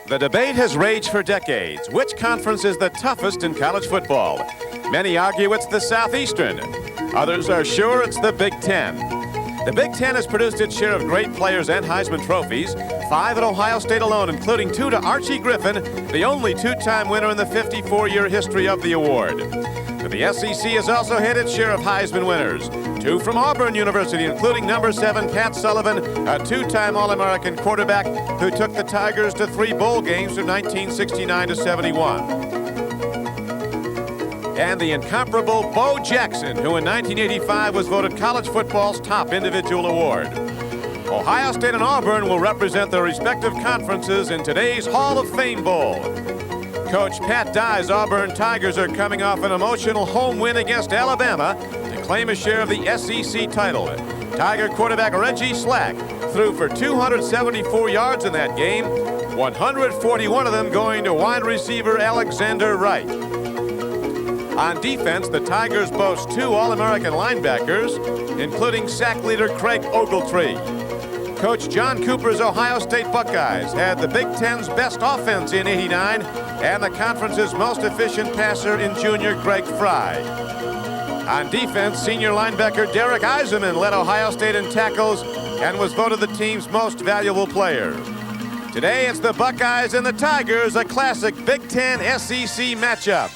The debate has raged for decades. Which conference is the toughest in college football? Many argue it's the Southeastern. Others are sure it's the Big Ten. The Big Ten has produced its share of great players and Heisman trophies, 5 at Ohio State alone, including 2 to Archie Griffin, the only 2-time winner in the 54-year history of the award. But the SEC has also had its share of Heisman winners, 2 from Auburn University, including number 7 Pat Sullivan, a 2-time All-American quarterback who took the Tigers to 3 bowl games from 1969 to 71. And the incomparable Bo Jackson, who in 1985 was voted college football's top individual award. Ohio State and Auburn will represent their respective conferences in today's Hall of Fame Bowl. Coach Pat Dye's Auburn Tigers are coming off an emotional home win against Alabama to claim a share of the SEC title. Tiger quarterback Reggie Slack threw for 274 yards in that game, 141 of them going to wide receiver Alexander Wright. On defense, the Tigers boast 2 All-American linebackers, including sack leader Craig Ogletree. Coach John Cooper's Ohio State Buckeyes had the Big Ten's best offense in '89 and the conference's most efficient passer in junior Greg Fry. On defense, senior linebacker Derek Eisenman led Ohio State in tackles and was voted the team's most valuable player. Today, it's the Buckeyes and the Tigers, a classic Big Ten SEC matchup.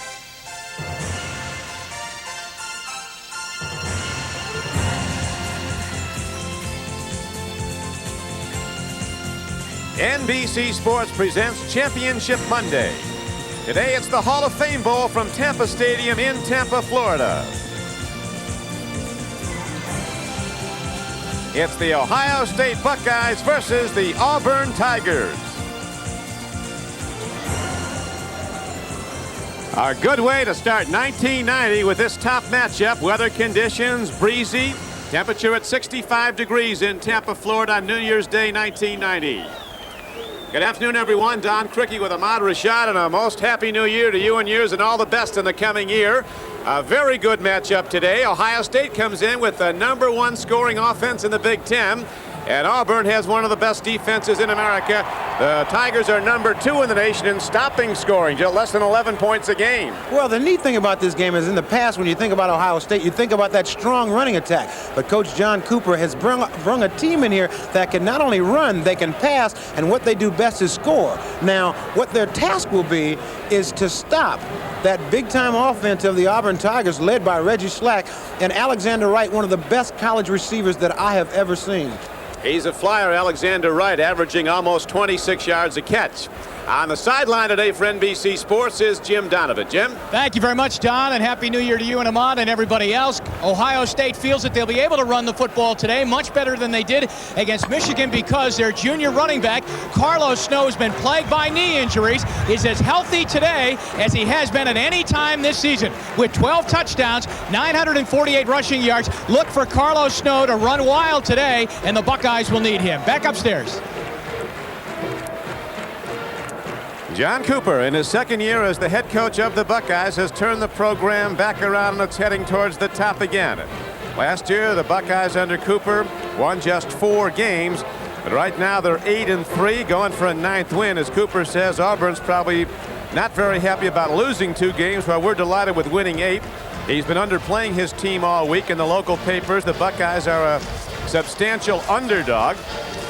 NBC Sports presents Championship Monday. Today it's the Hall of Fame Bowl from Tampa Stadium in Tampa, Florida. It's the Ohio State Buckeyes versus the Auburn Tigers. A good way to start 1990 with this top matchup. Weather conditions breezy. Temperature at 65 degrees in Tampa, Florida on New Year's Day 1990. Good afternoon, everyone. Don Crickey with Ahmad Rashad, and a most happy new year to you and yours, and all the best in the coming year. A very good matchup today. Ohio State comes in with the #1 scoring offense in the Big Ten, and Auburn has one of the best defenses in America. The Tigers are #2 in the nation in stopping scoring, just less than 11 points a game. Well, the neat thing about this game is in the past, when you think about Ohio State, you think about that strong running attack. But Coach John Cooper has brung a team in here that can not only run, they can pass, and what they do best is score. Now, what their task will be is to stop that big-time offense of the Auburn Tigers, led by Reggie Slack and Alexander Wright, one of the best college receivers that I have ever seen. He's a flyer, Alexander Wright, averaging almost 26 yards a catch. On the sideline today for NBC Sports is Jim Donovan. Jim? Thank you very much, Don, and Happy New Year to you and Ahmad and everybody else. Ohio State feels that they'll be able to run the football today much better than they did against Michigan because their junior running back, Carlos Snow, has been plagued by knee injuries, is as healthy today as he has been at any time this season. With 12 touchdowns, 948 rushing yards, look for Carlos Snow to run wild today, and the Buckeyes will need him. Back upstairs. John Cooper, in his second year as the head coach of the Buckeyes, has turned the program back around, and it's heading towards the top again. Last year, the Buckeyes under Cooper won just 4 games, but right now they're 8-3, going for a 9th win. As Cooper says, Auburn's probably not very happy about losing 2 games, while we're delighted with winning 8. He's been underplaying his team all week. In the local papers, the Buckeyes are a substantial underdog.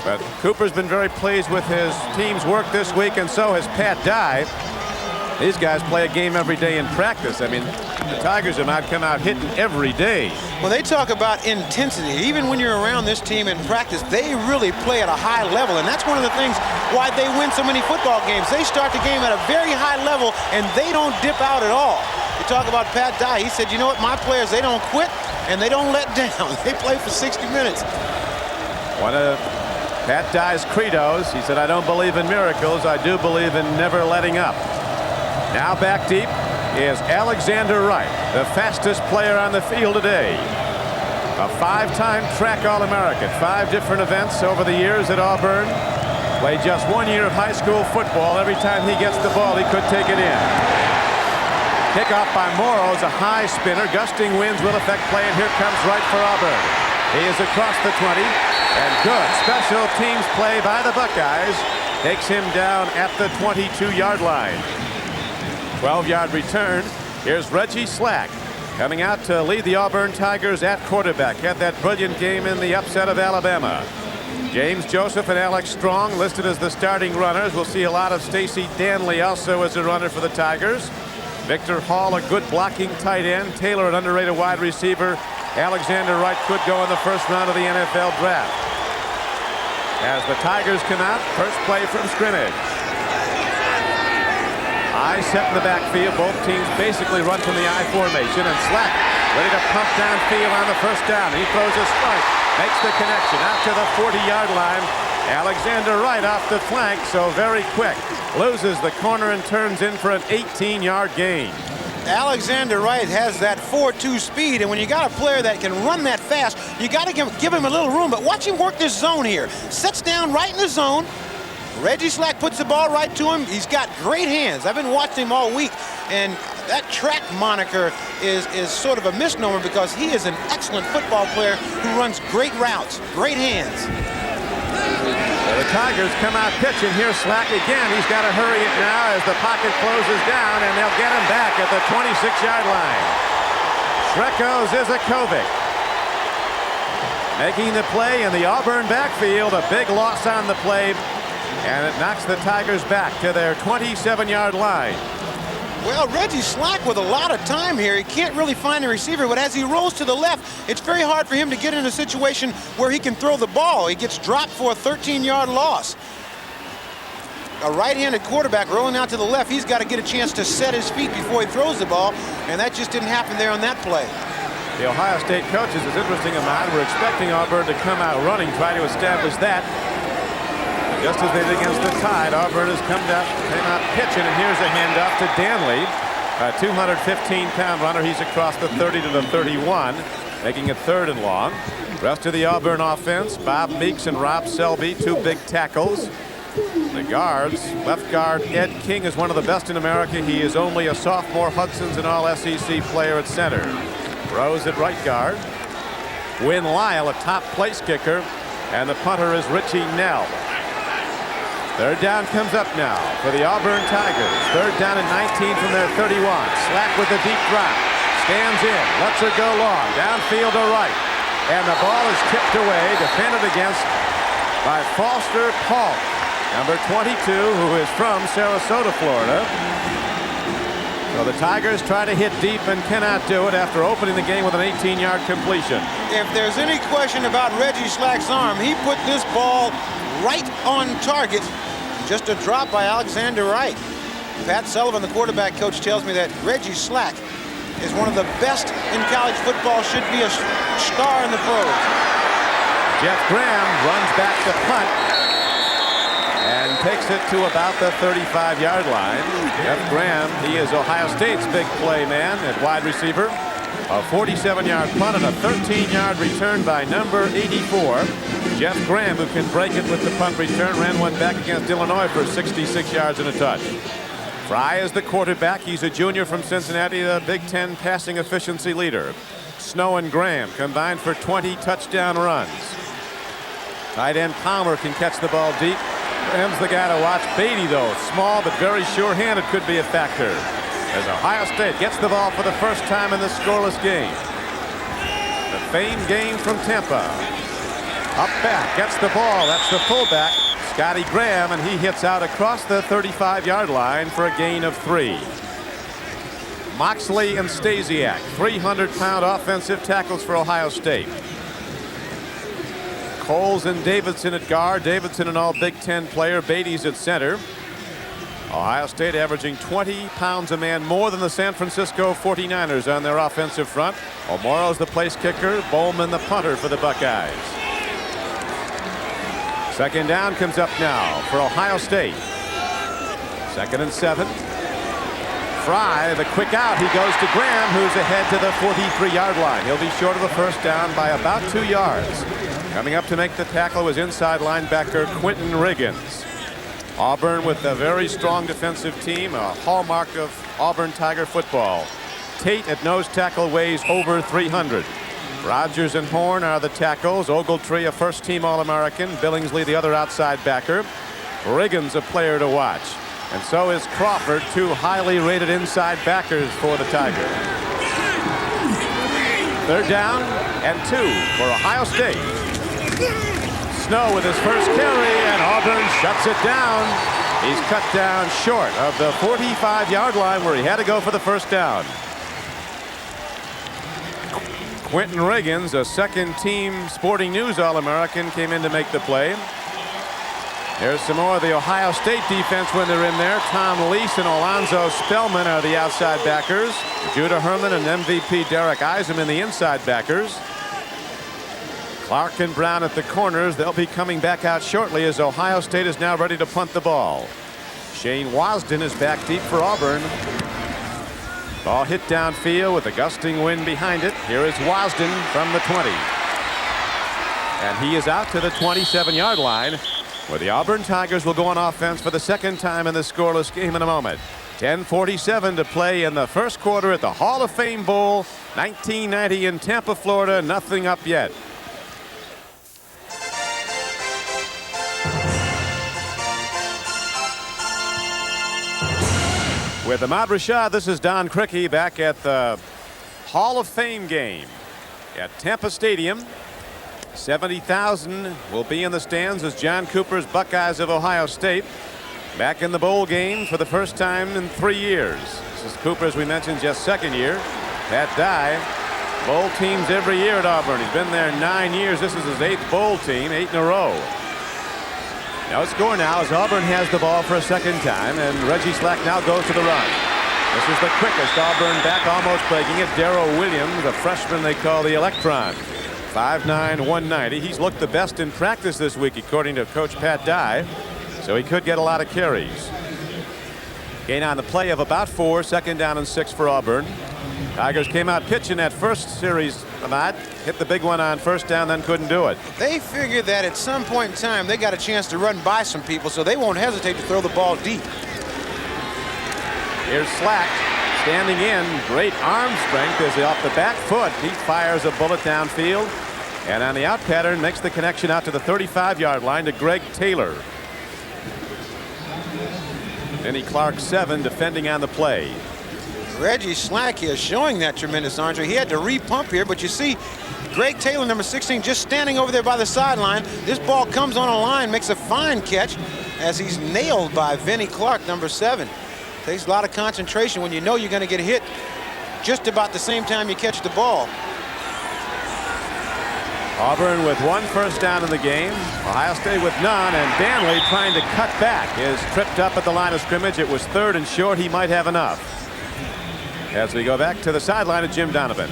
But Cooper's been very pleased with his team's work this week, and so has Pat Dye. These guys play a game every day in practice. I mean, the Tigers have not come out hitting every day. Well, they talk about intensity. Even when you're around this team in practice, they really play at a high level, and that's one of the things why they win so many football games. They start the game at a very high level, and they don't dip out at all. You talk about Pat Dye. He said, you know what, my players, they don't quit, and they don't let down. They play for 60 minutes. One of Pat Dye's credos, he said, I don't believe in miracles, I do believe in never letting up. Now back deep is Alexander Wright, the fastest player on the field today. A 5-time track All-American, 5 different events over the years at Auburn. Played just 1 year of high school football. Every time he gets the ball, he could take it in. Kickoff by Morrow's a high spinner. Gusting winds will affect play, and here comes Wright for Auburn. He is across the 20. And good special teams play by the Buckeyes takes him down at the 22-yard line. 12-yard return. Here's Reggie Slack coming out to lead the Auburn Tigers at quarterback. Had that brilliant game in the upset of Alabama. James Joseph and Alex Strong listed as the starting runners. We'll see a lot of Stacy Danley also as a runner for the Tigers. Victor Hall, a good blocking tight end. Taylor, an underrated wide receiver. Alexander Wright could go in the first round of the NFL draft. As the Tigers come out, first play from scrimmage. I set in the backfield. Both teams basically run from the I formation, and Slack ready to pump downfield on the first down. He throws a strike, makes the connection out to the 40-yard line. Alexander Wright off the flank, so very quick. Loses the corner and turns in for an 18-yard gain. Alexander Wright has that 4.2 speed, and when you got a player that can run that fast, you got to give him a little room. But watch him work this zone here. Sits down right in the zone. Reggie Slack puts the ball right to him. He's got great hands. I've been watching him all week, and that track moniker is sort of a misnomer because he is an excellent football player who runs great routes, great hands. Well, the Tigers come out pitching. Here's Slack again. He's got to hurry it now as the pocket closes down, and they'll get him back at the 26-yard line. Shreko Zizakovic making the play in the Auburn backfield. A big loss on the play, and it knocks the Tigers back to their 27-yard line. Well, Reggie Slack with a lot of time here. He can't really find a receiver, but as he rolls to the left, it's very hard for him to get in a situation where he can throw the ball. He gets dropped for a 13-yard loss. A right-handed quarterback rolling out to the left, he's got to get a chance to set his feet before he throws the ball, and that just didn't happen there on that play. The Ohio State coaches, is interesting in mind, we're expecting Auburn to come out running, try to establish that. Just as they did against the Tide, Auburn has come out pitching, and here's a handoff to Danley, a 215-pound runner. He's across the 30 to the 31, making it 3rd and long. Rest of the Auburn offense, Bob Meeks and Rob Selby, 2 big tackles. The guards, left guard Ed King is one of the best in America. He is only a sophomore. Hudson's an all-SEC player at center. Rose at right guard. Win Lyle, a top place kicker, and the punter is Richie Nell. 3rd down comes up now for the Auburn Tigers. 3rd down and 19 from their 31. Slack with the deep drop. Stands in. Lets her go long. Downfield to right. And the ball is tipped away. Defended against by Foster Paul, number 22, who is from Sarasota, Florida. So the Tigers try to hit deep and cannot do it after opening the game with an 18-yard completion. If there's any question about Reggie Slack's arm, he put this ball right on target. Just a drop by Alexander Wright. Pat Sullivan, the quarterback coach, tells me that Reggie Slack is one of the best in college football, should be a star in the pros. Jeff Graham runs back to punt and takes it to about the 35-yard line. Jeff Graham, he is Ohio State's big play man at wide receiver. A 47-yard punt and a 13-yard return by number 84. Jeff Graham, who can break it with the punt return, ran one back against Illinois for 66 yards and a touch. Fry is the quarterback. He's a junior from Cincinnati, the Big Ten passing efficiency leader. Snow and Graham combined for 20 touchdown runs. Tight end Palmer can catch the ball deep. Graham's the guy to watch. Beatty, though, small but very sure-handed, could be a factor, as Ohio State gets the ball for the first time in this scoreless game. The famed game from Tampa. Up back, gets the ball. That's the fullback, Scotty Graham, and he hits out across the 35-yard line for a gain of 3. Moxley and Stasiak, 300-pound offensive tackles for Ohio State. Coles and Davidson at guard. Davidson an all Big Ten player. Beatty's at center. Ohio State averaging 20 pounds a man more than the San Francisco 49ers on their offensive front. O'Moro's the place kicker. Bowman the punter for the Buckeyes. 2nd down comes up now for Ohio State. 2nd and 7. Fry, the quick out. He goes to Graham, who's ahead to the 43-yard line. He'll be short of the first down by about 2 yards. Coming up to make the tackle was inside linebacker Quentin Riggins. Auburn with a very strong defensive team, a hallmark of Auburn Tiger football. Tate at nose tackle weighs over 300. Rogers and Horn are the tackles. Ogletree, a first-team All-American. Billingsley, the other outside backer. Riggins a player to watch. And so is Crawford, two highly rated inside backers for the Tigers. 3rd down and 2 for Ohio State. Snow with his first carry, and Auburn shuts it down. He's cut down short of the 45-yard line where he had to go for the first down. Quentin Riggins, a second-team Sporting News All-American, came in to make the play. There's some more of the Ohio State defense when they're in there. Tom Lease and Alonzo Spellman are the outside backers. Judah Herman and MVP Derek Isom in the inside backers. Clark and Brown at the corners. They'll be coming back out shortly as Ohio State is now ready to punt the ball. Shane Wasden is back deep for Auburn. Ball hit downfield with a gusting wind behind it. Here is Wasden from the 20. And he is out to the 27-yard line, where the Auburn Tigers will go on offense for the second time in this scoreless game in a moment. 10:47 to play in the first quarter at the Hall of Fame Bowl, 1990 in Tampa, Florida. Nothing up yet. With Ahmad Rashad, this is Don Criqui back at the Hall of Fame game at Tampa Stadium. 70,000 will be in the stands as John Cooper's Buckeyes of Ohio State back in the bowl game for the first time in 3 years. This is Cooper, as we mentioned, just second year. Pat Dye, bowl teams every year at Auburn. He's been there 9 years. This is his 8th bowl team, 8 in a row. No score now as Auburn has the ball for a second time, and Reggie Slack now goes to the run. This is the quickest Auburn back, almost breaking it. Darrell Williams, a freshman they call the Electron. 5'9", 190. He's looked the best in practice this week, according to Coach Pat Dye, so he could get a lot of carries. Gain on the play of about 4, 2nd down and 6 for Auburn. Tigers came out pitching that first series. Ahmad hit the big one on 1st down, then couldn't do it. They figured that at some point in time they got a chance to run by some people, so they won't hesitate to throw the ball deep. Here's Slack standing in. Great arm strength as off the back foot he fires a bullet downfield, and on the out pattern makes the connection out to the 35-yard line to Greg Taylor. Denny Clark 7 defending on the play. Reggie Slack here showing that tremendous arm strength. He had to repump here, but you see Greg Taylor, number 16, just standing over there by the sideline. This ball comes on a line, makes a fine catch as he's nailed by Denny Clark, number 7. Takes a lot of concentration when you know you're going to get hit just about the same time you catch the ball. Auburn with 1 first down in the game. Ohio State with none, and Danley trying to cut back is tripped up at the line of scrimmage. It was 3rd and short. He might have enough. As we go back to the sideline of Jim Donovan.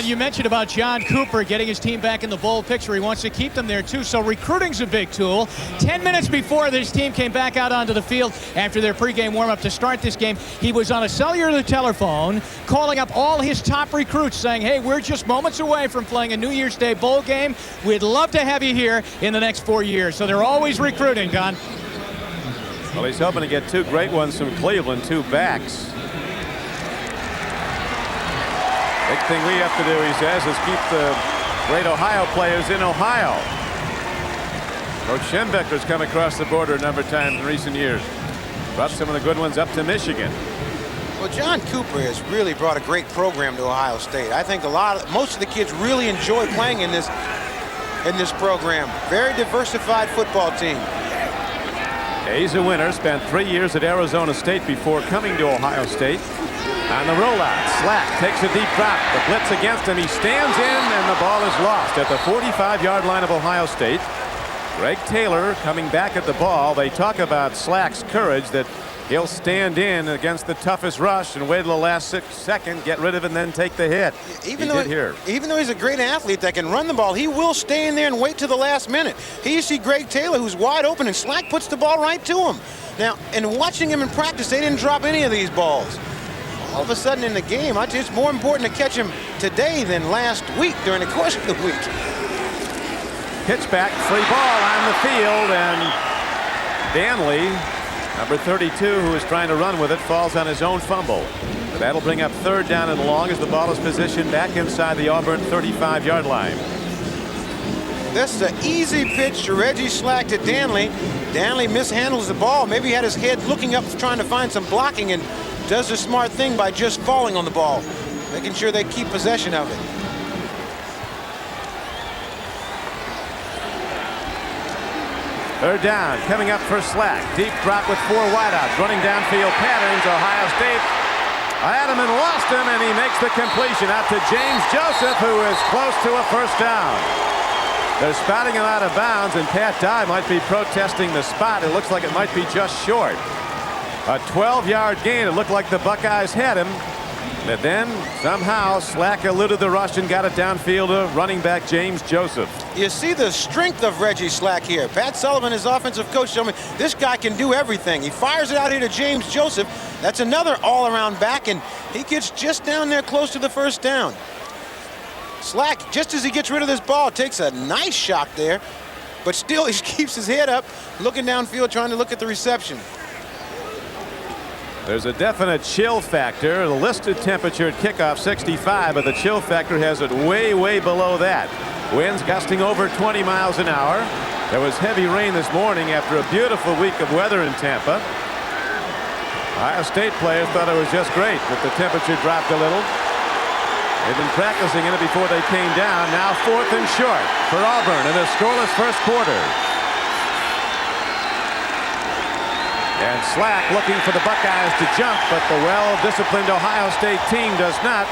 You mentioned about John Cooper getting his team back in the bowl picture. He wants to keep them there too, so recruiting's a big tool. 10 minutes before this team came back out onto the field after their pregame warm-up to start this game, he was on a cellular telephone calling up all his top recruits saying, hey, we're just moments away from playing a New Year's Day bowl game. We'd love to have you here in the next 4 years. So they're always recruiting, Don. Well, he's hoping to get 2 great ones from Cleveland, 2 backs. Big thing we have to do, he says, is keep the great Ohio players in Ohio. Coach Schembechler's come across the border a number of times in recent years. Brought some of the good ones up to Michigan. Well, John Cooper has really brought a great program to Ohio State. I think most of the kids really enjoy playing in this program. Very diversified football team. He's a winner. Spent 3 years at Arizona State before coming to Ohio State. On the rollout, Slack takes a deep drop. The blitz against him. He stands in, and the ball is lost at the 45-yard line of Ohio State. Greg Taylor coming back at the ball. They talk about Slack's courage, that he'll stand in against the toughest rush and wait till the last 6 seconds, get rid of it, and then take the hit. Even though he's a great athlete that can run the ball, he will stay in there and wait to the last minute. Here you see Greg Taylor, who's wide open, and Slack puts the ball right to him. Now, in watching him in practice, they didn't drop any of these balls. All of a sudden in the game, it's more important to catch him today than last week during the course of the week. Pitch back, free ball on the field, and Danley, number 32, who is trying to run with it, falls on his own fumble. But that'll bring up 3rd down and long as the ball is positioned back inside the Auburn 35-yard line. This is an easy pitch to Reggie Slack to Danley. Danley mishandles the ball. Maybe he had his head looking up trying to find some blocking and does the smart thing by just falling on the ball, making sure they keep possession of it. Third down, coming up for Slack. Deep drop with 4 wideouts. Running downfield patterns. Ohio State had him and lost him, and he makes the completion out to James Joseph, who is close to a first down. They're spotting him out of bounds, and Pat Dye might be protesting the spot. It looks like it might be just short. A 12-yard gain. It looked like the Buckeyes had him. But then somehow Slack eluded the rush and got it downfield to running back James Joseph. You see the strength of Reggie Slack here. Pat Sullivan, his offensive coach, told me this guy can do everything. He fires it out here to James Joseph. That's another all-around back, and he gets just down there close to the first down. Slack, just as he gets rid of this ball, takes a nice shot there, but still he keeps his head up, looking downfield, trying to look at the reception. There's a definite chill factor. The listed temperature at kickoff 65, but the chill factor has it way, way below that. Winds gusting over 20 miles an hour. There was heavy rain this morning after a beautiful week of weather in Tampa. Ohio State players thought it was just great that the temperature dropped a little. They've been practicing in it before they came down. Now 4th and short for Auburn in a scoreless first quarter. And Slack looking for the Buckeyes to jump, but the well-disciplined Ohio State team does not.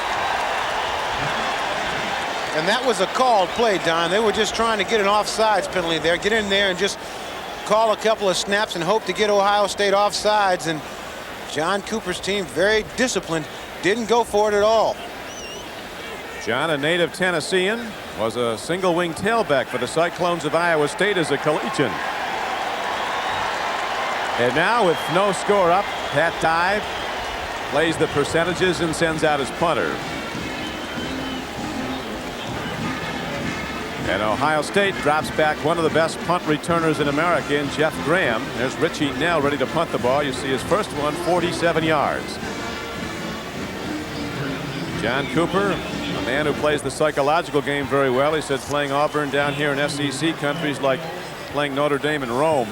And that was a called play, Don. They were just trying to get an offsides penalty there. Get in there and just call a couple of snaps and hope to get Ohio State offsides. And John Cooper's team, very disciplined, didn't go for it at all. John, a native Tennessean, was a single-wing tailback for the Cyclones of Iowa State as a collegiate. And now with no score up, Pat Dye plays the percentages and sends out his punter. And Ohio State drops back one of the best punt returners in America in Jeff Graham. There's Richie Nell ready to punt the ball. You see his first one, 47 yards. John Cooper, a man who plays the psychological game very well. He said playing Auburn down here in SEC countries like playing Notre Dame in Rome.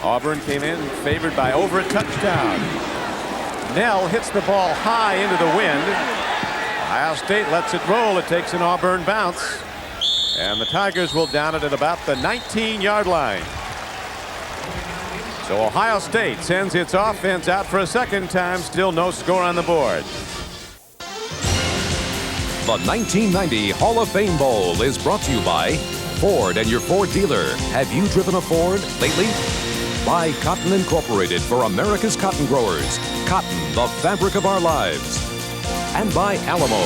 Auburn came in favored by over a touchdown. Nell hits the ball high into the wind. Ohio State lets it roll. It takes an Auburn bounce. And the Tigers will down it at about the 19-yard line. So Ohio State sends its offense out for a second time. Still no score on the board. The 1990 Hall of Fame Bowl is brought to you by Ford and your Ford dealer. Have you driven a Ford lately? By Cotton Incorporated for America's cotton growers. Cotton, the fabric of our lives. And by Alamo.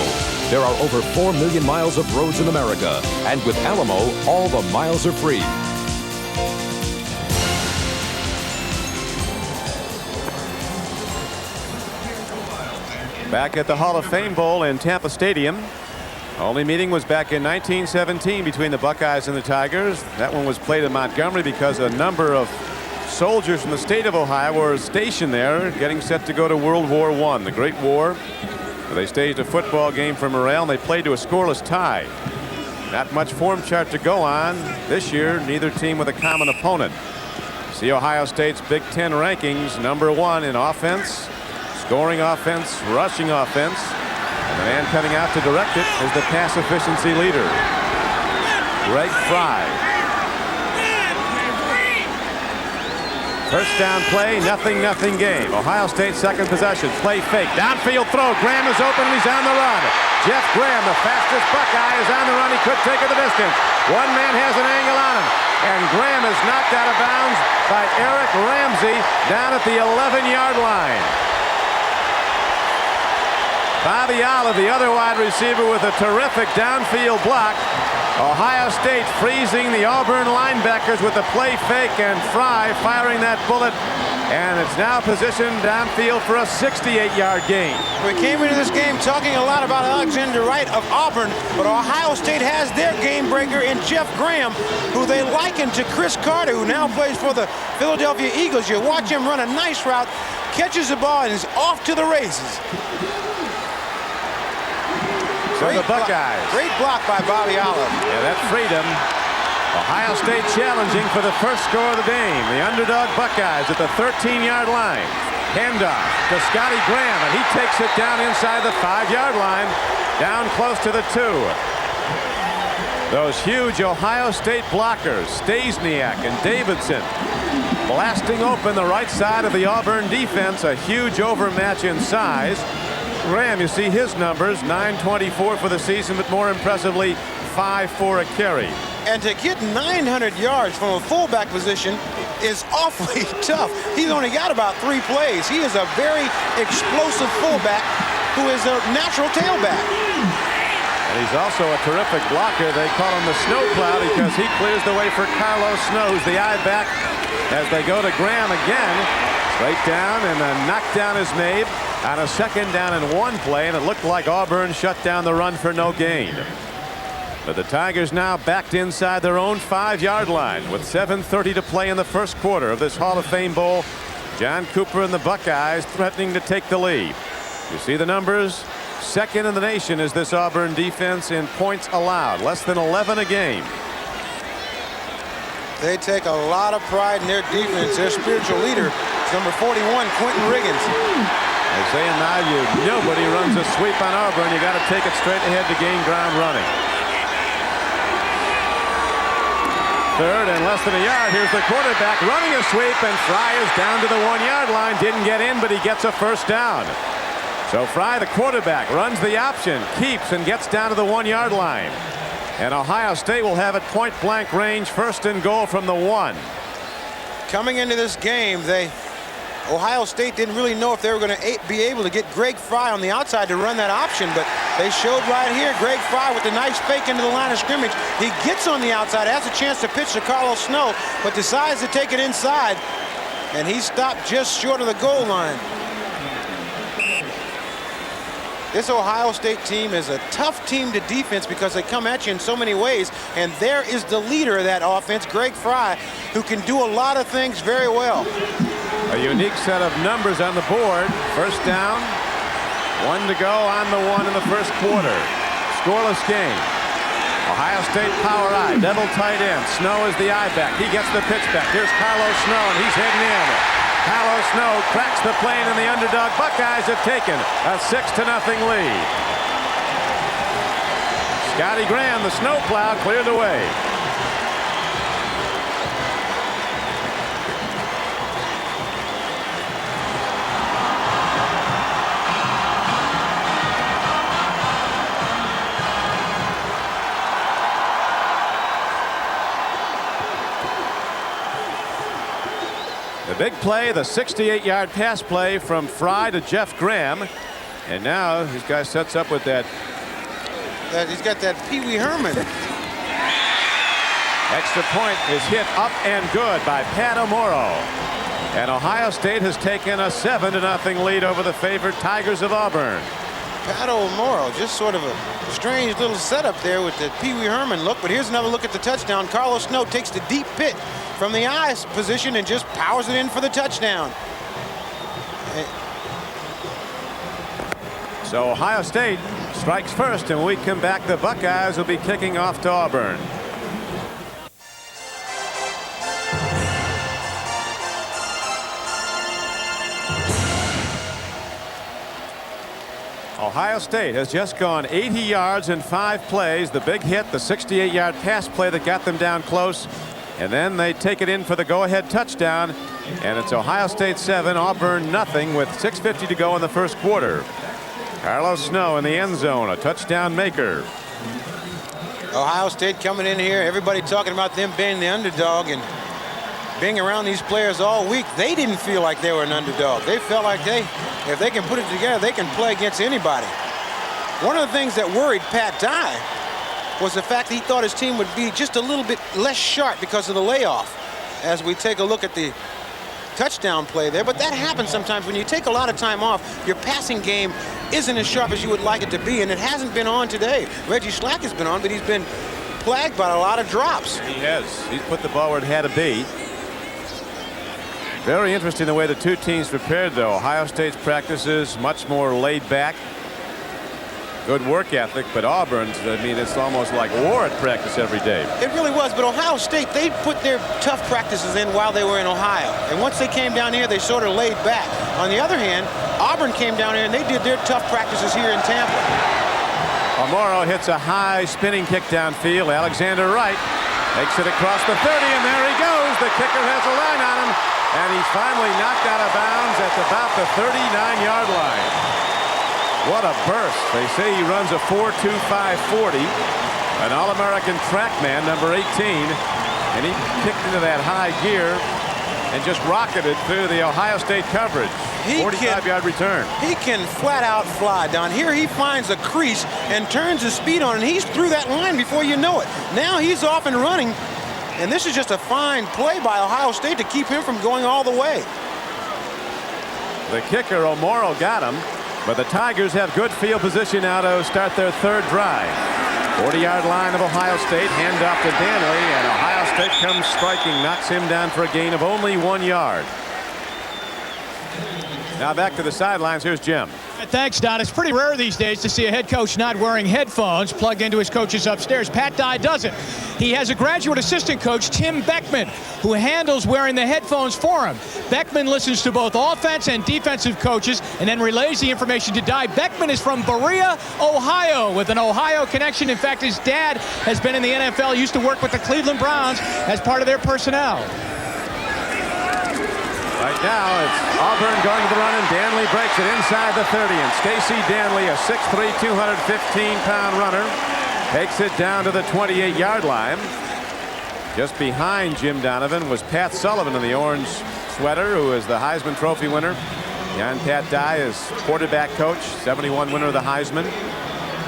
There are over 4 million miles of roads in America. And with Alamo, all the miles are free. Back at the Hall of Fame Bowl in Tampa Stadium. Only meeting was back in 1917 between the Buckeyes and the Tigers. That one was played in Montgomery because a number of soldiers from the state of Ohio were stationed there getting set to go to World War I, the Great War. They staged a football game for morale, and they played to a scoreless tie. Not much form chart to go on this year, neither team with a common opponent. See Ohio State's Big Ten rankings, #1 in offense, scoring offense, rushing offense. And the man coming out to direct it is the pass efficiency leader, Greg Fry. First down play, nothing game. Ohio State second possession. Play fake. Downfield throw. Graham is open and he's on the run. Jeff Graham, the fastest Buckeye, is on the run. He could take it the distance. One man has an angle on him. And Graham is knocked out of bounds by Eric Ramsey down at the 11-yard line. Bobby Olive, the other wide receiver, with a terrific downfield block. Ohio State freezing the Auburn linebackers with a play fake, and Fry firing that bullet. And it's now positioned downfield for a 68-yard gain. We came into this game talking a lot about Alexander Wright of Auburn, but Ohio State has their game breaker in Jeff Graham, who they liken to Chris Carter, who now plays for the Philadelphia Eagles. You watch him run a nice route, catches the ball, and is off to the races. So the Buckeyes. Great block by Bobby Olive. Yeah, that freedom. Ohio State challenging for the first score of the game. The underdog Buckeyes at the 13-yard line. Handoff to Scotty Graham, and he takes it down inside the 5-yard line, down close to the 2. Those huge Ohio State blockers, Stasiak and Davidson, blasting open the right side of the Auburn defense, a huge overmatch in size. Graham, you see his numbers, 924 for the season, but more impressively, 5 for a carry. And to get 900 yards from a fullback position is awfully tough. He's only got about 3 plays. He is a very explosive fullback who is a natural tailback. And he's also a terrific blocker. They call him the snowplow because he clears the way for Carlos Snow, who's the eye back as they go to Graham again. Straight down, and a knockdown is made on a 2nd down and 1 play, and it looked like Auburn shut down the run for no gain. But the Tigers now backed inside their own 5-yard line with 7:30 to play in the first quarter of this Hall of Fame Bowl. John Cooper and the Buckeyes threatening to take the lead. You see the numbers. 2nd in the nation is this Auburn defense in points allowed, less than 11 a game. They take a lot of pride in their defense. Their spiritual leader is number 41, Quentin Riggins. They're saying now nobody runs a sweep on Auburn. You got to take it straight ahead to gain ground running. 3rd and less than a yard. Here's the quarterback running a sweep, and Fry is down to the 1-yard line. Didn't get in, but he gets a first down. So Fry, the quarterback, runs the option, keeps, and gets down to the 1-yard line. And Ohio State will have it point-blank range, 1st and goal from the 1. Coming into this game, Ohio State didn't really know if they were going to be able to get Greg Fry on the outside to run that option, but they showed right here. Greg Fry with a nice fake into the line of scrimmage. He gets on the outside, has a chance to pitch to Carlos Snow, but decides to take it inside, and he stopped just short of the goal line. This Ohio State team is a tough team to defense because they come at you in so many ways, and there is the leader of that offense, Greg Fry, who can do a lot of things very well. A unique set of numbers on the board. First down, 1 to go on the 1 in the first quarter. Scoreless game. Ohio State power eye, double tight end. Snow is the eye back. He gets the pitch back. Here's Carlos Snow, and he's heading in. Carlos Snow cracks the plane, and the underdog Buckeyes have taken a 6-0 lead. Scotty Graham, the snowplow, cleared the way. The big play, the 68-yard pass play from Fry to Jeff Graham. And now this guy sets up with that. He's got that Pee Wee Herman. Extra point is hit up and good by Pat O'Moro. And Ohio State has taken a 7-0 lead over the favored Tigers of Auburn. Pat O'Moro, just sort of a strange little setup there with the Pee Wee Herman look. But here's another look at the touchdown. Carlos Snow takes the deep pit from the eye position and just powers it in for the touchdown. So Ohio State strikes first, and when we come back, the Buckeyes will be kicking off to Auburn. Ohio State has just gone 80 yards in 5 plays. The big hit, the 68-yard pass play that got them down close. And then they take it in for the go-ahead touchdown. And it's Ohio State 7, Auburn nothing with 6:50 to go in the first quarter. Carlos Snow in the end zone, a touchdown maker. Ohio State coming in here, everybody talking about them being the underdog and being around these players all week. They didn't feel like they were an underdog. They felt like if they can put it together, they can play against anybody. One of the things that worried Pat Dye was the fact that he thought his team would be just a little bit less sharp because of the layoff. As we take a look at the touchdown play there, but that happens sometimes when you take a lot of time off. Your passing game isn't as sharp as you would like it to be, and it hasn't been on today. Reggie Slack has been on, but he's been plagued by a lot of drops. He has. He's put the ball where it had to be. Very interesting the way the two teams prepared, though. Ohio State's practices much more laid back. Good work ethic, but Auburn's, I mean, it's almost like war at practice every day. It really was, but Ohio State, they put their tough practices in while they were in Ohio. And once they came down here, they sort of laid back. On the other hand, Auburn came down here and they did their tough practices here in Tampa. Amaro hits a high spinning kick downfield. Alexander Wright takes it across the 30, and there he goes. The kicker has a line on him, and he's finally knocked out of bounds at about the 39-yard line. What a burst. They say he runs a 4.25 40. An All-American trackman, number 18. And he kicked into that high gear and just rocketed through the Ohio State coverage. 45-yard return. He can flat out fly, Don. Here he finds a crease and turns his speed on, and he's through that line before you know it. Now he's off and running, and this is just a fine play by Ohio State to keep him from going all the way. The kicker, O'Morrow, got him. But the Tigers have good field position now to start their third drive. 40-yard line of Ohio State. Hand off to Danley, and Ohio State comes striking, knocks him down for a gain of only 1 yard. Now back to the sidelines. Here's Jim. Thanks, Don. It's pretty rare these days to see a head coach not wearing headphones plugged into his coaches upstairs. Pat Dye doesn't. He has a graduate assistant coach, Tim Beckman, who handles wearing the headphones for him. Beckman listens to both offense and defensive coaches and then relays the information to Dye. Beckman is from Berea, Ohio, with an Ohio connection. In fact, his dad has been in the NFL, used to work with the Cleveland Browns as part of their personnel. Right now, it's Auburn going to the run, and Danley breaks it inside the 30. And Stacey Danley, a 6'3", 215-pound runner, takes it down to the 28-yard line. Just behind Jim Donovan was Pat Sullivan in the orange sweater, who is the Heisman Trophy winner. And Pat Dye is quarterback coach, 71 winner of the Heisman.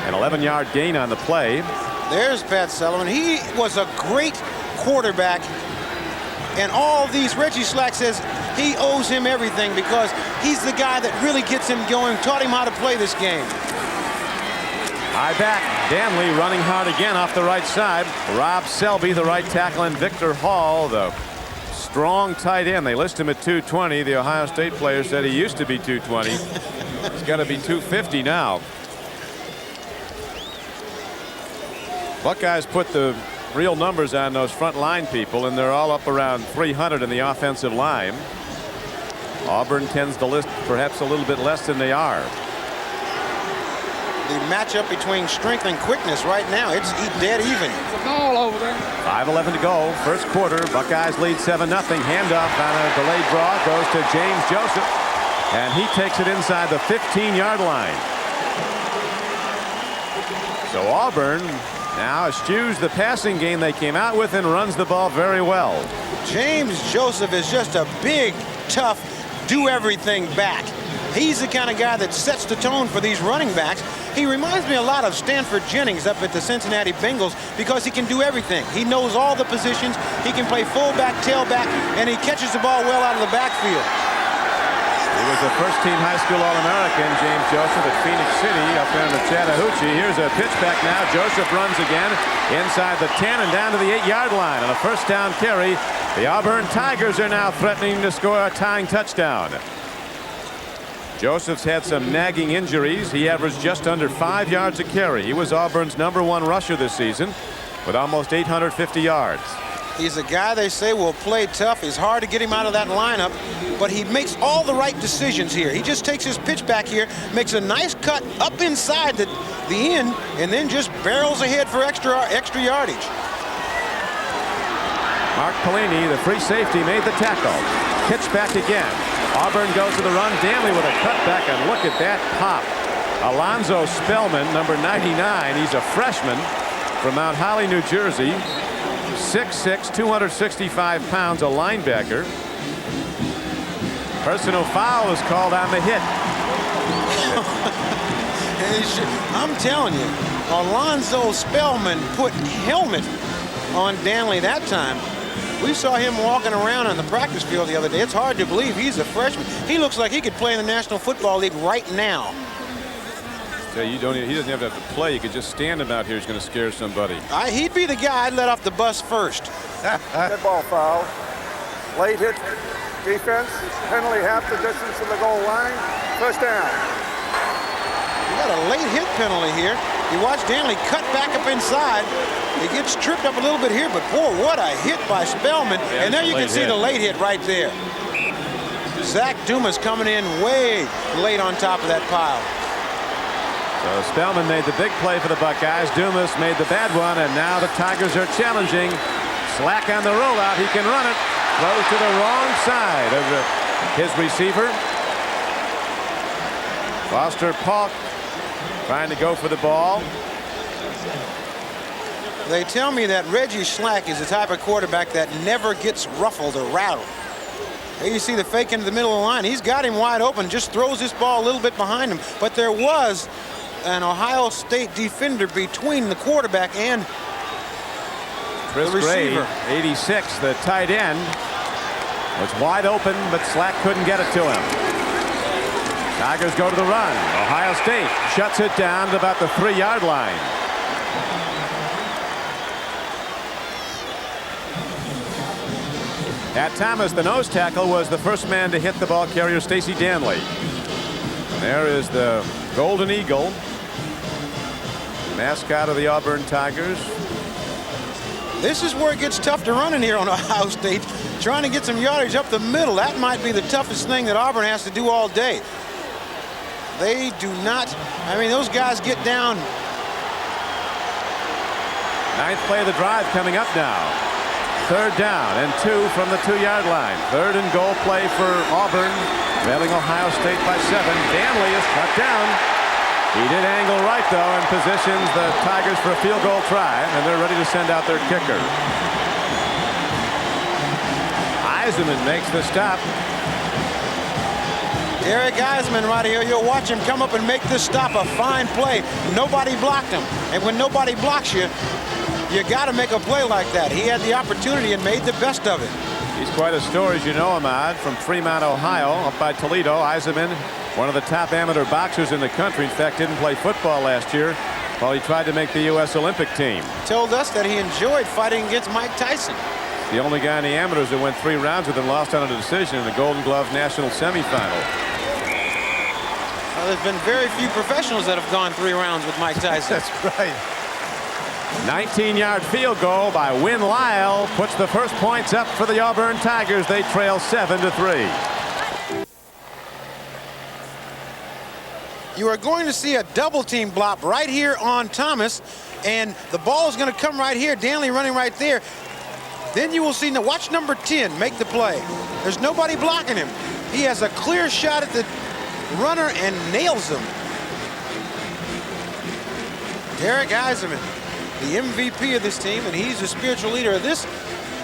An 11-yard gain on the play. There's Pat Sullivan. He was a great quarterback. And all these, Reggie Slack says he owes him everything because he's the guy that really gets him going, taught him how to play this game. High back, Danley running hard again off the right side. Rob Selby, the right tackle, and Victor Hall, the strong tight end. They list him at 220. The Ohio State player said he used to be 220. He's got to be 250 now. Buckeyes put the real numbers on those front line people, and they're all up around 300 in the offensive line. Auburn tends to list perhaps a little bit less than they are. The matchup between strength and quickness right now, it's dead even. All over there. 5:11 to go, first quarter. Buckeyes lead 7-0. Handoff on a delayed draw goes to James Joseph, and he takes it inside the 15-yard line. So Auburn now eschews the passing game they came out with and runs the ball very well. James Joseph is just a big, tough, do-everything back. He's the kind of guy that sets the tone for these running backs. He reminds me a lot of Stanford Jennings up at the Cincinnati Bengals because he can do everything. He knows all the positions. He can play fullback, tailback, and he catches the ball well out of the backfield. He was a first-team high school All-American, James Joseph, at Phoenix City up there in the Chattahoochee. Here's a pitch back now. Joseph runs again inside the 10 and down to the 8-yard line on a first down carry. The Auburn Tigers are now threatening to score a tying touchdown. Joseph's had some nagging injuries. He averaged just under 5 yards a carry. He was Auburn's #1 rusher this season with almost 850 yards. He's a guy they say will play tough. It's hard to get him out of that lineup, but he makes all the right decisions here. He just takes his pitch back here, makes a nice cut up inside the end, and then just barrels ahead for extra yardage. Mark Pelini, the free safety, made the tackle. Pitch back again. Auburn goes to the run. Danley with a cutback, and look at that pop. Alonzo Spellman, number 99. He's a freshman from Mount Holly, New Jersey. 6'6", 265 pounds, a linebacker. Personal foul is called on the hit. I'm telling you, Alonzo Spellman put helmet on Danley that time. We saw him walking around on the practice field the other day. It's hard to believe he's a freshman. He looks like he could play in the National Football League right now. So he doesn't have to play. You could just stand him out here. He's going to scare somebody. He'd be the guy I'd let off the bus first. Dead ball foul. Late hit defense. Penalty half the distance to the goal line. First down. got a late hit penalty here. You watch Danley cut back up inside. He gets tripped up a little bit here, but boy, what a hit by Spellman. Yeah, and there you can see the late hit right there. Zach Dumas coming in way late on top of that pile. So Spellman made the big play for the Buckeyes. Dumas made the bad one, and now the Tigers are challenging. Slack on the rollout. He can run it. Throws to the wrong side of his receiver. Foster Polk trying to go for the ball. They tell me that Reggie Slack is the type of quarterback that never gets ruffled or rattled. There you see the fake into the middle of the line. He's got him wide open, just throws this ball a little bit behind him. But there was an Ohio State defender between the quarterback and Chris the receiver. Gray, 86, the tight end, was wide open, but Slack couldn't get it to him. Tigers go to the run. Ohio State shuts it down at about the 3-yard line. At Thomas, the nose tackle, was the first man to hit the ball carrier, Stacy Danley. And there is the Golden Eagle, mascot of the Auburn Tigers. This is where it gets tough to run in here on Ohio State. Trying to get some yardage up the middle. That might be the toughest thing that Auburn has to do all day. They do not. I mean, those guys get down. Ninth play of the drive coming up now. 3rd down and 2 from the 2-yard line. 3rd and goal play for Auburn, trailing Ohio State by 7. Danley is cut down. He did angle right, though, and positions the Tigers for a field goal try, and they're ready to send out their kicker. Eisenman makes the stop. Derek Eisman right here. You'll watch him come up and make this stop a fine play. Nobody blocked him. And when nobody blocks you, you got to make a play like that. He had the opportunity and made the best of it. He's quite a story, as you know, Ahmad, from Fremont, Ohio, up by Toledo. Eisenman, one of the top amateur boxers in the country. In fact, didn't play football last year while he tried to make the U.S. Olympic team. Told us that he enjoyed fighting against Mike Tyson. The only guy in the amateurs that went 3 rounds with him, lost on a decision in the Golden Glove National Semifinal. Well, there's been very few professionals that have gone 3 rounds with Mike Tyson. That's right. 19-yard field goal by Win Lyle puts the first points up for the Auburn Tigers. They trail 7-3. You are going to see a double team block right here on Thomas, and the ball is going to come right here. Danley running right there. Then you will see, now watch number 10 make the play. There's nobody blocking him. He has a clear shot at the runner and nails him. Derek Eisenman, the MVP of this team, and he's the spiritual leader of this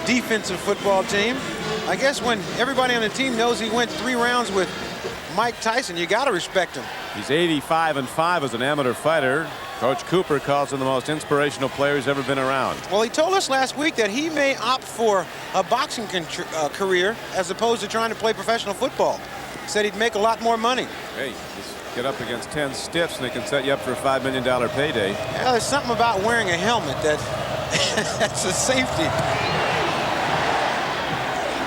defensive football team. I guess when everybody on the team knows he went 3 rounds with Mike Tyson, you got to respect him. He's 85-5 as an amateur fighter. Coach Cooper calls him the most inspirational player he's ever been around. Well, he told us last week that he may opt for a boxing career as opposed to trying to play professional football. He said he'd make a lot more money. Hey, just get up against 10 stiffs and they can set you up for a $5 million payday. Yeah, there's something about wearing a helmet that's a safety.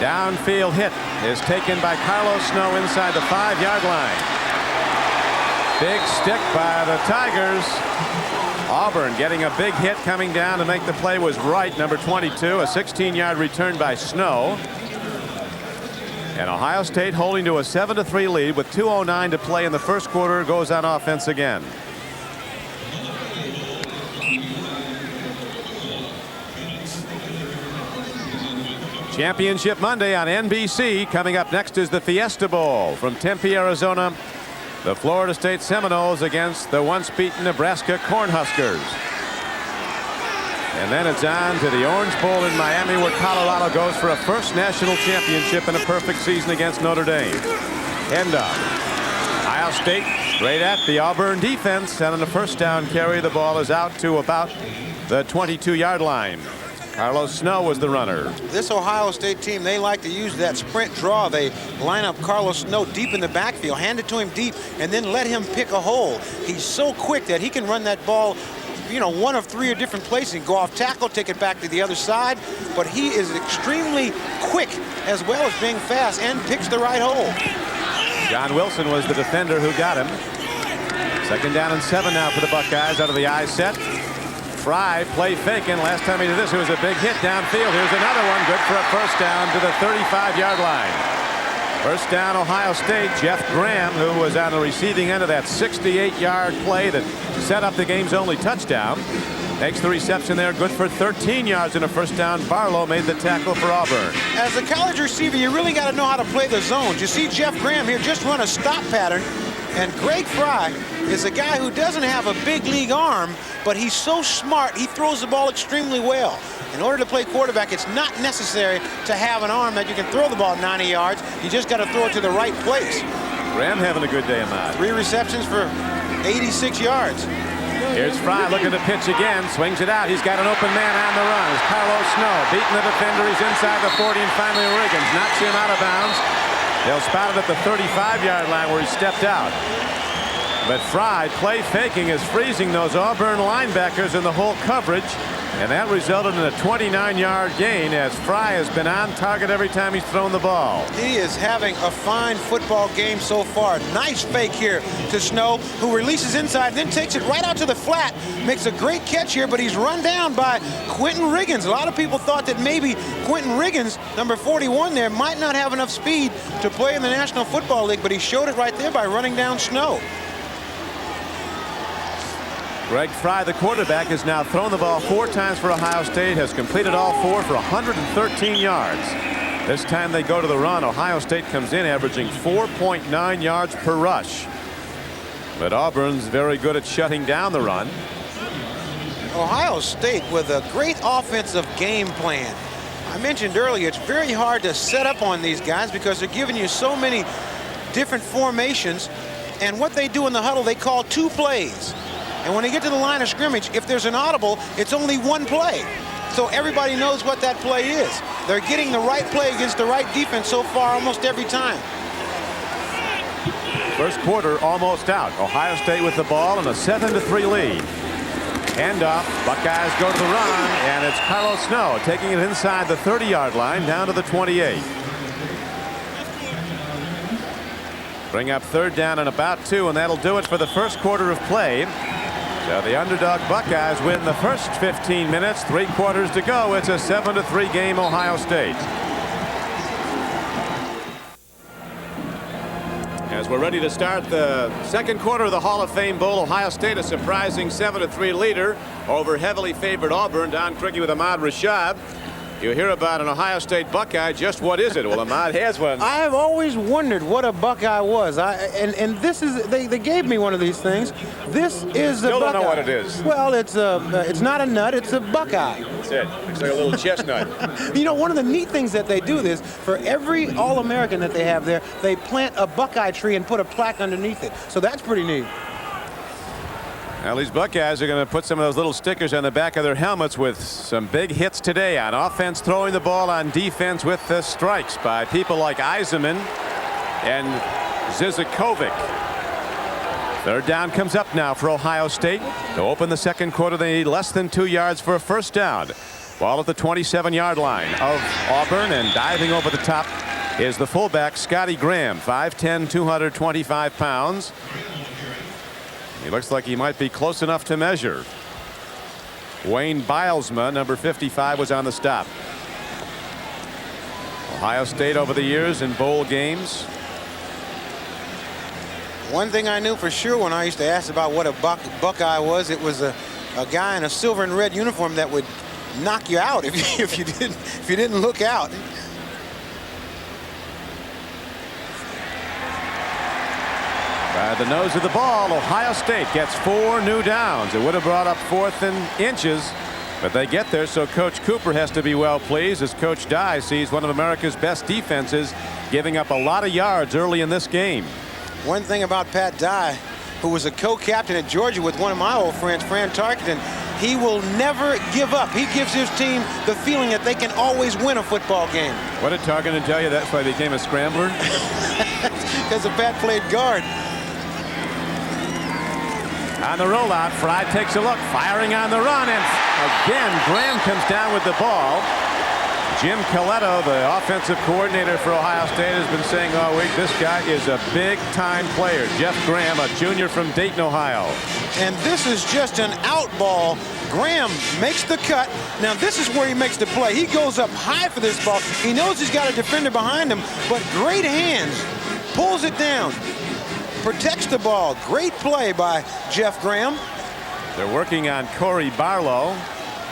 Downfield hit is taken by Carlos Snow inside the 5-yard line. Big stick by the Tigers. Auburn getting a big hit coming down to make the play was Wright, number 22. A 16-yard return by Snow. And Ohio State holding to a 7-3 lead with 2:09 to play in the first quarter, goes on offense again. Championship Monday on NBC. Coming up next is the Fiesta Bowl from Tempe, Arizona. The Florida State Seminoles against the once beaten Nebraska Cornhuskers. And then it's on to the Orange Bowl in Miami, where Colorado goes for a first national championship in a perfect season against Notre Dame. End up. Ohio State straight at the Auburn defense, and on the first down carry, the ball is out to about the 22-yard line. Carlos Snow was the runner. This Ohio State team, they like to use that sprint draw. They line up Carlos Snow deep in the backfield, hand it to him deep, and then let him pick a hole. He's so quick that he can run that ball, you know, 1 of 3 different places. He can go off tackle, take it back to the other side, but he is extremely quick as well as being fast and picks the right hole. John Wilson was the defender who got him. Second down and 7 now for the Buckeyes out of the I set. Fry play faking. Last time he did this, it was a big hit downfield. Here's another one, good for a first down to the 35-yard line. First down, Ohio State. Jeff Graham, who was on the receiving end of that 68-yard play that set up the game's only touchdown, makes the reception there, good for 13 yards and a first down. Barlow made the tackle for Auburn. As a college receiver, you really got to know how to play the zones. You see Jeff Graham here just run a stop pattern, and Greg Fry is a guy who doesn't have a big league arm, but he's so smart. He throws the ball extremely well. In order to play quarterback, it's not necessary to have an arm that you can throw the ball 90 yards. You just got to throw it to the right place. Graham having a good day, Ahmad. 3 receptions for 86 yards. Here's Fry looking to pitch again. Swings it out. He's got an open man on the run. It's Carlos Snow beating the defender. He's inside the 40, and finally Riggins knocks him out of bounds. They'll spot it at the 35-yard line where he stepped out. But Fry, play faking, is freezing those Auburn linebackers in the whole coverage. And that resulted in a 29-yard gain as Fry has been on target every time he's thrown the ball. He is having a fine football game so far. Nice fake here to Snow, who releases inside, then takes it right out to the flat. Makes a great catch here, but he's run down by Quentin Riggins. A lot of people thought that maybe Quentin Riggins, number 41 there, might not have enough speed to play in the National Football League, but he showed it right there by running down Snow. Greg Fry, the quarterback, has now thrown the ball 4 times for Ohio State, has completed all 4 for 113 yards. This time they go to the run. Ohio State comes in averaging 4.9 yards per rush. But Auburn's very good at shutting down the run. Ohio State with a great offensive game plan. I mentioned earlier, it's very hard to set up on these guys because they're giving you so many different formations. And what they do in the huddle, they call 2 plays. And when they get to the line of scrimmage, if there's an audible, it's only 1 play. So everybody knows what that play is. They're getting the right play against the right defense so far almost every time. First quarter almost out. Ohio State with the ball and a 7-3 lead. Handoff. Buckeyes go to the run, and it's Carlos Snow taking it inside the 30-yard line down to the 28. Bring up 3rd down and about 2, and that'll do it for the first quarter of play. So the underdog Buckeyes win the first 15 minutes. 3 quarters to go. It's a 7-3 game, Ohio State. As we're ready to start the second quarter of the Hall of Fame Bowl, Ohio State a surprising 7-3 leader over heavily favored Auburn. Don Craigie with Ahmad Rashad. You hear about an Ohio State Buckeye. Just what is it? Well, Ahmad has one. I have always wondered what a Buckeye was. And this is they gave me one of these things. This is a Still Buckeye. don't know what it is. Well, it's not a nut. It's a Buckeye. That's it. Looks like a little chestnut. You know, one of the neat things that they do is for every All-American that they have there, they plant a Buckeye tree and put a plaque underneath it. So that's pretty neat. Well, these Buckeyes are going to put some of those little stickers on the back of their helmets with some big hits today. On offense, throwing the ball, on defense with the strikes by people like Eisenman and Zizakovic. 3rd down comes up now for Ohio State. To open the second quarter, they need less than 2 yards for a first down. Ball at the 27-yard line of Auburn, and diving over the top is the fullback, Scotty Graham, 5'10", 225 pounds. He looks like he might be close enough to measure. Wayne Bilesma, number 55, was on the stop. Ohio State over the years in bowl games. One thing I knew for sure when I used to ask about what a Buckeye was, it was a guy in a silver and red uniform that would knock you out if you didn't look out. By the nose of the ball, Ohio State gets 4 new downs. It would have brought up 4th and inches, but they get there, so Coach Cooper has to be well pleased as Coach Dye sees one of America's best defenses giving up a lot of yards early in this game. One thing about Pat Dye, who was a co-captain at Georgia with one of my old friends, Fran Tarkenton, he will never give up. He gives his team the feeling that they can always win a football game. What did Tarkenton tell you? That's why he became a scrambler? Because the Pat played guard. On the rollout, Fry takes a look, firing on the run, and again Graham comes down with the ball. Jim Coletto, the offensive coordinator for Ohio State, has been saying all week, this guy is a big-time player. Jeff Graham, a junior from Dayton, Ohio. And this is just an out ball. Graham makes the cut. Now this is where he makes the play. He goes up high for this ball. He knows he's got a defender behind him, but great hands. Pulls it down. Protects the ball. Great play by Jeff Graham. They're working on Corey Barlow.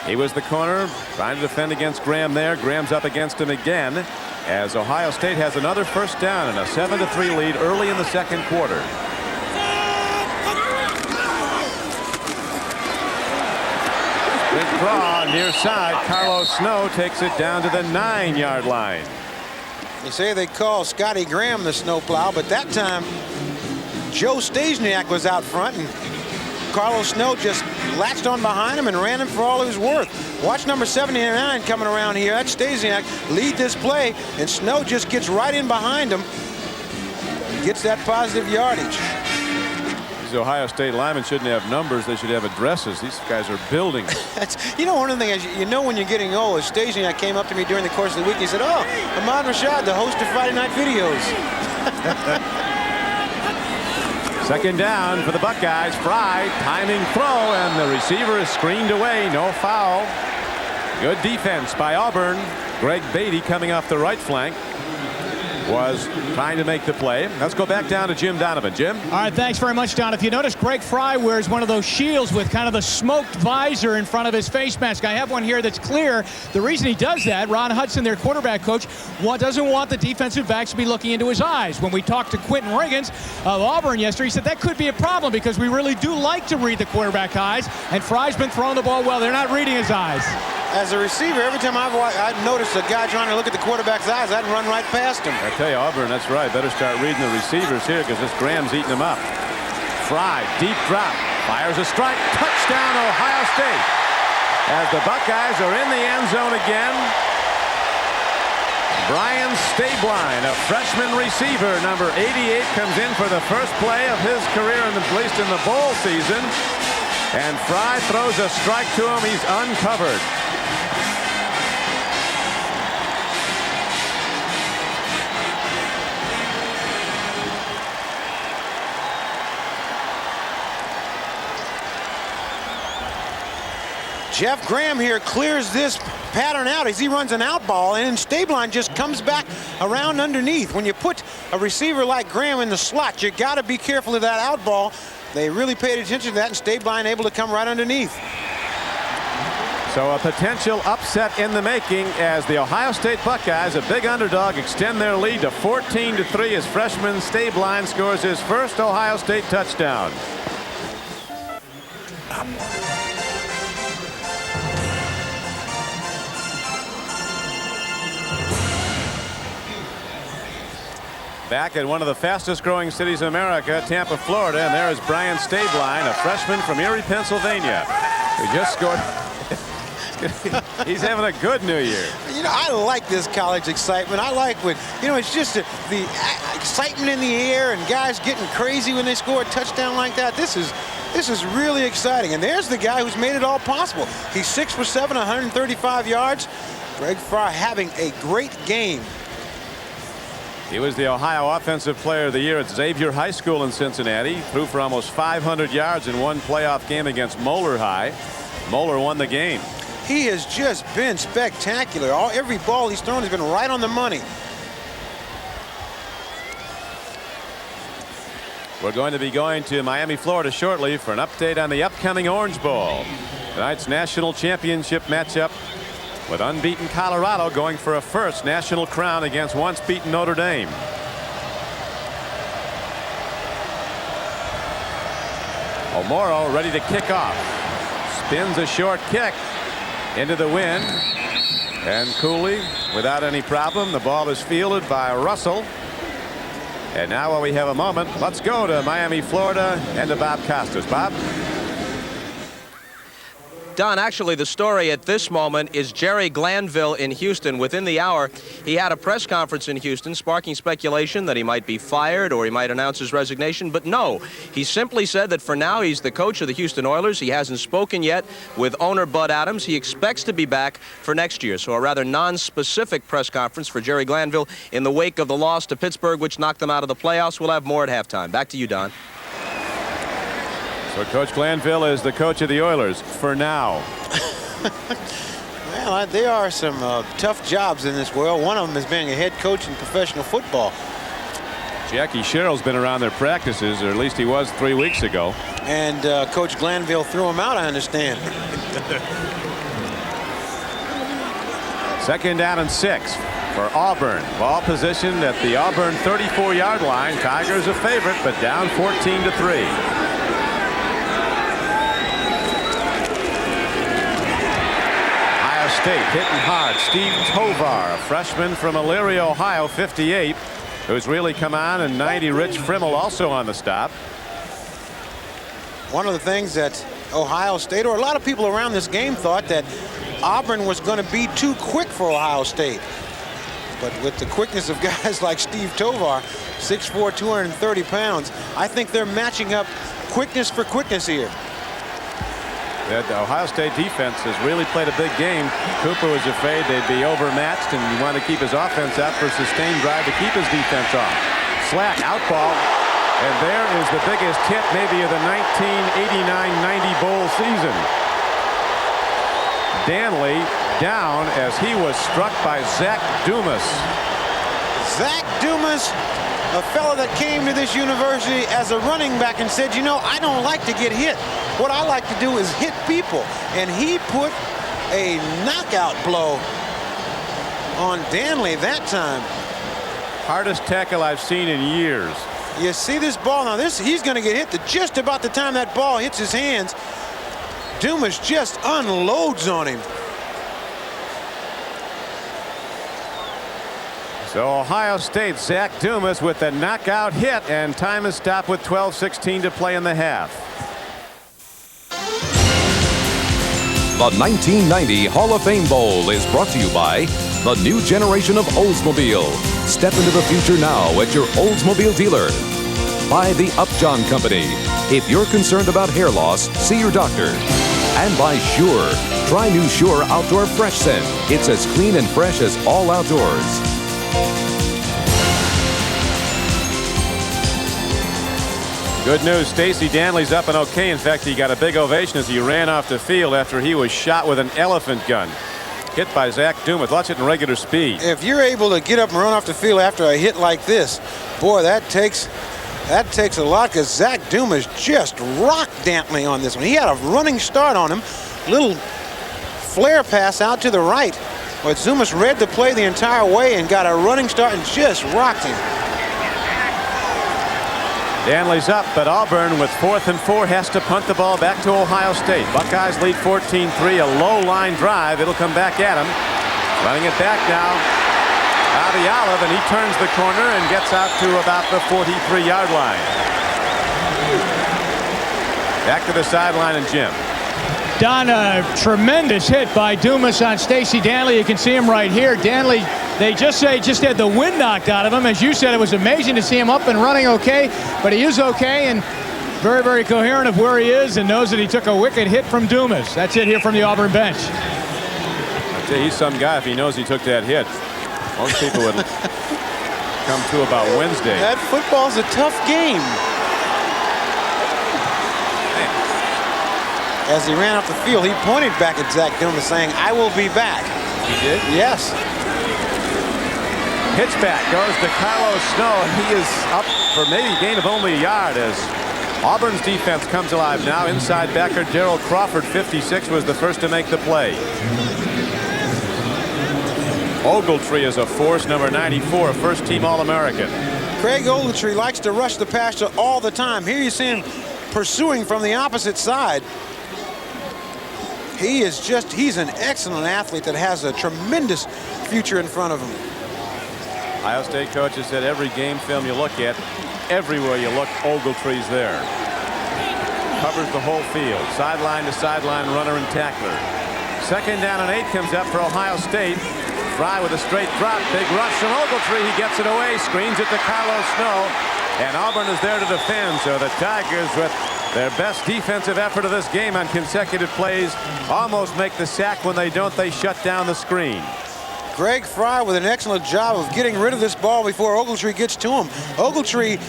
He was the corner trying to defend against Graham there. Graham's up against him again as Ohio State has another first down and a 7-3 lead early in the second quarter. Big draw near side. Carlos Snow takes it down to the 9-yard line. You say they call Scotty Graham the snowplow, but that time Joe Stasiak was out front and Carlos Snow just latched on behind him and ran him for all he was worth. Watch number 79 coming around here. That's Stasiak lead this play, and Snow just gets right in behind him and gets that positive yardage. These Ohio State linemen shouldn't have numbers. They should have addresses. These guys are building. You know, one of the things, you know when you're getting old, Stasiak came up to me during the course of the week. He said, "Oh, Ahmad Rashad, the host of Friday Night Videos." Second down for the Buckeyes. Fry, timing throw, and the receiver is screened away. No foul. Good defense by Auburn. Greg Beatty coming off the right flank was trying to make the play. Let's go back down to Jim Donovan. Jim? All right, thanks very much, Don. If you notice, Greg Fry wears one of those shields with kind of the smoked visor in front of his face mask. I have one here that's clear. The reason he does that, Ron Hudson, their quarterback coach, doesn't want the defensive backs to be looking into his eyes. When we talked to Quentin Riggins of Auburn yesterday, he said that could be a problem because we really do like to read the quarterback eyes, and Fry's been throwing the ball well. They're not reading his eyes. As a receiver, every time I've noticed a guy trying to look at the quarterback's eyes, I'd run right past him. I tell you, Auburn, that's right. Better start reading the receivers here because this Graham's eating them up. Fry, deep drop, fires a strike. Touchdown, Ohio State. As the Buckeyes are in the end zone again. Brian Stabline, a freshman receiver, number 88, comes in for the first play of his career, at least in the bowl season. And Fry throws a strike to him. He's uncovered. Jeff Graham here clears this pattern out as he runs an out ball, and Stabline just comes back around underneath. When you put a receiver like Graham in the slot, you got to be careful of that out ball. They really paid attention to that, and Stabline able to come right underneath. So a potential upset in the making as the Ohio State Buckeyes, a big underdog, extend their lead to 14-3 as freshman Stabline scores his first Ohio State touchdown. Back at one of the fastest growing cities in America, Tampa, Florida, and there is Brian Stabline, a freshman from Erie, Pennsylvania, who just scored. He's having a good New Year. You know, I like this college excitement. I like when, you know, it's just the excitement in the air and guys getting crazy when they score a touchdown like that. This is really exciting. And there's the guy who's made it all possible. He's 6 for 7, 135 yards. Greg Fry having a great game. He was the Ohio Offensive Player of the Year at Xavier High School in Cincinnati. Threw for almost 500 yards in one playoff game against Moeller High. Moeller won the game. He has just been spectacular. Every ball he's thrown has been right on the money. We're going to be going to Miami, Florida shortly for an update on the upcoming Orange Bowl. Tonight's national championship matchup with unbeaten Colorado going for a first national crown against once beaten Notre Dame. O'Morrow ready to kick off. Spins a short kick into the wind. And Cooley without any problem. The ball is fielded by Russell. And now while we have a moment, let's go to Miami, Florida, and to Bob Costas. Bob? Don, actually, the story at this moment is Jerry Glanville in Houston. Within the hour, he had a press conference in Houston, sparking speculation that he might be fired or he might announce his resignation. But no, he simply said that for now he's the coach of the Houston Oilers. He hasn't spoken yet with owner Bud Adams. He expects to be back for next year. So a rather non-specific press conference for Jerry Glanville in the wake of the loss to Pittsburgh, which knocked them out of the playoffs. We'll have more at halftime. Back to you, Don. So Coach Glanville is the coach of the Oilers for now. Well, there are some tough jobs in this world. One of them is being a head coach in professional football. Jackie Sherrill's been around their practices, or at least he was 3 weeks ago. And Coach Glanville threw him out, I understand. 2nd down and 6 for Auburn. Ball positioned at the Auburn 34-yard line. Tigers a favorite, but down 14-3. State hitting hard. Steve Tovar, a freshman from Elyria, Ohio, 58, who's really come on, and 90 Rich Frimmel also on the stop. One of the things that Ohio State, or a lot of people around this game, thought that Auburn was going to be too quick for Ohio State. But with the quickness of guys like Steve Tovar, 6'4", 230 pounds, I think they're matching up quickness for quickness here. The Ohio State defense has really played a big game. Cooper was afraid they'd be overmatched, and he wanted to keep his offense out for a sustained drive to keep his defense off. Slack, out ball, and there is the biggest hit maybe of the 1989-90 bowl season. Danley down as he was struck by Zach Dumas. Zach Dumas, a fellow that came to this university as a running back and said, you know, I don't like to get hit. What I like to do is hit people. And he put a knockout blow on Danley that time. Hardest tackle I've seen in years. You see this ball now, he's going to get hit just about the time that ball hits his hands. Dumas just unloads on him. So Ohio State, Zach Dumas with the knockout hit, and time is stopped with 12:16 to play in the half. The 1990 Hall of Fame Bowl is brought to you by the new generation of Oldsmobile. Step into the future now at your Oldsmobile dealer. By the Upjohn Company. If you're concerned about hair loss, see your doctor. And by Sure. Try new Sure Outdoor Fresh Scent. It's as clean and fresh as all outdoors. Good news, Stacey Danley's up and okay. In fact, he got a big ovation as he ran off the field after he was shot with an elephant gun. Hit by Zach Dumas. Watch it in regular speed. If you're able to get up and run off the field after a hit like this, boy, that takes a lot, because Zach Dumas just rocked Dantley on this one. He had a running start on him. Little flare pass out to the right. But Dumas read the play the entire way and got a running start and just rocked him. Danley's up, but Auburn with 4th and 4 has to punt the ball back to Ohio State. Buckeyes lead 14-3, a low line drive. It'll come back at him. Running it back now. Bobby Olive, and he turns the corner and gets out to about the 43-yard line. Back to the sideline and Jim. Don, a tremendous hit by Dumas on Stacey Danley. You can see him right here. Danley, they just say just had the wind knocked out of him. As you said, it was amazing to see him up and running okay, but he is okay and very, very coherent of where he is and knows that he took a wicked hit from Dumas. That's it here from the Auburn bench. I'd say he's some guy if he knows he took that hit. Most people would come to about Wednesday. That football's a tough game. As he ran off the field, he pointed back at Zach Dumas saying, I will be back. He did? Yes. Pitch back goes to Carlos Snow, and he is up for maybe a gain of only a yard as Auburn's defense comes alive now. Inside backer Darrell Crawford, 56, was the first to make the play. Ogletree is a force, number 94, a first-team All-American. Craig Ogletree likes to rush the passer all the time. Here you see him pursuing from the opposite side. He's an excellent athlete that has a tremendous future in front of him. Ohio State coaches said every game film you look at, everywhere you look, Ogletree's there. covers the whole field. Sideline to sideline runner and tackler. 2nd down and 8 comes up for Ohio State. Fry with a straight drop. Big rush from Ogletree. He gets it away. Screens it to Carlos Snow. And Auburn is there to defend. So the Tigers, with their best defensive effort of this game on consecutive plays, almost make the sack. When they don't, they shut down the screen. Greg Fry with an excellent job of getting rid of this ball before Ogletree gets to him. Ogletree,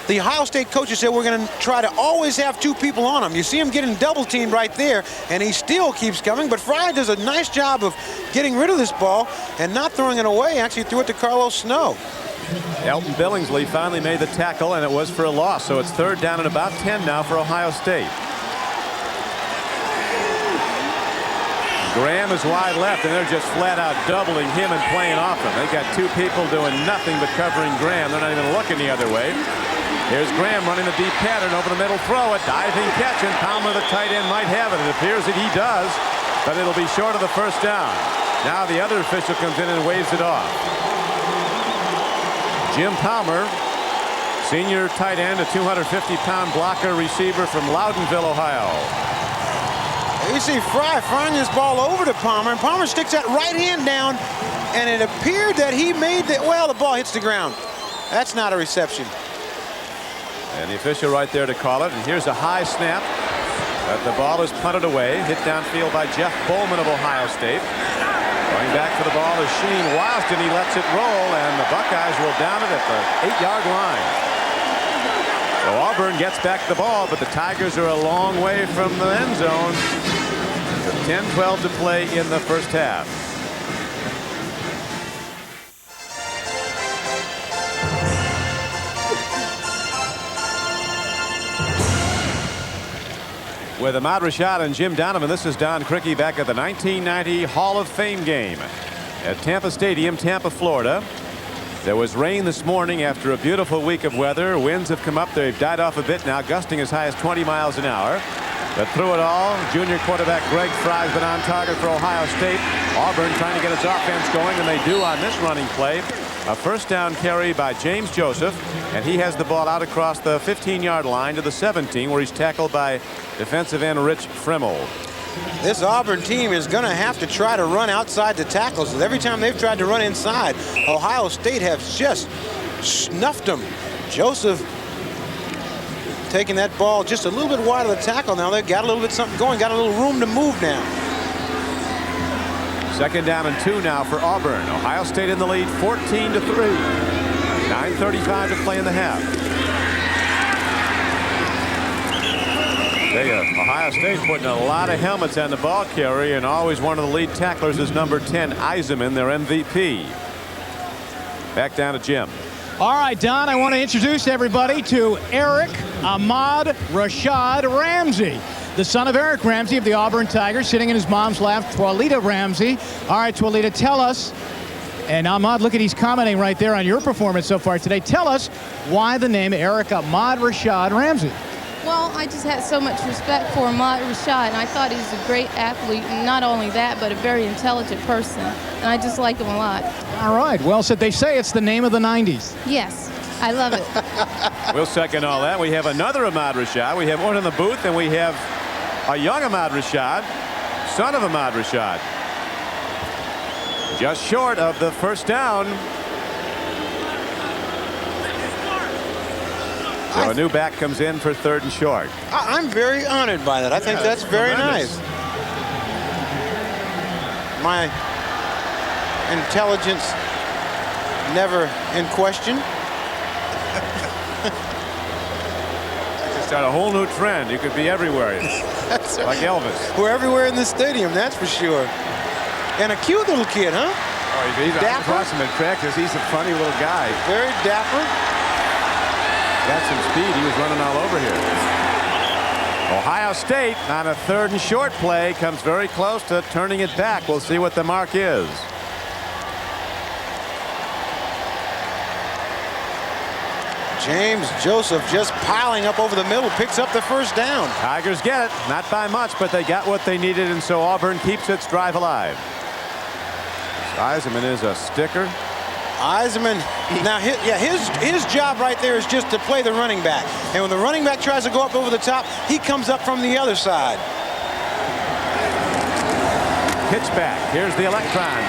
the Ohio State coaches said we're going to try to always have 2 people on him. You see him getting double teamed right there, and he still keeps coming. But Fry does a nice job of getting rid of this ball and not throwing it away. Actually threw it to Carlos Snow. Elton Billingsley finally made the tackle, and it was for a loss. So it's 3rd down and about 10 now for Ohio State. Graham is wide left, and they're just flat out doubling him and playing off him. They got 2 people doing nothing but covering Graham. They're not even looking the other way. Here's Graham running the deep pattern over the middle throw. A diving catch, and Palmer, the tight end, might have it. It appears that he does, but it'll be short of the 1st down. Now the other official comes in and waves it off. Jim Palmer, senior tight end, a 250-pound blocker receiver from Loudonville, Ohio. You see Fry firing this ball over to Palmer, and Palmer sticks that right hand down, and it appeared that he made the, well, the ball hits the ground. That's not a reception. And the official right there to call it. And here's a high snap. But the ball is punted away. Hit downfield by Jeff Bowman of Ohio State. Going back for the ball is Sheen Wasden. He lets it roll, and the Buckeyes will down it at the 8-yard line. So Auburn gets back the ball, but the Tigers are a long way from the end zone. 10-12 to play in the 1st half. With Ahmad Rashad and Jim Donovan, this is Don Criqui back at the 1990 Hall of Fame game at Tampa Stadium, Tampa, Florida. There was rain this morning after a beautiful week of weather. Winds have come up. They've died off a bit now, gusting as high as 20 miles an hour. But through it all, junior quarterback Greg Fry has been on target for Ohio State. Auburn trying to get its offense going, and they do on this running play. A 1st down carry by James Joseph, and he has the ball out across the 15-yard line to the 17, where he's tackled by defensive end Rich Frimmel. This Auburn team is going to have to try to run outside the tackles. Every time they've tried to run inside, Ohio State has just snuffed them. Joseph taking that ball just a little bit wide of the tackle now. They've got a little bit something going, got a little room to move now. 2nd down and 2 now for Auburn. Ohio State in the lead, 14-3. 9:35 to play in the half. Ohio State putting a lot of helmets on the ball carrier, and always one of the lead tacklers is number 10, Eisenman, their MVP. Back down to Jim. All right, Don, I want to introduce everybody to Eric Ahmad Rashad Ramsey, the son of Eric Ramsey of the Auburn Tigers, sitting in his mom's lap, Twalita Ramsey. All right, Twalita, tell us, and Ahmad, look at he's commenting right there on your performance so far today. Tell us why the name Eric Ahmad Rashad Ramsey. Well, I just had so much respect for Ahmad Rashad, and I thought he was a great athlete, and not only that, but a very intelligent person, and I just like him a lot. All right, well said. They say it's the name of the 90s. Yes, I love it. We'll second all that. We have another Ahmad Rashad. We have one in the booth, and we have a young Ahmad Rashad, son of Ahmad Rashad. Just short of the 1st down. So a new back comes in for 3rd and short. I'm very honored by that. I think that's very nice. My intelligence never in question. Start a whole new trend. You could be everywhere. That's like Elvis. We're everywhere in the stadium, that's for sure. And a cute little kid, huh? Oh, he's dapper. Awesome in practice. He's a funny little guy. Very dapper. Got some speed. He was running all over here. Ohio State on a 3rd and short play comes very close to turning it back. We'll see what the mark is. James Joseph just piling up over the middle, picks up the 1st down. Tigers get it, not by much, but they got what they needed, and so Auburn keeps its drive alive. Eisenman is a sticker. Eisman, now his job right there is just to play the running back. And when the running back tries to go up over the top, he comes up from the other side. Pitch back. Here's the electron.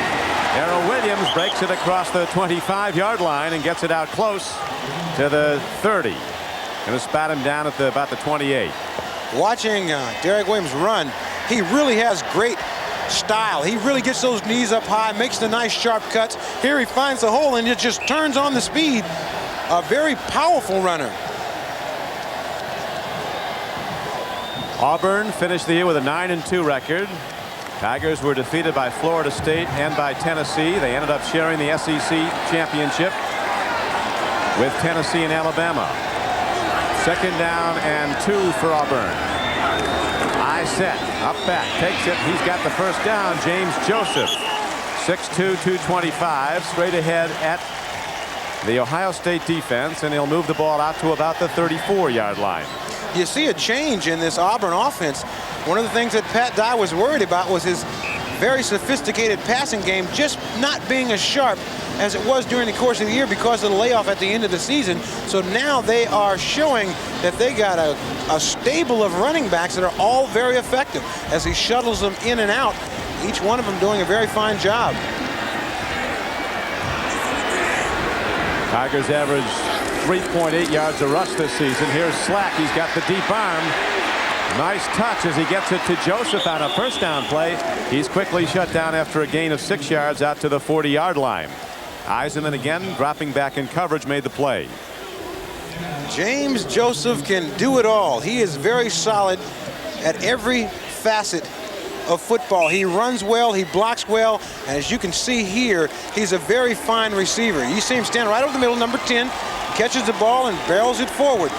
Darrell Williams breaks it across the 25-yard line and gets it out close to the 30. Going to spat him down at about the 28. Watching Derek Williams run, he really has great style. He really gets those knees up high, makes the nice sharp cuts. Here he finds the hole and it just turns on the speed. A very powerful runner. Auburn finished the year with a 9-2 record. Tigers were defeated by Florida State and by Tennessee. They ended up sharing the SEC championship with Tennessee and Alabama. 2nd down and 2 for Auburn. High set, up back, takes it. He's got the first down. James Joseph, 6'2", 225, straight ahead at the Ohio State defense, and he'll move the ball out to about the 34-yard line. You see a change in this Auburn offense. One of the things that Pat Dye was worried about was his very sophisticated passing game just not being as sharp as it was during the course of the year because of the layoff at the end of the season. So now they are showing that they got a stable of running backs that are all very effective as he shuttles them in and out, each one of them doing a very fine job. Tigers average 3.8 yards a rush this season. Here's Slack. He's got the deep arm. Nice touch as he gets it to Joseph on a first down play. He's quickly shut down after a gain of 6 yards out to the 40-yard line. Eisman again dropping back in coverage made the play. James Joseph can do it all. He is very solid at every facet of football. He runs well, he blocks well, and as you can see here, he's a very fine receiver. You see him stand right over the middle, number 10, catches the ball and barrels it forward.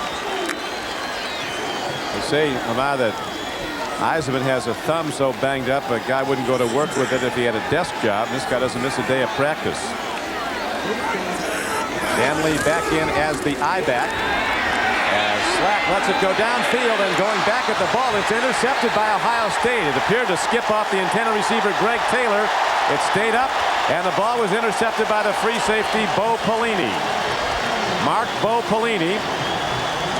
They say, Lamar, that Eisman has a thumb so banged up a guy wouldn't go to work with it if he had a desk job. This guy doesn't miss a day of practice. Danley back in as the I-back. As Slack lets it go downfield, and going back at the ball, it's intercepted by Ohio State. It appeared to skip off the intended receiver, Greg Taylor. It stayed up, and the ball was intercepted by the free safety, Bo Pelini. Mark Bo Pelini,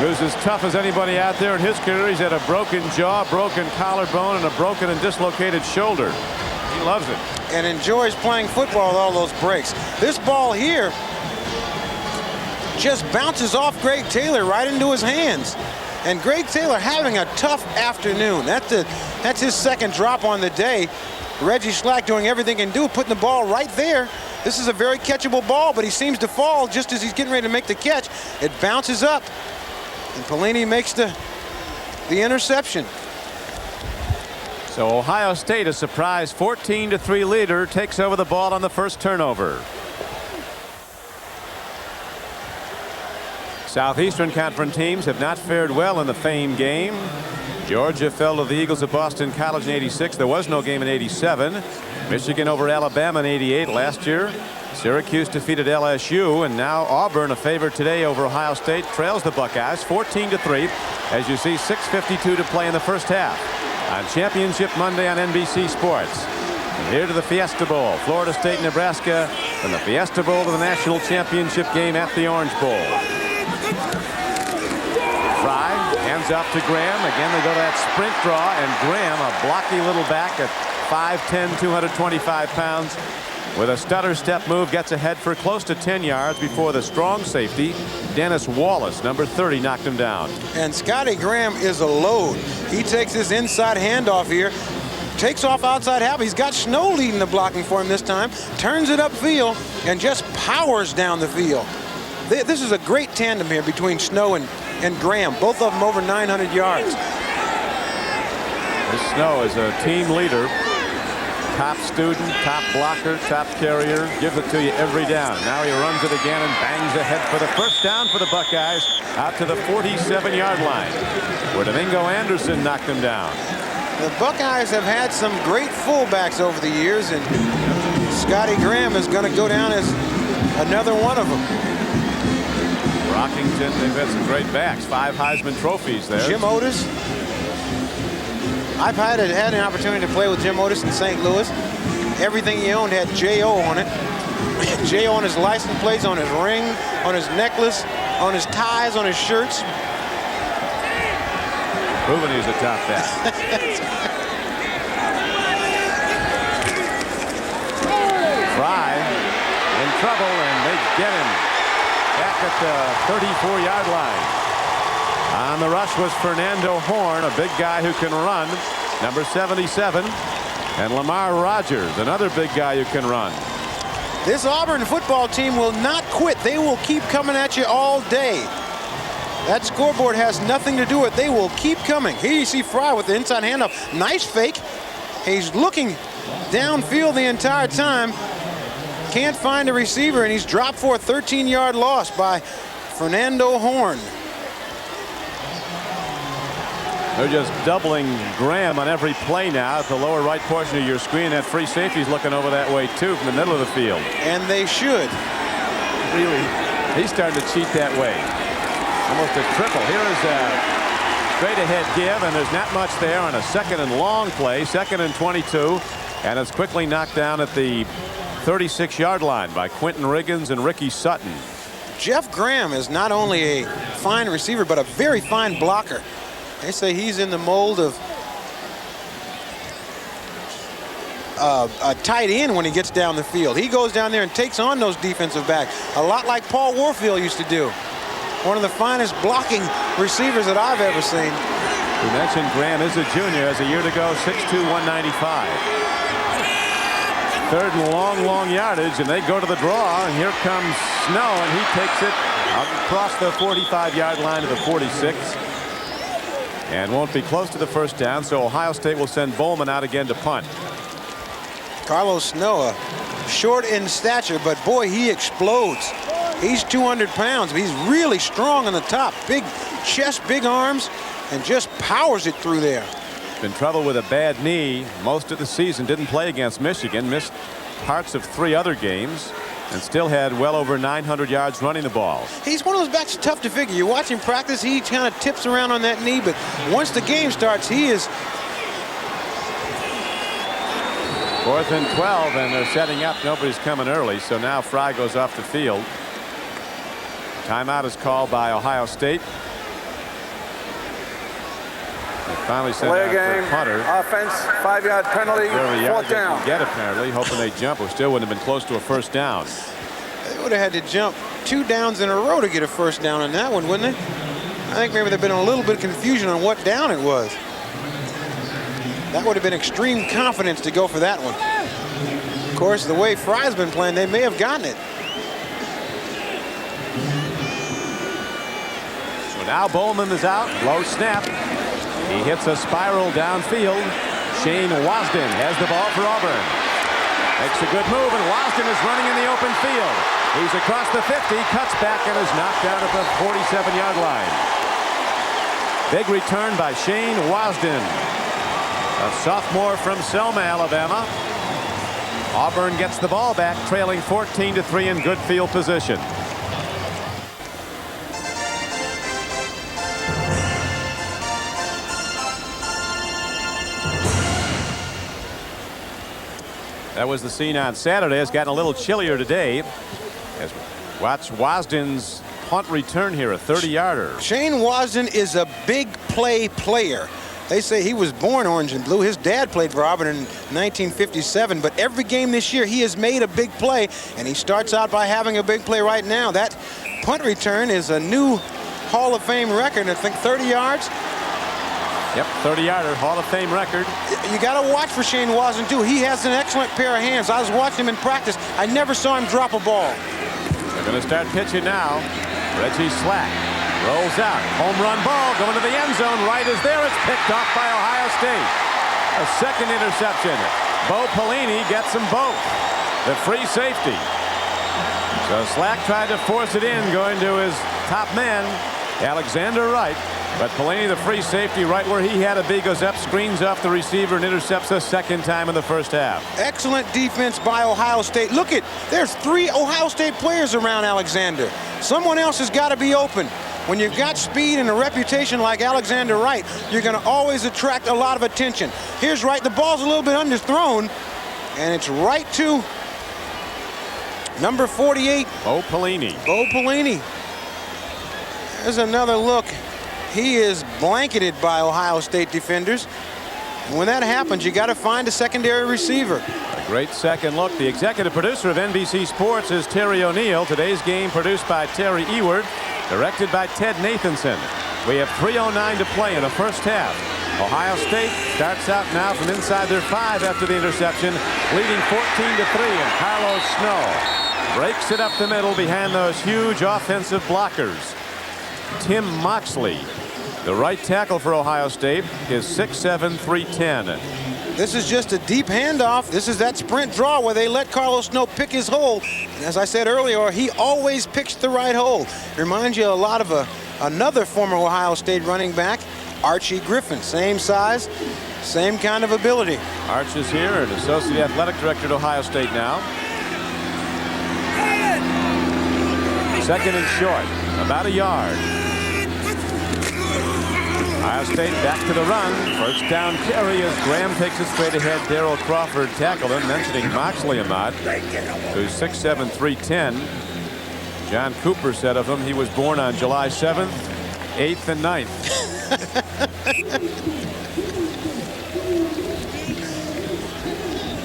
who's as tough as anybody out there in his career. He's had a broken jaw, broken collarbone, and a broken and dislocated shoulder. He loves it. And enjoys playing football with all those breaks. This ball here just bounces off Greg Taylor right into his hands. And Greg Taylor having a tough afternoon. That's his second drop on the day. Reggie Slack doing everything he can do, putting the ball right there. This is a very catchable ball, but he seems to fall just as he's getting ready to make the catch. It bounces up, and Pelini makes the interception. So Ohio State, a surprise 14-3 leader, takes over the ball on the first turnover. Southeastern Conference teams have not fared well in the Fame game. Georgia fell to the Eagles of Boston College in '86. There was no game in '87. Michigan over Alabama in '88 last year. Syracuse defeated LSU, and now Auburn, a favorite today over Ohio State, trails the Buckeyes 14-3. As you see, 6:52 to play in the first half on Championship Monday on NBC Sports. And here to the Fiesta Bowl, Florida State, Nebraska, from the Fiesta Bowl to the national championship game at the Orange Bowl. Fry hands off to Graham. Again, they go to that sprint draw, and Graham, a blocky little back at 5'10", 225 pounds, with a stutter step move, gets ahead for close to 10 yards before the strong safety, Dennis Wallace, number 30, knocked him down. And Scotty Graham is a load. He takes his inside handoff here, takes off outside half. He's got Snow leading the blocking for him this time, turns it upfield, and just powers down the field. This is a great tandem here between Snow and Graham, both of them over 900 yards. This Snow is a team leader, top student, top blocker, top carrier, gives it to you every down. Now he runs it again and bangs ahead for the first down for the Buckeyes out to the 47-yard line, where Domingo Anderson knocked him down. The Buckeyes have had some great fullbacks over the years, and Scotty Graham is going to go down as another one of them. Rockington, they've had some great backs. 5 Heisman trophies there. Jim Otis. I've had an opportunity to play with Jim Otis in St. Louis. Everything he owned had J.O. on it. J on his license plates, on his ring, on his necklace, on his ties, on his shirts. Proving he's a top bat. Fry in trouble, and they get him back at the 34-yard line. On the rush was Fernando Horn, a big guy who can run, number 77. And Lamar Rogers, another big guy who can run. This Auburn football team will not quit. They will keep coming at you all day. That scoreboard has nothing to do with it. They will keep coming. Here you see Fry with the inside handoff. Nice fake. He's looking downfield the entire time. Can't find a receiver, and he's dropped for a 13-yard loss by Fernando Horn. They're just doubling Graham on every play now at the lower right portion of your screen. That free safety's looking over that way, too, from the middle of the field. And they should. Really, he's starting to cheat that way. Almost a triple. Here is a straight ahead give, and there's not much there on a second and long play, second and 22, and it's quickly knocked down at the 36-yard line by Quentin Riggins and Ricky Sutton. Jeff Graham is not only a fine receiver, but a very fine blocker. They say he's in the mold of a tight end when he gets down the field. He goes down there and takes on those defensive backs, a lot like Paul Warfield used to do. One of the finest blocking receivers that I've ever seen. We mentioned Graham is a junior, as a year to go, 6'2", 195. Third and long yardage, and they go to the draw, and here comes Snow, and he takes it across the 45-yard line to the 46. And won't be close to the first down, so Ohio State will send Bowman out again to punt. Carlos Snow, short in stature, but boy, he explodes. He's 200 pounds, but he's really strong on the top. Big chest, big arms, and just powers it through there. Been trouble with a bad knee most of the season. Didn't play against Michigan. Missed parts of 3 other games. And still had well over 900 yards running the ball. He's one of those backs tough to figure. You watch him practice, he kind of tips around on that knee, but once the game starts, he is. 4th and 12, and they're setting up. Nobody's coming early, so now Fry goes off the field. Timeout is called by Ohio State. They finally sent out for punter. Offense, 5-yard penalty, 4th down. Get apparently, hoping they jump, or still wouldn't have been close to a first down. They would have had to jump 2 downs in a row to get a first down on that one, wouldn't they? I think maybe there'd been a little bit of confusion on what down it was. That would have been extreme confidence to go for that one. Of course, the way Fry's been playing, they may have gotten it. So now Bowman is out. Low snap. He hits a spiral downfield. Shane Wasden has the ball for Auburn. Makes a good move, and Wasden is running in the open field. He's across the 50, cuts back, and is knocked down at the 47-yard line. Big return by Shane Wasden, a sophomore from Selma, Alabama. Auburn gets the ball back, trailing 14-3 in good field position. That was the scene on Saturday. It's gotten a little chillier today. As watch Wasden's punt return here, a 30-yarder. Shane Wasden is a big play player. They say he was born orange and blue. His dad played for Auburn in 1957, but every game this year he has made a big play, and he starts out by having a big play right now. That punt return is a new Hall of Fame record, I think 30 yards. Yep, 30-yarder, Hall of Fame record. You got to watch for Shane Wasden, too. He has an excellent pair of hands. I was watching him in practice. I never saw him drop a ball. They're going to start pitching now. Reggie Slack rolls out. Home run ball going to the end zone. Right is there. It's picked off by Ohio State. A second interception. Bo Pelini gets them both. The free safety. So Slack tried to force it in, going to his top man, Alexander Wright. But Pelini, the free safety, right where he had to be, goes up, screens off the receiver, and intercepts a second time in the first half. Excellent defense by Ohio State. Look at, there's 3 Ohio State players around Alexander. Someone else has got to be open. When you've got speed and a reputation like Alexander Wright, you're going to always attract a lot of attention. Here's Wright. The ball's a little bit underthrown, and it's right to Number 48. Bo Pelini. Bo Pelini. There's another look. He is blanketed by Ohio State defenders. And when that happens, you got to find a secondary receiver. A great second look. The executive producer of NBC Sports is Terry O'Neill. Today's game produced by Terry Eward, directed by Ted Nathanson. We have 3:09 to play in the first half. Ohio State starts out now from inside their 5 after the interception, leading 14-3, and Carlos Snow breaks it up the middle behind those huge offensive blockers. Tim Moxley, the right tackle for Ohio State, is 6'7", 310. This is just a deep handoff. This is that sprint draw where they let Carlos Snow pick his hole. And as I said earlier, he always picks the right hole. Reminds you a lot of another former Ohio State running back, Archie Griffin. Same size, same kind of ability. Arch is here, an associate athletic director at Ohio State now. Second and short, about a yard. Ohio State back to the run. First down carry as Graham takes it straight ahead. Darrell Crawford tackled him, mentioning Moxley Ahmad, who's 6'7", 310. John Cooper said of him he was born on July 7th, 8th, and 9th.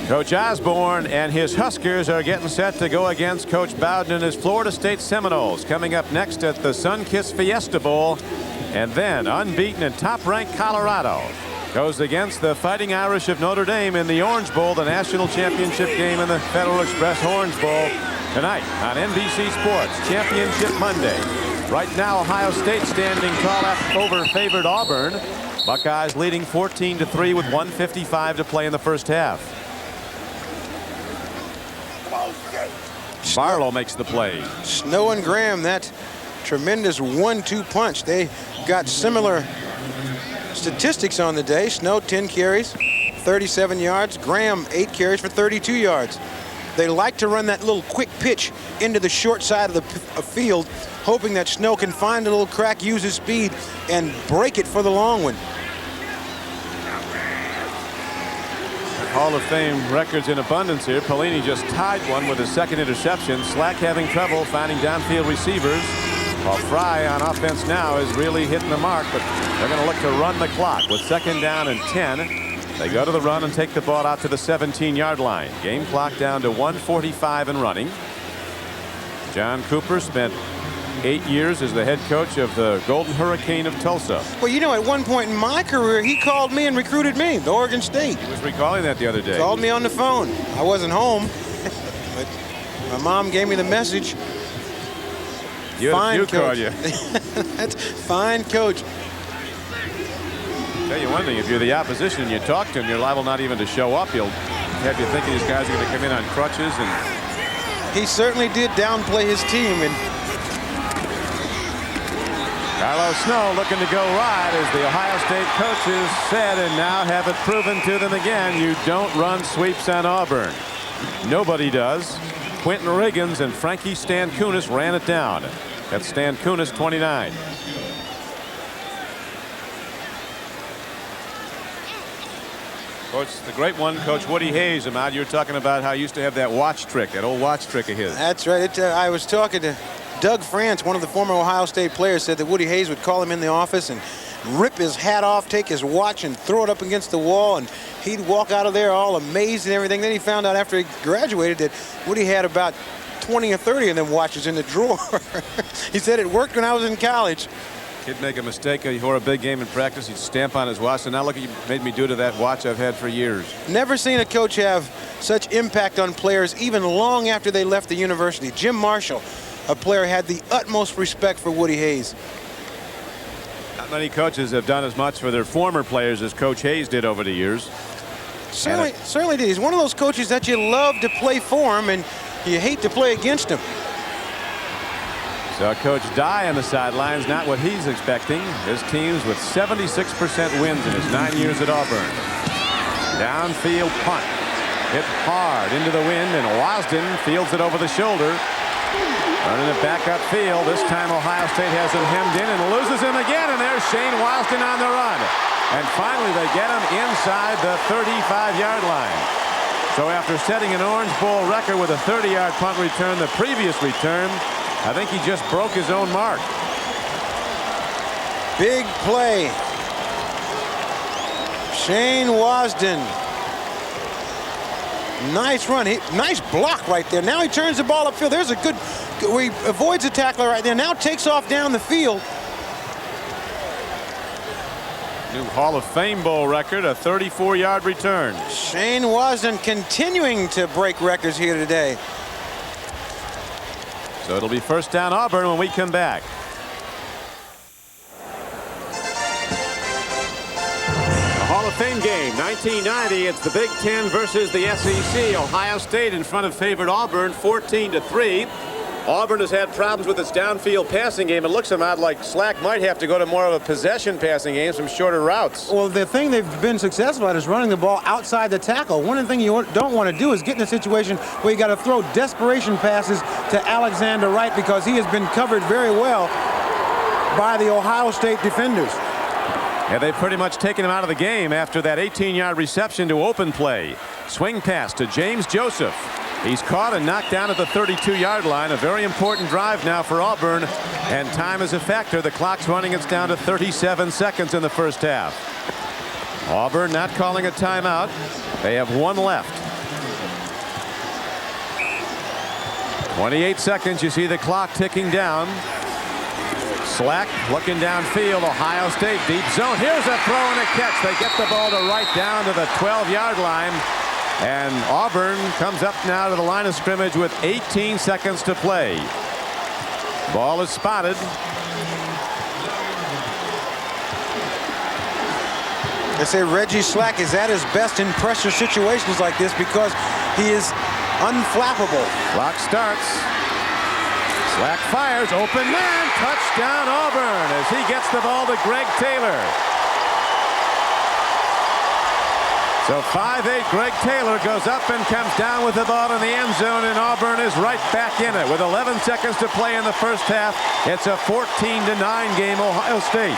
Coach Osborne and his Huskers are getting set to go against Coach Bowden and his Florida State Seminoles coming up next at the Sunkist Fiesta Bowl. And then unbeaten and top-ranked Colorado goes against the Fighting Irish of Notre Dame in the Orange Bowl, the national championship game in the Federal Express Orange Bowl tonight on NBC Sports. Championship Monday. Right now, Ohio State standing tall over favored Auburn. Buckeyes leading 14-3 with 1:55 to play in the first half. Barlow makes the play. Snow and Graham, that tremendous 1-2 punch. They got similar statistics on the day. Snow 10 carries, 37 yards. Graham 8 carries for 32 yards. They like to run that little quick pitch into the short side of the field, hoping that Snow can find a little crack, use his speed, and break it for the long one. Hall of Fame records in abundance here. Pelini just tied one with his second interception. Slack having trouble finding downfield receivers, while Fry on offense now is really hitting the mark, but they're going to look to run the clock with second down and 10. They go to the run and take the ball out to the 17-yard line. Game clock down to 1:45 and running. John Cooper spent 8 years as the head coach of the Golden Hurricane of Tulsa. Well, you know, at one point in my career, he called me and recruited me to Oregon State. He was recalling that the other day. Called me on the phone. I wasn't home, but my mom gave me the message. Fine coach. That's fine coach. Tell you one thing, if you're the opposition and you talk to him, you're liable not even to show up. He'll have you thinking these guys are going to come in on crutches. And he certainly did downplay his team. And Carlos Snow looking to go wide, as the Ohio State coaches said and now have it proven to them again. You don't run sweeps on Auburn. Nobody does. Quentin Riggins and Frankie Stankunas ran it down. That's Stankunas, 29. Coach, the great one, Coach Woody Hayes. Ahmad, you were talking about how he used to have that watch trick, that old watch trick of his. That's right. I was talking to Doug France, one of the former Ohio State players, said that Woody Hayes would call him in the office and rip his hat off, take his watch and throw it up against the wall, and he'd walk out of there all amazed and everything. Then he found out after he graduated that Woody had about 20 or 30 of them watches in the drawer. He said it worked when I was in college. Kid make a mistake, he wore a big game in practice, he'd stamp on his watch, and now look what you made me do to that watch I've had for years. Never seen a coach have such impact on players even long after they left the university. Jim Marshall, a player, had the utmost respect for Woody Hayes. Not many coaches have done as much for their former players as Coach Hayes did over the years. Certainly did. He's one of those coaches that you love to play for him and you hate to play against him. So Coach Dye on the sidelines, not what he's expecting. His team's with 76% wins in his 9 years at Auburn. Downfield punt. Hit hard into the wind, and Wasden fields it over the shoulder. Running it back upfield. This time Ohio State has him hemmed in and loses him again. And there's Shane Wasden on the run. And finally they get him inside the 35-yard line. So So after setting an Orange Bowl record with a 30-yard punt return the previous return, I think he just broke his own mark. Big play. Shane Wasden. Nice run. Nice block right there. Now he turns the ball upfield. There's a good, where he avoids a tackler right there. Now takes off down the field. New Hall of Fame Bowl record, a 34-yard return. Shane Wasden continuing to break records here today. So it'll be first down Auburn when we come back. The Hall of Fame game, 1990. It's the Big Ten versus the SEC. Ohio State in front of favored Auburn, 14-3. Auburn has had problems with its downfield passing game. It looks like Slack might have to go to more of a possession passing game, some shorter routes. Well, the thing they've been successful at is running the ball outside the tackle. One of the things you don't want to do is get in a situation where you got to throw desperation passes to Alexander Wright, because he has been covered very well by the Ohio State defenders. Yeah, they've pretty much taken him out of the game after that 18-yard reception to open play. Swing pass to James Joseph. He's caught and knocked down at the 32-yard line. A very important drive now for Auburn, and time is a factor. The clock's running. It's down to 37 seconds in the first half. Auburn not calling a timeout. They have one left. 28 seconds. You see the clock ticking down. Slack looking downfield. Ohio State deep zone. Here's a throw and a catch. They get the ball to right down to the 12-yard line. And Auburn comes up now to the line of scrimmage with 18 seconds to play. Ball is spotted. They say Reggie Slack is at his best in pressure situations like this because he is unflappable. Clock starts. Slack fires. Open man. Touchdown Auburn as he gets the ball to Greg Taylor. So 5'8" Greg Taylor goes up and comes down with the ball in the end zone, and Auburn is right back in it with 11 seconds to play in the first half. It's a 14-9 game, Ohio State.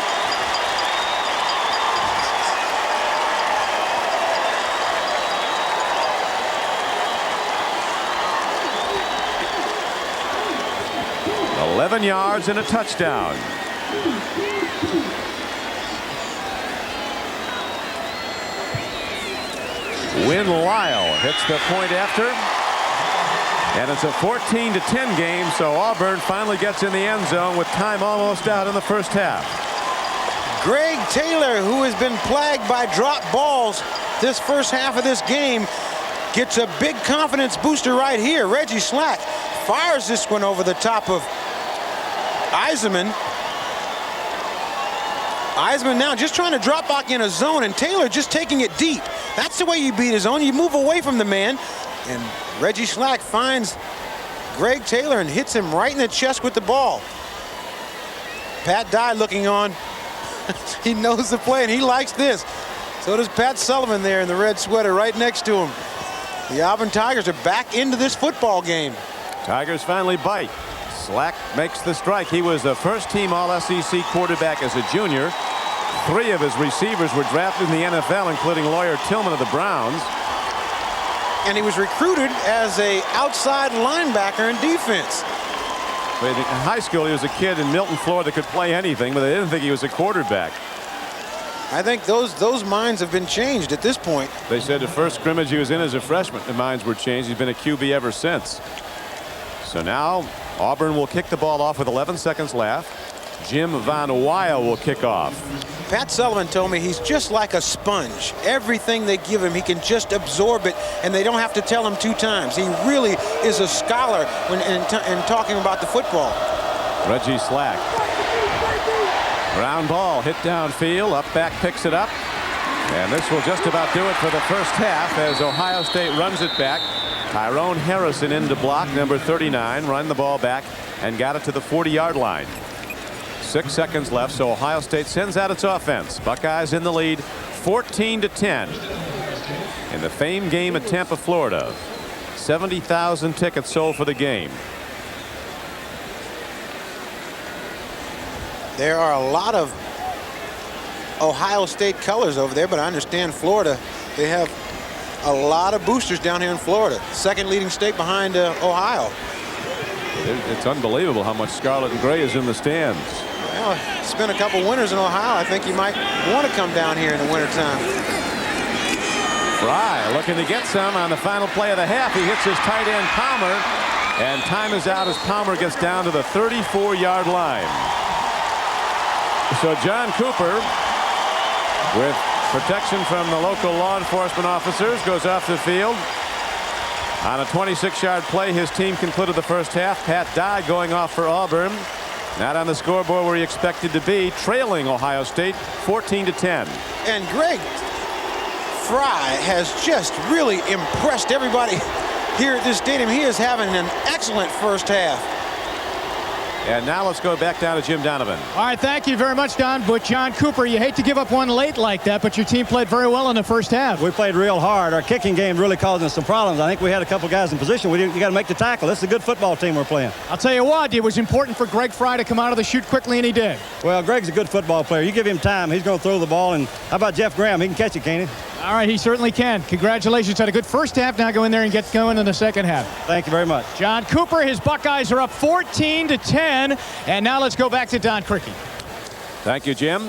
$11 yards and a touchdown. Win Lyle hits the point after, and it's a 14-10 game, so Auburn finally gets in the end zone with time almost out in the first half. Greg Taylor, who has been plagued by drop balls this first half of this game, gets a big confidence booster right here. Reggie Slack fires this one over the top of Eisenman. Eisenman now just trying to drop back in a zone, and Taylor just taking it deep. That's the way you beat a zone. You move away from the man. And Reggie Slack finds Greg Taylor and hits him right in the chest with the ball. Pat Dye looking on. He knows the play, and he likes this. So does Pat Sullivan there in the red sweater right next to him. The Auburn Tigers are back into this football game. Tigers finally bite. Slack makes the strike. He was a first-team All-SEC quarterback as a junior. 3 of his receivers were drafted in the NFL, including Lawyer Tillman of the Browns. And he was recruited as an outside linebacker in defense. In high school, he was a kid in Milton, Florida that could play anything, but they didn't think he was a quarterback. I think those minds have been changed at this point. They said the first scrimmage he was in as a freshman, the minds were changed. He's been a QB ever since. So now Auburn will kick the ball off with 11 seconds left. Jim Von Weil will kick off. Pat Sullivan told me he's just like a sponge. Everything they give him, he can just absorb it, and they don't have to tell him 2 times. He really is a scholar when in talking about the football. Reggie Slack. Ground ball hit downfield. Up back picks it up. And this will just about do it for the first half as Ohio State runs it back. Tyrone Harrison in to block, number 39, run the ball back and got it to the 40-yard line. 6 seconds left, so Ohio State sends out its offense. Buckeyes in the lead, 14-10. In the Fame game at Tampa, Florida. 70,000 tickets sold for the game. There are a lot of Ohio State colors over there, but I understand Florida, they have a lot of boosters down here in Florida. Second leading state behind Ohio. It's unbelievable how much scarlet and gray is in the stands. Well, spent a couple winters in Ohio. I think you might want to come down here in the wintertime. Fry looking to get some on the final play of the half. He hits his tight end Palmer, and time is out as Palmer gets down to the 34-yard line. So John Cooper, with protection from the local law enforcement officers, goes off the field. On a 26-yard play, his team concluded the first half. Pat Dye going off for Auburn. Not on the scoreboard where he expected to be, trailing Ohio State 14-10. And Greg Fry has just really impressed everybody here at this stadium. He is having an excellent first half. And now let's go back down to Jim Donovan. All right, thank you very much, Don. But John Cooper, you hate to give up one late like that, but your team played very well in the first half. We played real hard. Our kicking game really caused us some problems. I think we had a couple guys in position. You got to make the tackle. This is a good football team we're playing. I'll tell you what, it was important for Greg Fry to come out of the chute quickly, and he did. Well, Greg's a good football player. You give him time, he's going to throw the ball. And how about Jeff Graham? He can catch it, can't he? All right, he certainly can. Congratulations. Had a good first half. Now go in there and get going in the second half. Thank you very much. John Cooper, his Buckeyes are up 14-10. And now let's go back to Don Criqui. Thank you, Jim.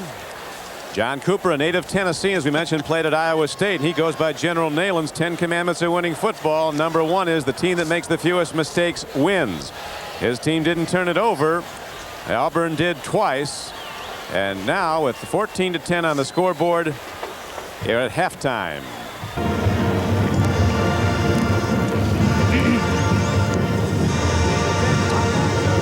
John Cooper, a native Tennessee, as we mentioned, played at Iowa State. He goes by General Neyland's 10 Commandments of Winning Football. Number one is the team that makes the fewest mistakes wins. His team didn't turn it over. Auburn did twice. And now with 14-10 on the scoreboard here at halftime.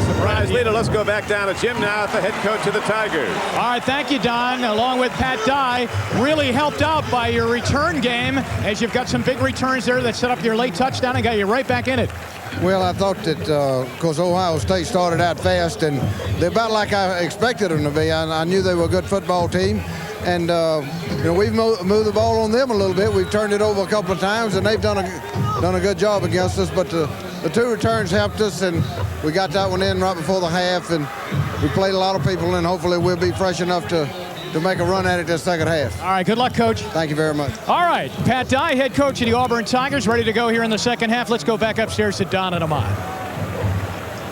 Surprise leader. Let's go back down to Jim now, the head coach of the Tigers. All right, thank you, Don. Along with Pat Dye, really helped out by your return game, as you've got some big returns there that set up your late touchdown and got you right back in it. Well, I thought that because Ohio State started out fast, and they're about like I expected them to be. I knew they were a good football team. And, you know, we've moved the ball on them a little bit. We've turned it over a couple of times, and they've done a good job against us. But the two returns helped us, and we got that one in right before the half. And we played a lot of people, and hopefully we'll be fresh enough to make a run at it this second half. All right, good luck, Coach. Thank you very much. All right, Pat Dye, head coach of the Auburn Tigers, ready to go here in the second half. Let's go back upstairs to Don and Ahmad.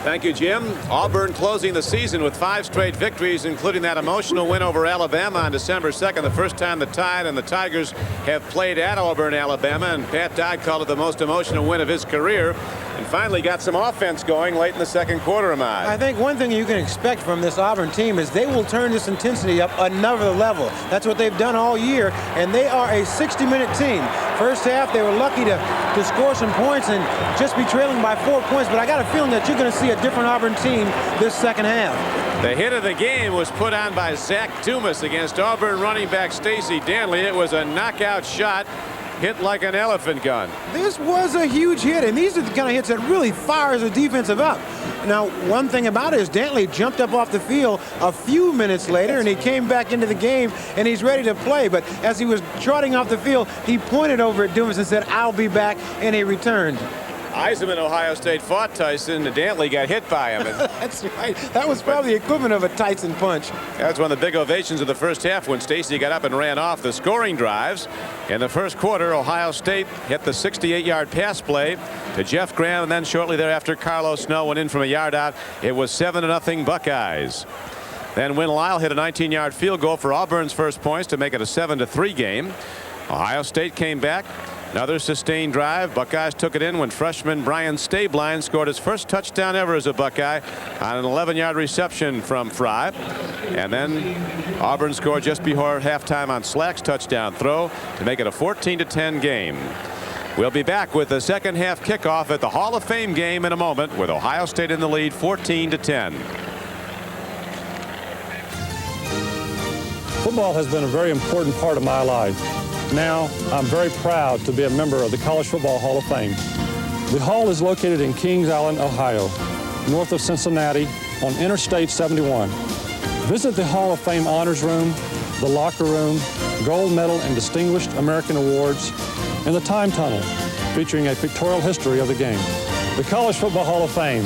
Thank you, Jim. Auburn closing the season with 5 straight victories, including that emotional win over Alabama on December 2nd, the first time the Tide and the Tigers have played at Auburn, Alabama, and Pat Dye called it the most emotional win of his career, and finally got some offense going late in the second quarter, Ahmad. I think one thing you can expect from this Auburn team is they will turn this intensity up another level. That's what they've done all year, and they are a 60-minute team. First half, they were lucky to score some points and just be trailing by 4 points, but I got a feeling that you're going to see a different Auburn team this second half. The hit of the game was put on by Zach Dumas against Auburn running back Stacy Danley. It was a knockout shot, hit like an elephant gun. This was a huge hit, and these are the kind of hits that really fires the defensive up. Now, one thing about it is Dantley jumped up off the field a few minutes later, and he came back into the game, and he's ready to play. But as he was trotting off the field, he pointed over at Dumas and said, "I'll be back," and he returned. Iserman, Ohio State, fought Tyson. Dantley got hit by him. That's right. That was probably the equivalent of a Tyson punch. That's one of the big ovations of the first half when Stacy got up and ran off the scoring drives. In the first quarter, Ohio State hit the 68-yard pass play to Jeff Graham, and then shortly thereafter, Carlos Snow went in from a yard out. It was 7-0 Buckeyes. Then Win Lyle hit a 19-yard field goal for Auburn's first points to make it a 7-3 game. Ohio State came back. Another sustained drive. Buckeyes took it in when freshman Brian Stabline scored his first touchdown ever as a Buckeye on an 11-yard reception from Fry. And then Auburn scored just before halftime on Slack's touchdown throw to make it a 14-10 game. We'll be back with the second half kickoff at the Hall of Fame game in a moment, with Ohio State in the lead 14-10. Football has been a very important part of my life. Now, I'm very proud to be a member of the College Football Hall of Fame. The hall is located in Kings Island, Ohio, north of Cincinnati on Interstate 71. Visit the Hall of Fame Honors Room, the Locker Room, Gold Medal and Distinguished American Awards, and the Time Tunnel, featuring a pictorial history of the game. The College Football Hall of Fame.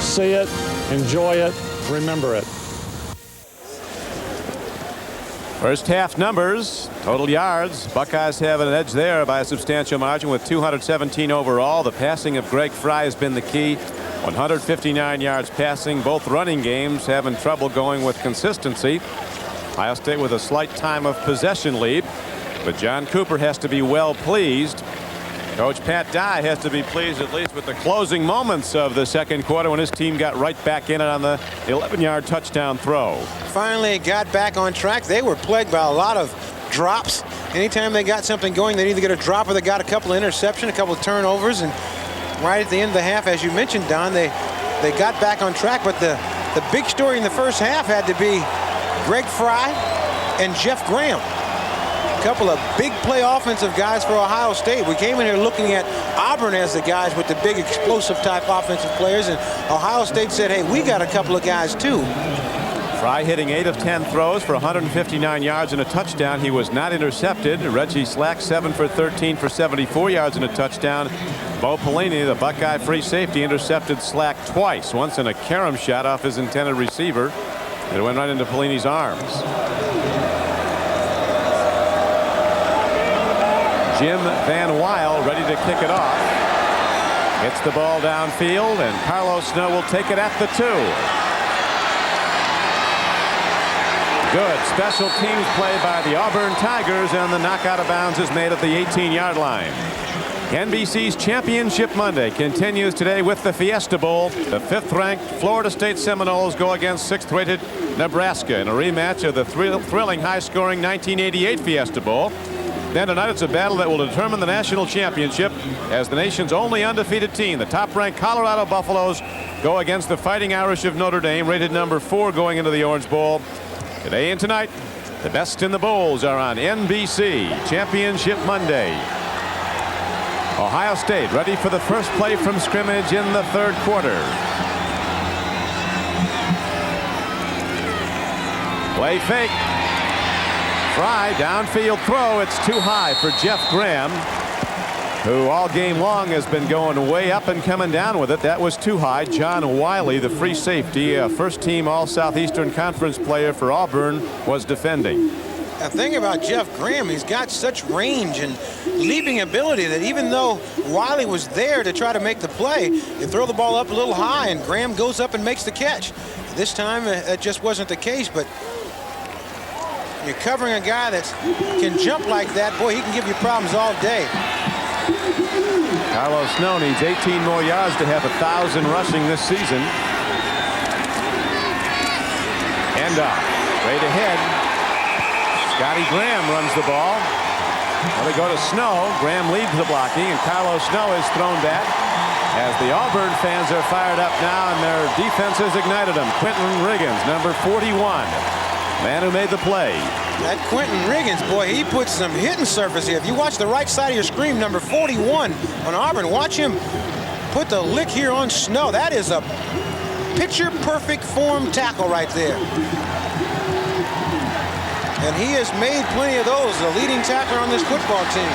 See it, enjoy it, remember it. First half numbers, total yards. Buckeyes have an edge there by a substantial margin with 217 overall. The passing of Greg Fry has been the key. 159 yards passing. Both running games having trouble going with consistency. Ohio State with a slight time of possession lead. But John Cooper has to be well pleased. Coach Pat Dye has to be pleased at least with the closing moments of the second quarter when his team got right back in it on the 11-yard touchdown throw. Finally got back on track. They were plagued by a lot of drops. Anytime they got something going, they'd either get a drop or they got a couple of interceptions, a couple of turnovers. And right at the end of the half, as you mentioned, Don, they got back on track. But the big story in the first half had to be Greg Fry and Jeff Graham. Couple of big play offensive guys for Ohio State. We came in here looking at Auburn as the guys with the big explosive type offensive players, and Ohio State said, hey, we got a couple of guys too. Fry hitting 8 of 10 throws for 159 yards and a touchdown. He was not intercepted. Reggie Slack 7 for 13 for 74 yards and a touchdown. Bo Pelini, the Buckeye free safety, intercepted Slack twice, once in a carom shot off his intended receiver. It went right into Pelini's arms. Jim Van Weil ready to kick it off. Hits the ball downfield, and Carlos Snow will take it at the 2. Good special teams play by the Auburn Tigers, and the knock out of bounds is made at the 18-yard line. NBC's Championship Monday continues today with the Fiesta Bowl. The 5th-ranked Florida State Seminoles go against 6th-rated Nebraska in a rematch of the thrilling high-scoring 1988 Fiesta Bowl. Then tonight it's a battle that will determine the national championship as the nation's only undefeated team, the top-ranked Colorado Buffaloes, go against the Fighting Irish of Notre Dame, rated number 4 going into the Orange Bowl. Today and tonight, the best in the bowls are on NBC. Championship Monday. Ohio State ready for the first play from scrimmage in the 3rd quarter. Play fake. Fry downfield throw. It's too high for Jeff Graham, who all game long has been going way up and coming down with it. That was too high. John Wiley, the free safety, a first-team All-Southeastern Conference player for Auburn, was defending. The thing about Jeff Graham, he's got such range and leaping ability that even though Wiley was there to try to make the play, you throw the ball up a little high and Graham goes up and makes the catch. This time that just wasn't the case, but you're covering a guy that can jump like that. Boy, he can give you problems all day. Carlos Snow needs 18 more yards to have 1,000 rushing this season. Handoff. Straight ahead. Scotty Graham runs the ball. Now they go to Snow. Graham leads the blocking, and Carlos Snow is thrown back as the Auburn fans are fired up now, and their defense has ignited them. Quentin Riggins, number 41. Man who made the play. That Quentin Riggins, boy, he puts some hitting surface here. If you watch the right side of your screen, number 41 on Auburn, watch him put the lick here on Snow. That is a picture-perfect form tackle right there. And he has made plenty of those, the leading tackler on this football team.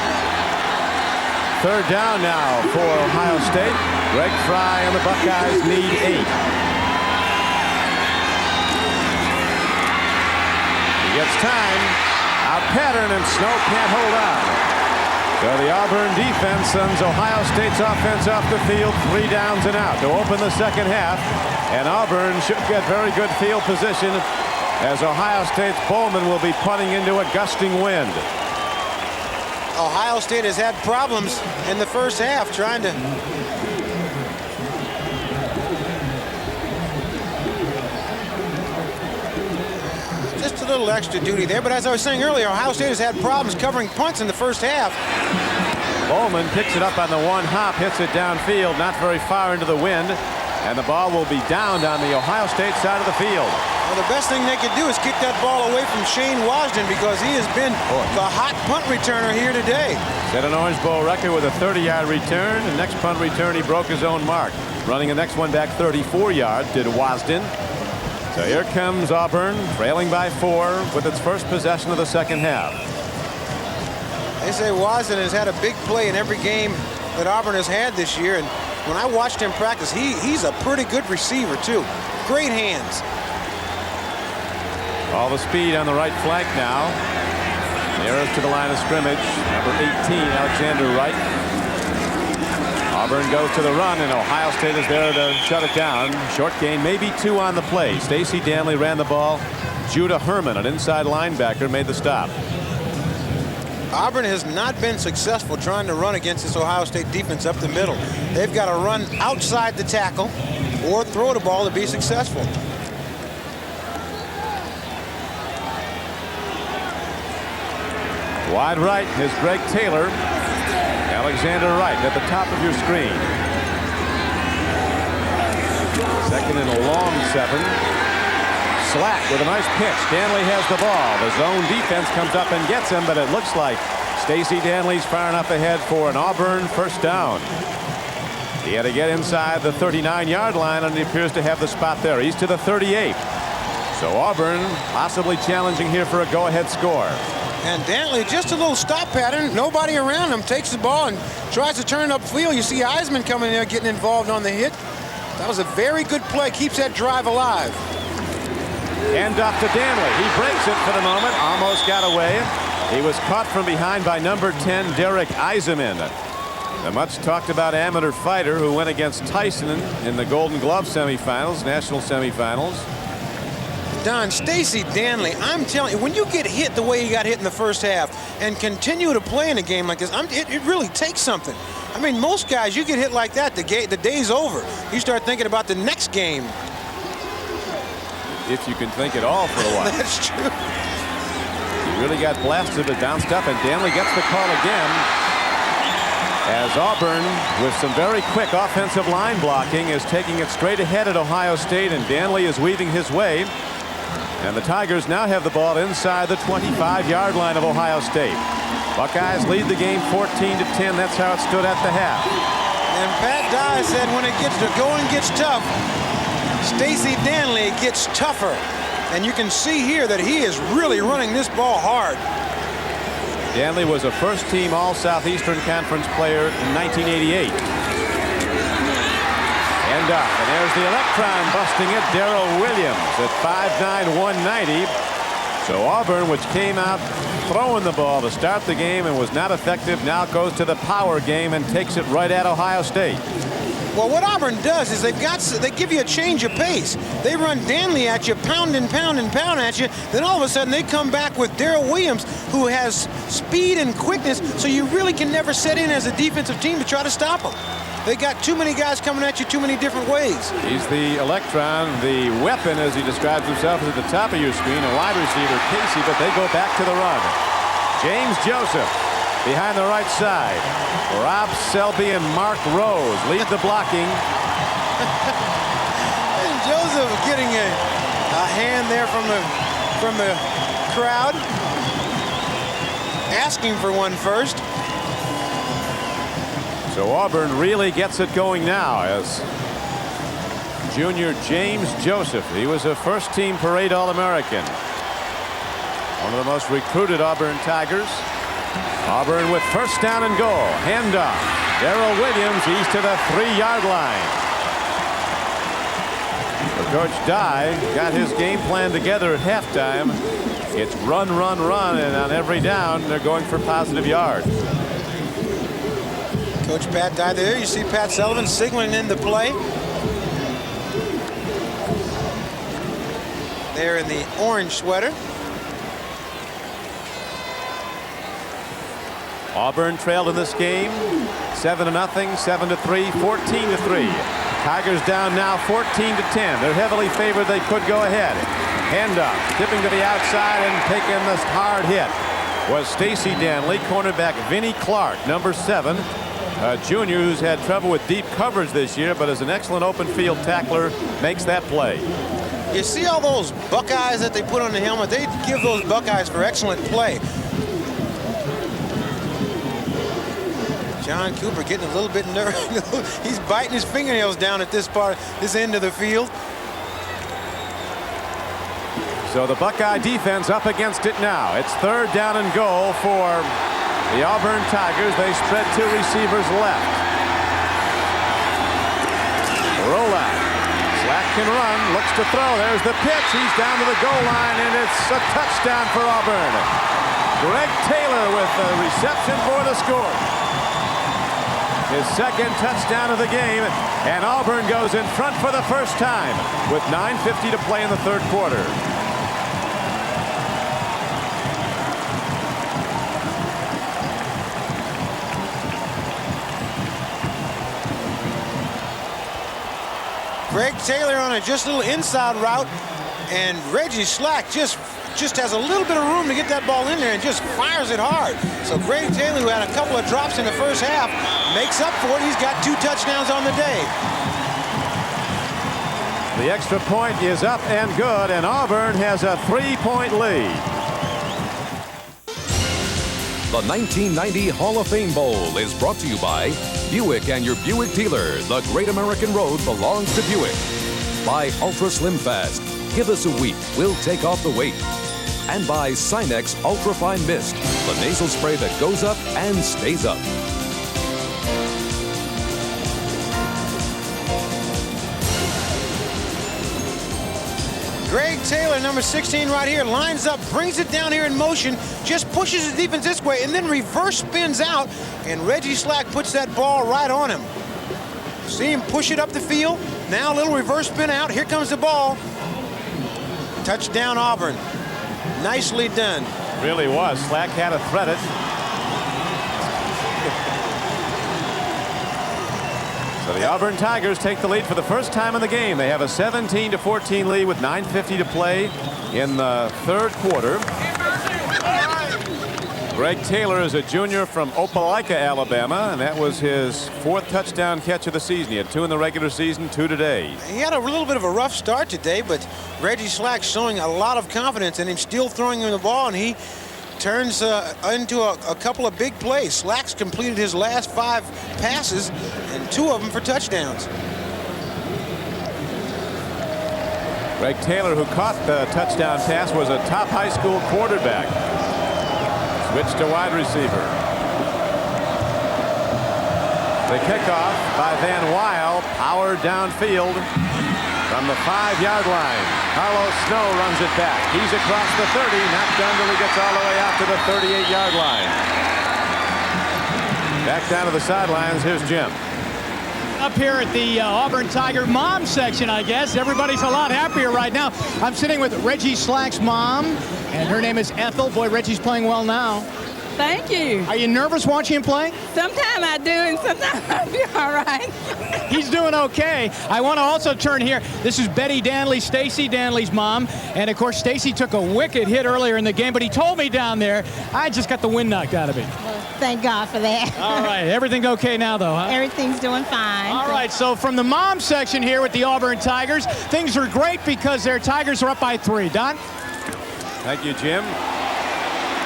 3rd down now for Ohio State. Greg Fry and the Buckeyes need 8. Gets time. Out pattern, and Snow can't hold on. So the Auburn defense sends Ohio State's offense off the field, 3 downs and out to open the second half. And Auburn should get very good field position as Ohio State's Bowman will be punting into a gusting wind. Ohio State has had problems in the first half trying to just a little extra duty there, but as I was saying earlier, Ohio State has had problems covering punts in the first half. Bowman picks it up on the 1 hop, hits it downfield, not very far into the wind, and the ball will be downed on the Ohio State side of the field. Well, the best thing they could do is kick that ball away from Shane Wasden because he has been the hot punt returner here today. Set an Orange Bowl record with a 30-yard return. The next punt return, he broke his own mark. Running the next one back 34 yards, did Wasden. So here comes Auburn, trailing by 4 with its first possession of the second half. They say Wasden has had a big play in every game that Auburn has had this year, and when I watched him practice, he's a pretty good receiver too. Great hands. All the speed on the right flank now. Nearest to the line of scrimmage, number 18, Alexander Wright. Auburn goes to the run, and Ohio State is there to shut it down. Short gain, maybe 2 on the play. Stacey Danley ran the ball. Judah Herman, an inside linebacker, made the stop. Auburn has not been successful trying to run against this Ohio State defense up the middle. They've got to run outside the tackle or throw the ball to be successful. Wide right is Greg Taylor. Alexander Wright at the top of your screen. Second and a long 7. Slack with a nice pitch. Danley has the ball. The zone defense comes up and gets him, but it looks like Stacey Danley's far enough ahead for an Auburn first down. He had to get inside the 39-yard line, and he appears to have the spot there. He's to the 38. So Auburn possibly challenging here for a go-ahead score. And Danley, just a little stop pattern. Nobody around him. Takes the ball and tries to turn upfield. You see Eisman coming in there getting involved on the hit. That was a very good play. Keeps that drive alive. Hand off to Danley. He breaks it for the moment. Almost got away. He was caught from behind by number 10, Derek Eisenman. The much talked about amateur fighter who went against Tyson in the Golden Glove semifinals, national semifinals. Don, Stacey Danley, I'm telling you, when you get hit the way he got hit in the first half and continue to play in a game like this, it really takes something. I mean, most guys, you get hit like that, the day's over. You start thinking about the next game. If you can think at all for a while. That's true. He really got blasted, but bounced up, and Danley gets the call again. As Auburn, with some very quick offensive line blocking, is taking it straight ahead at Ohio State, and Danley is weaving his way. And the Tigers now have the ball inside the 25-yard line of Ohio State. Buckeyes lead the game 14-10. That's how it stood at the half. And Pat Dye said when it gets to going gets tough, Stacey Danley gets tougher. And you can see here that he is really running this ball hard. Danley was a first-team All-Southeastern Conference player in 1988. And up, and there's the electron busting it, Darrell Williams at 5'9", 190. So Auburn, which came out throwing the ball to start the game and was not effective, now goes to the power game and takes it right at Ohio State. Well, what Auburn does is they give you a change of pace. They run Danley at you, pound and pound and pound at you. Then all of a sudden they come back with Darrell Williams, who has speed and quickness, so you really can never set in as a defensive team to try to stop them. They got too many guys coming at you too many different ways. He's the electron, the weapon, as he describes himself, is at the top of your screen, a wide receiver, Casey, but they go back to the run. James Joseph behind the right side. Rob Selby and Mark Rose lead the blocking. And Joseph getting a hand there from the crowd, asking for one first. So Auburn really gets it going now as junior James Joseph. He was a first-team parade All-American. One of the most recruited Auburn Tigers. Auburn with first down and goal. Handoff. Darrell Williams, he's to the 3-yard line. So Coach Dye got his game plan together at halftime. It's run, run, run, and on every down, they're going for positive yards. Coach Pat Dye there. You see Pat Sullivan signaling in the play. There in the orange sweater. Auburn trailed in this game 7-0, 7-3, 14-3. Tigers down now 14-10. They're heavily favored. They could go ahead. Handoff, tipping to the outside and taking this hard hit was Stacey Danley. Cornerback Vinnie Clark, number 7. A junior who's had trouble with deep coverage this year, but is an excellent open field tackler, makes that play. You see all those Buckeyes that they put on the helmet? They give those Buckeyes for excellent play. John Cooper getting a little bit nervous. He's biting his fingernails down at this end of the field. So the Buckeye defense up against it now. It's 3rd down and goal for the Auburn Tigers. They spread 2 receivers left. Rollout. Slack can run, looks to throw. There's the pitch. He's down to the goal line, and it's a touchdown for Auburn. Greg Taylor with the reception for the score. His second touchdown of the game, and Auburn goes in front for the first time with 9:50 to play in the third quarter. Greg Taylor on a just little inside route, and Reggie Slack just has a little bit of room to get that ball in there and just fires it hard. So Greg Taylor, who had a couple of drops in the first half, makes up for it. He's got 2 touchdowns on the day. The extra point is up and good, and Auburn has a 3-point lead. The 1990 Hall of Fame Bowl is brought to you by Buick and your Buick dealer. The Great American Road belongs to Buick. By Ultra Slim Fast. Give us a week. We'll take off the weight. And by Sinex Ultra Fine Mist. The nasal spray that goes up and stays up. Greg Taylor, number 16 right here, lines up, brings it down here in motion, just pushes the defense this way, and then reverse spins out, and Reggie Slack puts that ball right on him. See him push it up the field. Now a little reverse spin out. Here comes the ball. Touchdown, Auburn. Nicely done. Really was. Slack had to thread it. So the Auburn Tigers take the lead for the first time in the game. They have a 17-14 lead with 9:50 to play in the third quarter. Greg Taylor is a junior from Opelika, Alabama, and that was his 4th touchdown catch of the season. He had 2 in the regular season, 2 today. He had a little bit of a rough start today, but Reggie Slack showing a lot of confidence in him, still throwing him the ball, and he turns into a couple of big plays. Slack's completed his last 5 passes, and 2 of them for touchdowns. Greg Taylor, who caught the touchdown pass, was a top high school quarterback. Switch to wide receiver. The kickoff by Van Weil, powered downfield from the 5-yard line. Carlos Snow runs it back. He's across the 30, not done till he gets all the way out to the 38-yard line. Back down to the sidelines, here's Jim. Up here at the Auburn Tiger mom section, I guess. Everybody's a lot happier right now. I'm sitting with Reggie Slack's mom, and her name is Ethel. Boy, Reggie's playing well now. Thank you. Are you nervous watching him play? Sometimes I do, and sometimes I do all right. He's doing okay. I want to also turn here. This is Betty Danley, Stacy Danley's mom. And, of course, Stacy took a wicked hit earlier in the game, but he told me down there, I just got the wind knocked out of me. Well, thank God for that. All right. Everything okay now, though, huh? Everything's doing fine. All right. So from the mom section here with the Auburn Tigers, things are great because their Tigers are up by 3. Don? Thank you, Jim.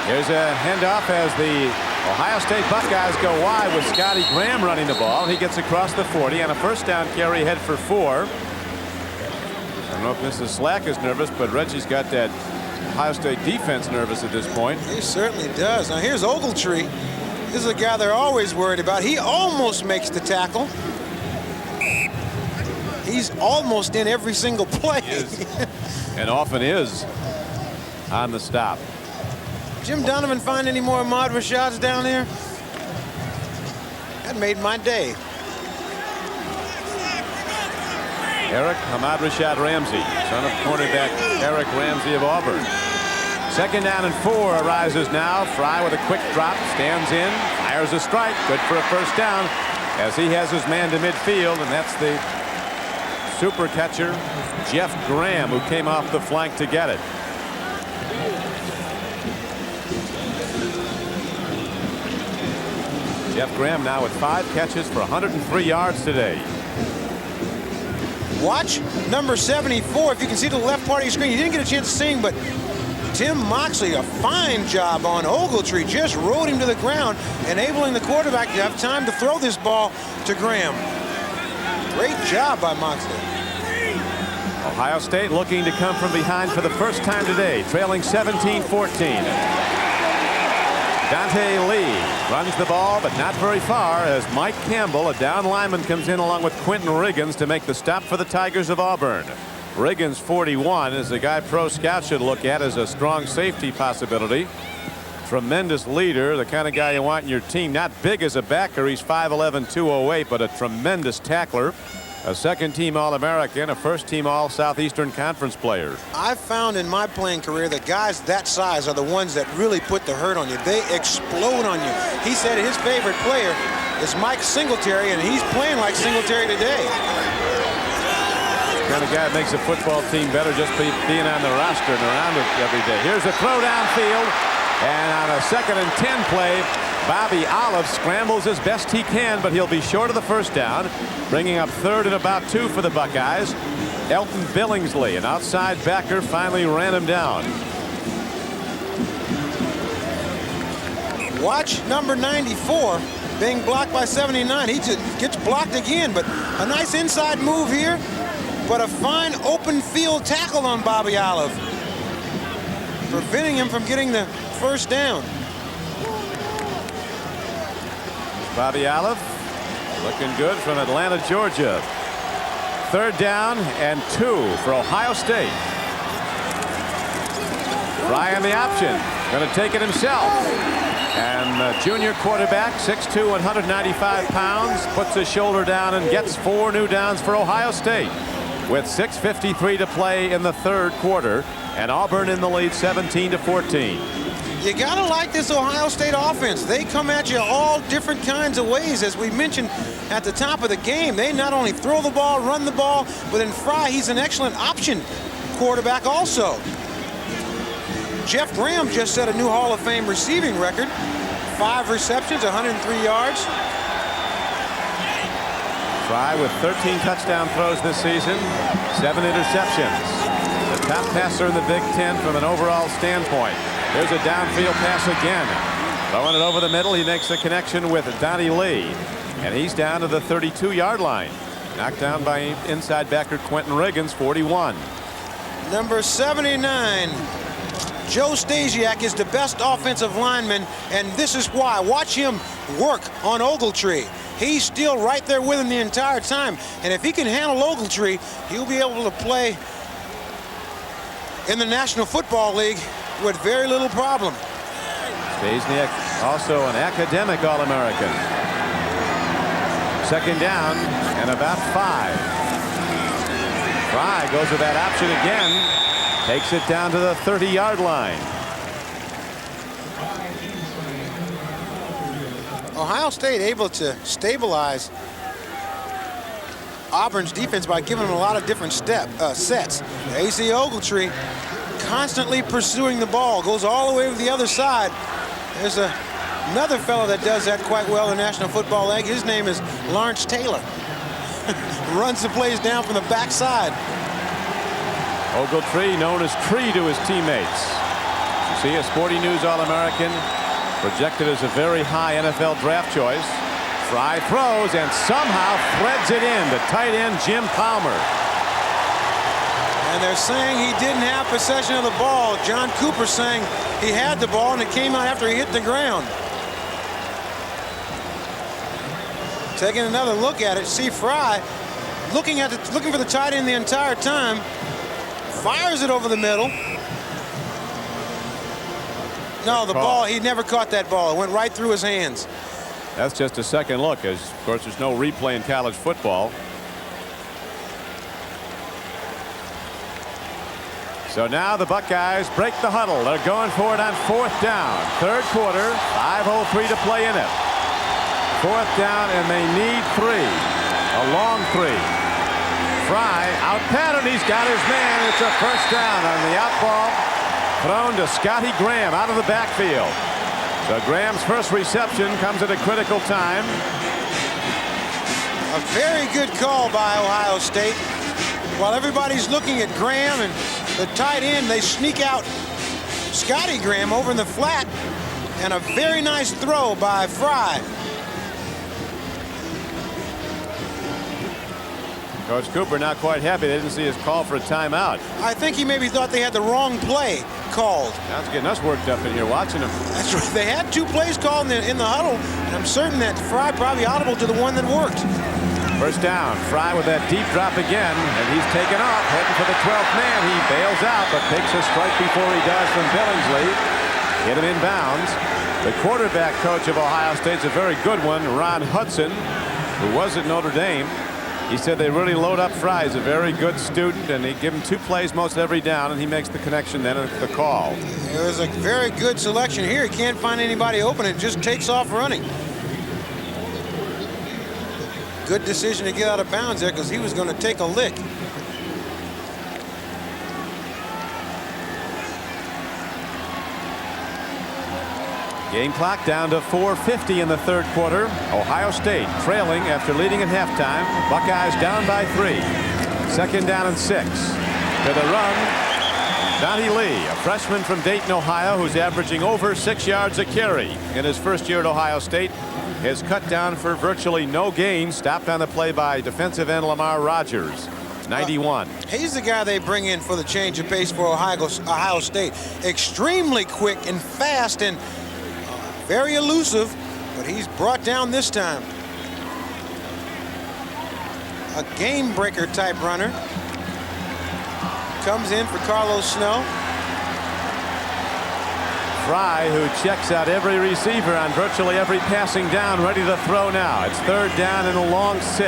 Here's a handoff as the Ohio State Buckeyes go wide with Scotty Graham running the ball. He gets across the 40 and a first down carry head for 4. I don't know if Mrs. Slack is nervous, but Reggie's got that Ohio State defense nervous at this point. He certainly does. Now here's Ogletree. This is a guy they're always worried about. He almost makes the tackle. He's almost in every single play. And often is on the stop. Jim Donovan find any more Ahmad Rashads down there? That made my day. Eric Ahmad Rashad Ramsey, son of cornerback Eric Ramsey of Auburn. 2nd down and 4 arises now. Fry with a quick drop, stands in, fires a strike, good for a first down as he has his man to midfield, and that's the super catcher Jeff Graham, who came off the flank to get it. Jeff Graham now with 5 catches for 103 yards today. Watch number 74. If you can see the left part of your screen, you didn't get a chance to see him, but Tim Moxley, a fine job on Ogletree, just rode him to the ground, enabling the quarterback to have time to throw this ball to Graham. Great job by Moxley. Ohio State looking to come from behind for the first time today, trailing 17-14. Dante Lee runs the ball, but not very far, as Mike Campbell, a down lineman, comes in along with Quentin Riggins to make the stop for the Tigers of Auburn. Riggins, 41, is the guy pro scouts should look at as a strong safety possibility. Tremendous leader, the kind of guy you want in your team. Not big as a backer. He's 5'11", 208, but a tremendous tackler. A second-team All-American, a first-team All-Southeastern Conference player. I've found in my playing career that guys that size are the ones that really put the hurt on you. They explode on you. He said his favorite player is Mike Singletary, and he's playing like Singletary today. The kind of guy that makes a football team better just being on the roster and around it every day. Here's a throw downfield, and on a 2nd and 10 play, Bobby Olive scrambles as best he can, but he'll be short of the first down, bringing up 3rd and about 2 for the Buckeyes. Elton Billingsley, an outside backer, finally ran him down. Watch number 94 being blocked by 79. He just gets blocked again, but a nice inside move here, but a fine open field tackle on Bobby Olive, preventing him from getting the first down. Bobby Olive looking good from Atlanta, Georgia. 3rd down and 2 for Ohio State. Fry on the option, going to take it himself. And the junior quarterback, 6'2", 195 pounds, puts his shoulder down and gets 4 new downs for Ohio State with 6:53 to play in the 3rd quarter, and Auburn in the lead 17-14. You gotta like this Ohio State offense. They come at you all different kinds of ways. As we mentioned at the top of the game, they not only throw the ball, run the ball, but in Fry, he's an excellent option quarterback also. Jeff Graham just set a new Hall of Fame receiving record. 5 receptions, 103 yards. Fry with 13 touchdown throws this season, 7 interceptions. The top passer in the Big Ten from an overall standpoint. There's a downfield pass again. Throwing it over the middle, he makes the connection with Donnie Lee. And he's down to the 32-yard line. Knocked down by inside backer Quentin Riggins, 41. Number 79. Joe Stasiak is the best offensive lineman, and this is why. Watch him work on Ogletree. He's still right there with him the entire time. And if he can handle Ogletree, he'll be able to play in the National Football League with very little problem. Stasiak, also an academic All-American. 2nd down and about 5. Fry goes with that option again. Takes it down to the 30-yard line. Ohio State able to stabilize Auburn's defense by giving them a lot of different sets. A.C. Ogletree constantly pursuing the ball, goes all the way to the other side. There's another fellow that does that quite well in the National Football League. His name is Lawrence Taylor. Runs the plays down from the backside. Ogletree known as Tree to his teammates. You see a Sporting News All-American, projected as a very high NFL draft choice. Fry throws and somehow threads it in to tight end Jim Palmer. And they're saying he didn't have possession of the ball. John Cooper saying he had the ball and it came out after he hit the ground. Taking another look at it, see Fry looking for the tight end the entire time. Fires it over the middle. No, the ball, he never caught that ball. It went right through his hands. That's just a second look, as of course there's no replay in college football. So now the Buckeyes break the huddle. They're going for it on 4th down. 3rd quarter, 5:03 to play in it. 4th down, and they need 3. A long 3. Fry out pattern. He's got his man. It's a first down on the out ball. Thrown to Scotty Graham out of the backfield. So Graham's first reception comes at a critical time. A very good call by Ohio State. While everybody's looking at Graham and the tight end, they sneak out Scotty Graham over in the flat, and a very nice throw by Fry. Coach Cooper not quite happy. They didn't see his call for a timeout. I think he maybe thought they had the wrong play called. That's getting us worked up in here watching him. That's right. They had 2 plays called in the huddle, and I'm certain that Fry probably audible to the one that worked. First down. Fry with that deep drop again, and he's taken off, heading for the 12th man. He bails out, but takes a strike before he does from Billingsley. Hit him in bounds. The quarterback coach of Ohio State's a very good one, Ron Hudson, who was at Notre Dame. He said they really load up Fry. He's a very good student, and they give him 2 plays most every down, and he makes the connection then at the call. It was a very good selection here. He can't find anybody open. It just takes off running. Good decision to get out of bounds there because he was going to take a lick. Game clock down to 4:50 in the 3rd quarter. Ohio State trailing after leading at halftime. Buckeyes down by 3. 2nd down and 6. To the run, Donnie Lee, a freshman from Dayton, Ohio, who's averaging over 6 yards a carry in his first year at Ohio State, has cut down for virtually no gain. Stopped on the play by defensive end Lamar Rogers. 91. He's the guy they bring in for the change of pace for Ohio State. Extremely quick and fast and very elusive, but he's brought down this time. A game breaker type runner. Comes in for Carlos Snow. Fry, who checks out every receiver on virtually every passing down, ready to throw now. It's 3rd down and a long 6.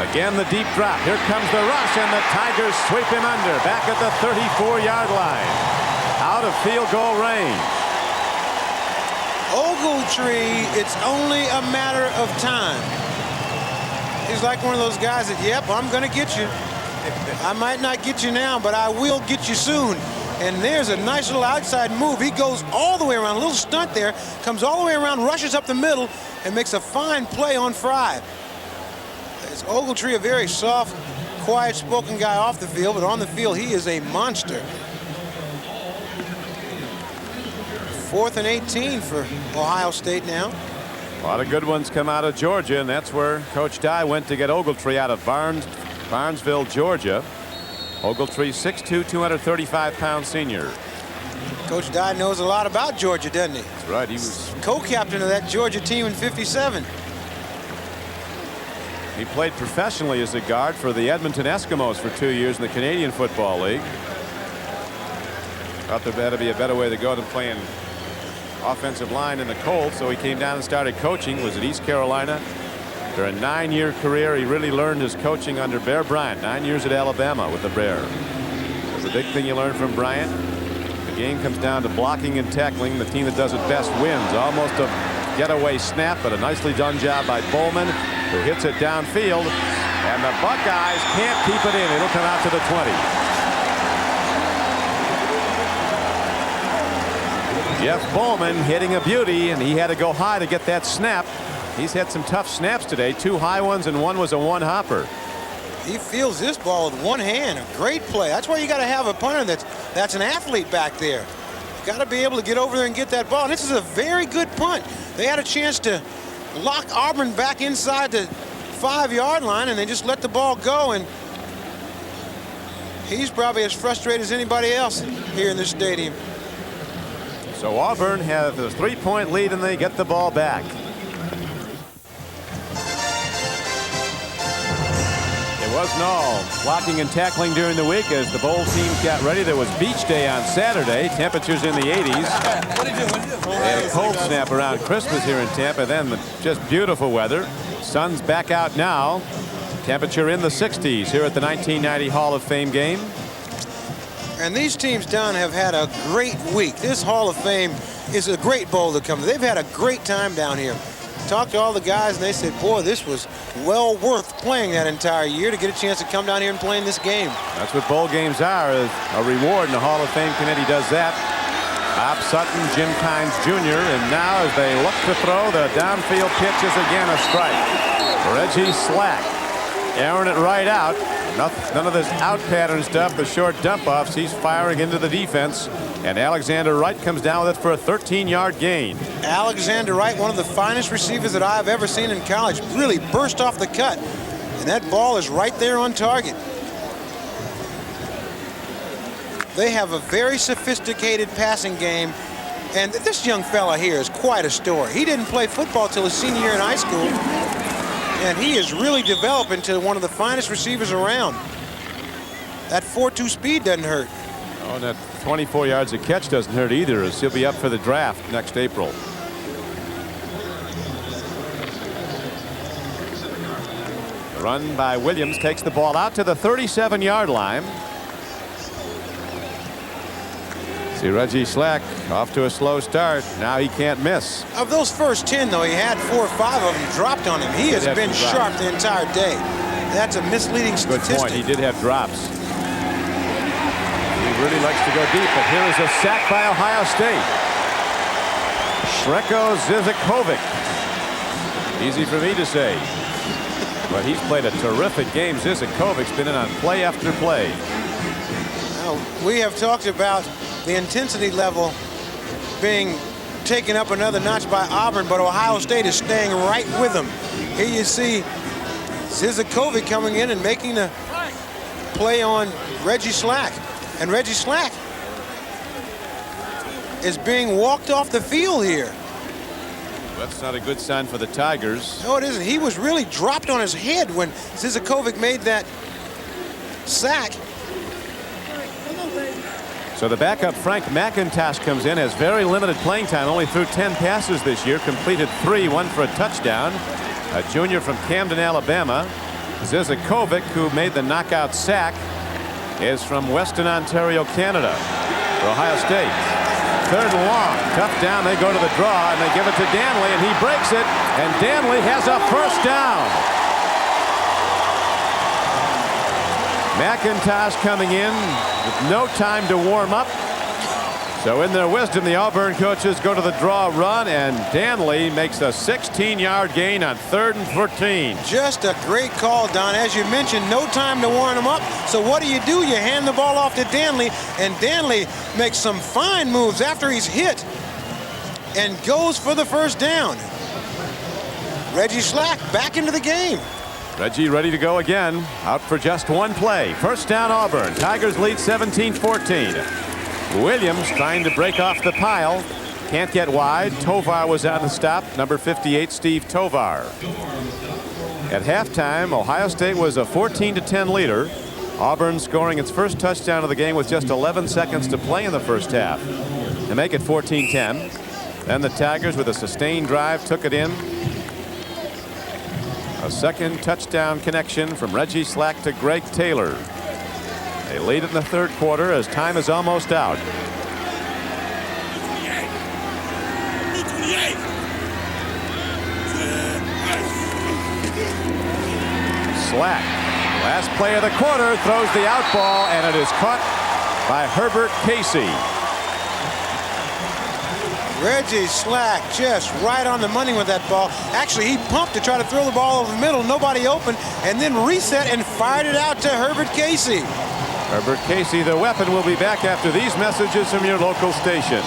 Again, the deep drop. Here comes the rush, and the Tigers sweep him under. Back at the 34-yard line. Out of field goal range. Ogletree, it's only a matter of time. He's like one of those guys that, yep, I'm going to get you. I might not get you now, but I will get you soon. And there's a nice little outside move. He goes all the way around, a little stunt there, comes all the way around, rushes up the middle, and makes a fine play on Fry. It's Ogletree, a very soft, quiet-spoken guy off the field, but on the field, he is a monster. 4th and 18 for Ohio State now. A lot of good ones come out of Georgia, and that's where Coach Dye went to get Ogletree out of Barnesville, Georgia. Ogletree, 6'2", 235-pound senior. Coach Dye knows a lot about Georgia, doesn't he? That's right. He was co-captain of that Georgia team in '57. He played professionally as a guard for the Edmonton Eskimos for 2 years in the Canadian Football League. Thought there had to be a better way to go than playing offensive line in the cold, so he came down and started coaching. Was at East Carolina. After a 9-year career, he really learned his coaching under Bear Bryant. 9 years at Alabama with the Bear. That's the big thing you learn from Bryant. The game comes down to blocking and tackling. The team that does it best wins. Almost a getaway snap, but a nicely done job by Bowman, who hits it downfield. And the Buckeyes can't keep it in. It'll come out to the 20. Jeff Bowman hitting a beauty, and he had to go high to get that snap. He's had some tough snaps today. 2 high ones, and one was a one-hopper. He fields this ball with one hand. A great play. That's why you got to have a punter that's an athlete back there. You got to be able to get over there and get that ball. And this is a very good punt. They had a chance to lock Auburn back inside the 5-yard line, and they just let the ball go. And he's probably as frustrated as anybody else here in this stadium. So Auburn has a 3-point lead, and they get the ball back. It wasn't all blocking and tackling during the week as the bowl teams got ready. There was beach day on Saturday. Temperatures in the 80s. They had a cold snap around Christmas here in Tampa. Then just beautiful weather. Sun's back out now. Temperature in the 60s here at the 1990 Hall of Fame game. And these teams down have had a great week. This Hall of Fame is a great bowl to come to. They've had a great time down here. Talked to all the guys, and they said, boy, this was well worth playing that entire year to get a chance to come down here and play in this game. That's what bowl games are, is a reward, and the Hall of Fame committee does that. Bob Sutton, Jim Kynes Jr., and now as they look to throw, the downfield pitch is again a strike. Reggie Slack airing it right out. None of this out pattern stuff, the short dump offs. He's firing into the defense, and Alexander Wright comes down with it for a 13-yard gain. Alexander Wright, one of the finest receivers that I've ever seen in college, really burst off the cut And that ball is right there on target. They have a very sophisticated passing game. And this young fella here is quite a story. He didn't play football till his senior year in high school. And he is really developing into one of the finest receivers around. That 4.2 speed doesn't hurt. Oh, and that 24 yards a catch doesn't hurt either, as he'll be up for the draft next April. The run by Williams takes the ball out to the 37-yard line. See Reggie Slack off to a slow start. Now he can't miss. Of those first 10, though, he had 4 or 5 of them dropped on him. He has been sharp the entire day. That's a misleading statistic. Good point. He did have drops. He really likes to go deep, but here is a sack by Ohio State. Shreko Zizikovic. Easy for me to say. But he's played a terrific game. Zizikovic's been in on play after play. Now, we have talked about the intensity level being taken up another notch by Auburn, but Ohio State is staying right with them. Here you see Zizikovic coming in and making a play on Reggie Slack. And Reggie Slack is being walked off the field here. That's not a good sign for the Tigers. No, it isn't. He was really dropped on his head when Zizikovic made that sack. So the backup Frank McIntosh comes in, has very limited playing time, only threw 10 passes this year, completed 3, 1 for a touchdown. A junior from Camden, Alabama. Zizikovic, who made the knockout sack, is from Western Ontario, Canada, for Ohio State. 3rd and long, tough down, they go to the draw, and they give it to Danley, and he breaks it, and Danley has a first down. McIntosh coming in with no time to warm up. So in their wisdom, the Auburn coaches go to the draw run, and Danley makes a 16-yard gain on 3rd and 14. Just a great call, Don. As you mentioned, no time to warm them up. So what do? You hand the ball off to Danley, and Danley makes some fine moves after he's hit and goes for the first down. Reggie Slack back into the game. Reggie ready to go again, out for just one play. First down, Auburn. Tigers lead 17-14. Williams trying to break off the pile. Can't get wide. Tovar was on the stop. Number 58, Steve Tovar. At halftime, Ohio State was a 14-10 leader. Auburn scoring its first touchdown of the game with just 11 seconds to play in the first half to make it 14-10. Then the Tigers, with a sustained drive, took it in. A second touchdown connection from Reggie Slack to Greg Taylor. They lead it in the 3rd quarter as time is almost out. Slack, last play of the quarter, throws the out ball, and it is caught by Herbert Casey. Reggie Slack just right on the money with that ball. Actually, he pumped to try to throw the ball over the middle, nobody open, and then reset and fired it out to Herbert Casey. Herbert Casey, the weapon, will be back after these messages from your local station.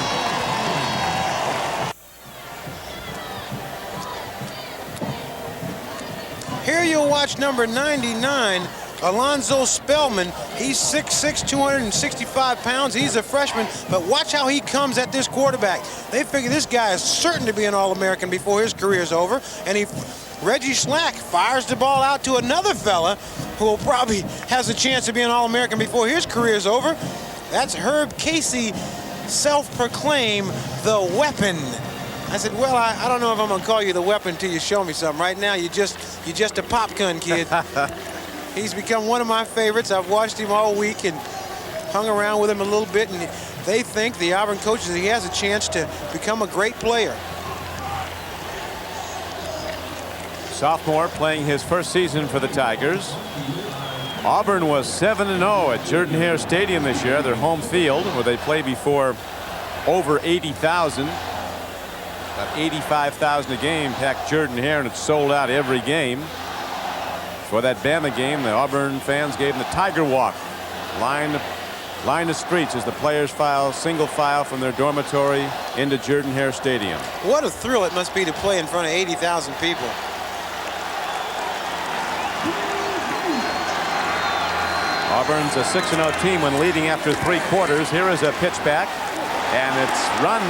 Here you'll watch number 99, Alonzo Spellman. He's 6'6", 265 pounds. He's a freshman, but watch how he comes at this quarterback. They figure this guy is certain to be an All-American before his career's over, and Reggie Slack fires the ball out to another fella who will probably has a chance to be an All-American before his career's over. That's Herb Casey, self-proclaimed the weapon. I said, well, I don't know if I'm going to call you the weapon until you show me something. Right now, you're just a popcorn kid. He's become one of my favorites. I've watched him all week and hung around with him a little bit, and they think, the Auburn coaches, that he has a chance to become a great player. Sophomore playing his first season for the Tigers. Auburn was 7-0 at Jordan-Hare Stadium this year, their home field, where they play before over 80,000. About 85,000 a game packed Jordan-Hare, and it's sold out every game. For that Bama game, the Auburn fans gave them the Tiger Walk. Line the streets as the players file single file from their dormitory into Jordan-Hare Stadium. What a thrill it must be to play in front of 80,000 people. Auburn's a 6-0 team when leading after 3 quarters. Here is a pitch back, and it's run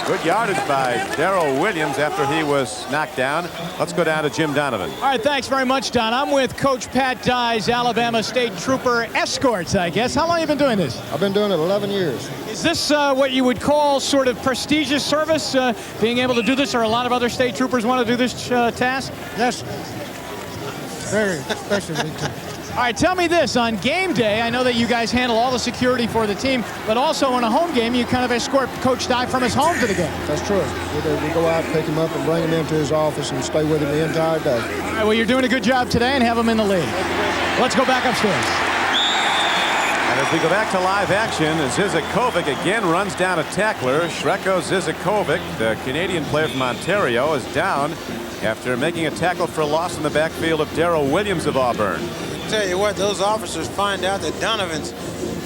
for good yardage by Darrell Williams after he was knocked down. Let's go down to Jim Donovan. All right, thanks very much, Don. I'm with Coach Pat Dye's Alabama State Trooper Escorts, I guess. How long have you been doing this? I've been doing it 11 years. Is this what you would call sort of prestigious service, being able to do this, or a lot of other state troopers want to do this task? Yes. Very especially too. All right, tell me this. On game day, I know that you guys handle all the security for the team, but also in a home game, you kind of escort Coach Dye from his home to the game. That's true. We go out, pick him up, and bring him into his office and stay with him the entire day. All right, well, you're doing a good job today and have him in the lead. Let's go back upstairs. And as we go back to live action, Zizakovic again runs down a tackler. Shreko Zizakovic, the Canadian player from Ontario, is down after making a tackle for a loss in the backfield of Darrell Williams of Auburn. Tell you what, those officers find out that Donovan's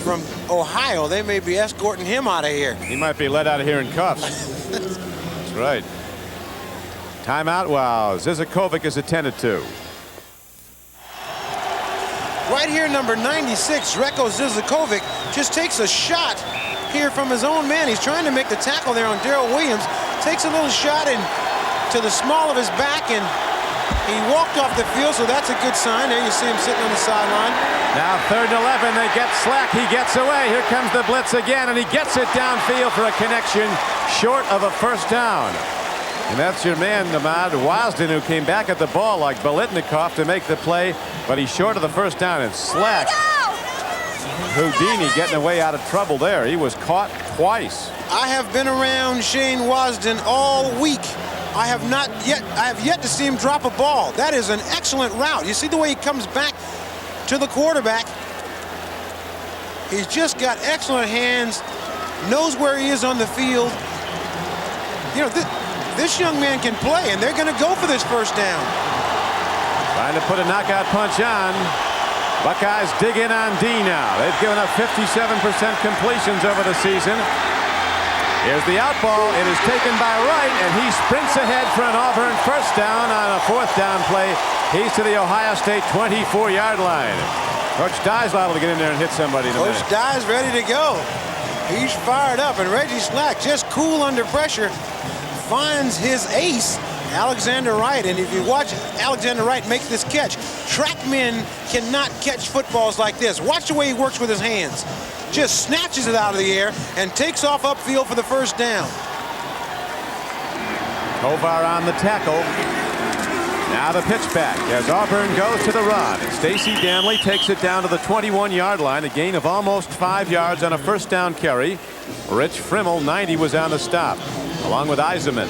from Ohio. They may be escorting him out of here. He might be let out of here in cuffs. That's right. Timeout while Zizakovic is attended to. Right here, number 96, Shreko Zizakovic, just takes a shot here from his own man. He's trying to make the tackle there on Darrell Williams. Takes a little shot to the small of his back, and he walked off the field, so that's a good sign. There you see him sitting on the sideline. Now 3rd and 11. They get Slack. He gets away. Here comes the blitz again, and he gets it downfield for a connection short of a first down. And that's your man, Ahmad Wasden, who came back at the ball like Biletnikoff to make the play, but he's short of the first down. And Slack, Houdini getting away out of trouble there. He was caught twice. I have been around Shane Wasden all week. I have yet to see him drop a ball. That is an excellent route. You see the way he comes back to the quarterback. He's just got excellent hands, knows where he is on the field. You know, this young man can play, and they're going to go for this first down. Trying to put a knockout punch on. Buckeyes dig in on D now. They've given up 57% completions over the season. Here's the out ball. It is taken by Wright, and he sprints ahead for an Auburn first down on a 4th down play. He's to the Ohio State 24-yard line. Coach Dye's liable to get in there and hit somebody in a minute. Coach Dye's ready to go. He's fired up, and Reggie Slack, just cool under pressure, finds his ace, Alexander Wright. And if you watch Alexander Wright make this catch, track men cannot catch footballs like this. Watch the way he works with his hands. Just snatches it out of the air and takes off upfield for the first down. Tovar on the tackle. Now the pitch back as Auburn goes to the run. Stacey Danley takes it down to the 21-yard line, a gain of almost 5 yards on a first down carry. Rich Frimmel, 90, was on the stop, along with Eisenman.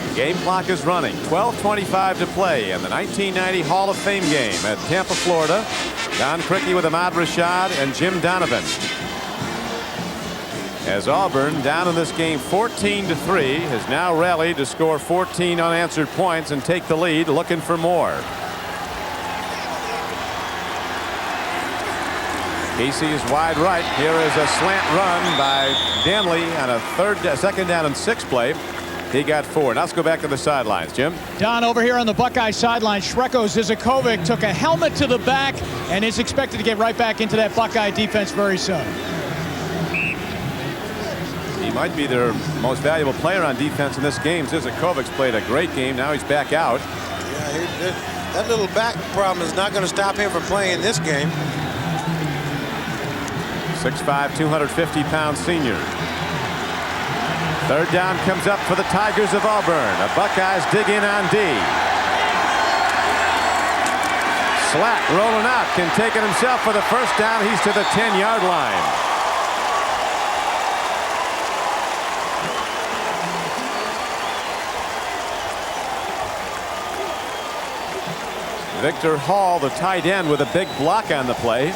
The game clock is running. 12:25 to play in the 1990 Hall of Fame game at Tampa, Florida. Don Criqui with Ahmad Rashad and Jim Donovan. As Auburn, down in this game 14-3, has now rallied to score 14 unanswered points and take the lead, looking for more. Casey is wide right. Here is a slant run by Danley on a second down and 6 play. He got 4. Now let's go back to the sidelines. Jim? Don, over here on the Buckeye sideline, Shreko Zizakovic took a helmet to the back and is expected to get right back into that Buckeye defense very soon. He might be their most valuable player on defense in this game. Zizakovic's played a great game. Now he's back out. Yeah, that little back problem is not going to stop him from playing this game. 6'5", 250-pound senior. 3rd down comes up for the Tigers of Auburn. The Buckeyes dig in on D. Slack rolling out, can take it himself for the first down. He's to the 10-yard line. Victor Hall, the tight end, with a big block on the play.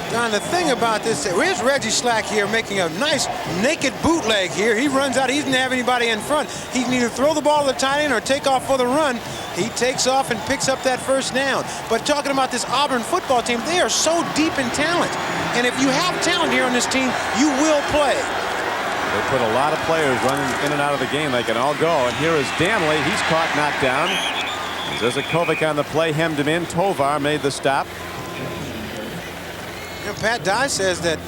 Don, the thing about this, here's Reggie Slack here making a nice naked bootleg here. He runs out. He doesn't have anybody in front. He can either throw the ball to the tight end or take off for the run. He takes off and picks up that first down. But talking about this Auburn football team, they are so deep in talent. And if you have talent here on this team, you will play. They put a lot of players running in and out of the game. They can all go. And here is Danley. He's caught knocked down. Zizakovic on the play, hemmed him in. Tovar made the stop. You know, Pat Dye says that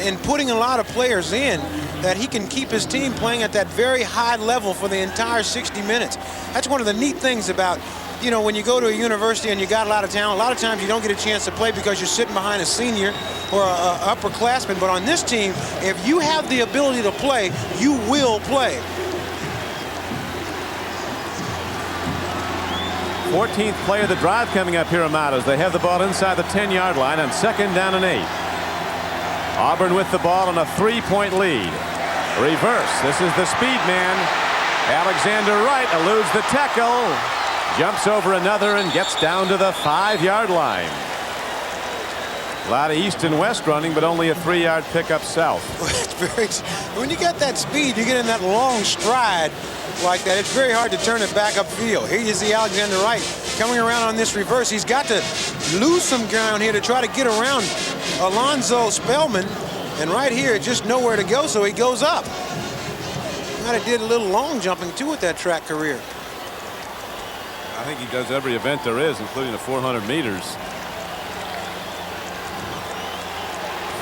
in putting a lot of players in, that he can keep his team playing at that very high level for the entire 60 minutes. That's one of the neat things about, you know, when you go to a university and you got a lot of talent, a lot of times you don't get a chance to play because you're sitting behind a senior or a upperclassman. But on this team, if you have the ability to play, you will play. 14th play of the drive coming up here, Amados. They have the ball inside the 10-yard line on 2nd down and 8. Auburn with the ball on a 3-point lead. Reverse. This is the speed man. Alexander Wright eludes the tackle. Jumps over another and gets down to the 5-yard line. A lot of east and west running, but only a 3-yard pickup south. When you get that speed, you get in that long stride like that, it's very hard to turn it back upfield. Here you see Alexander Wright coming around on this reverse. He's got to lose some ground here to try to get around Alonzo Spellman. And right here, just nowhere to go, so he goes up. Might have did a little long jumping, too, with that track career. I think he does every event there is, including the 400 meters.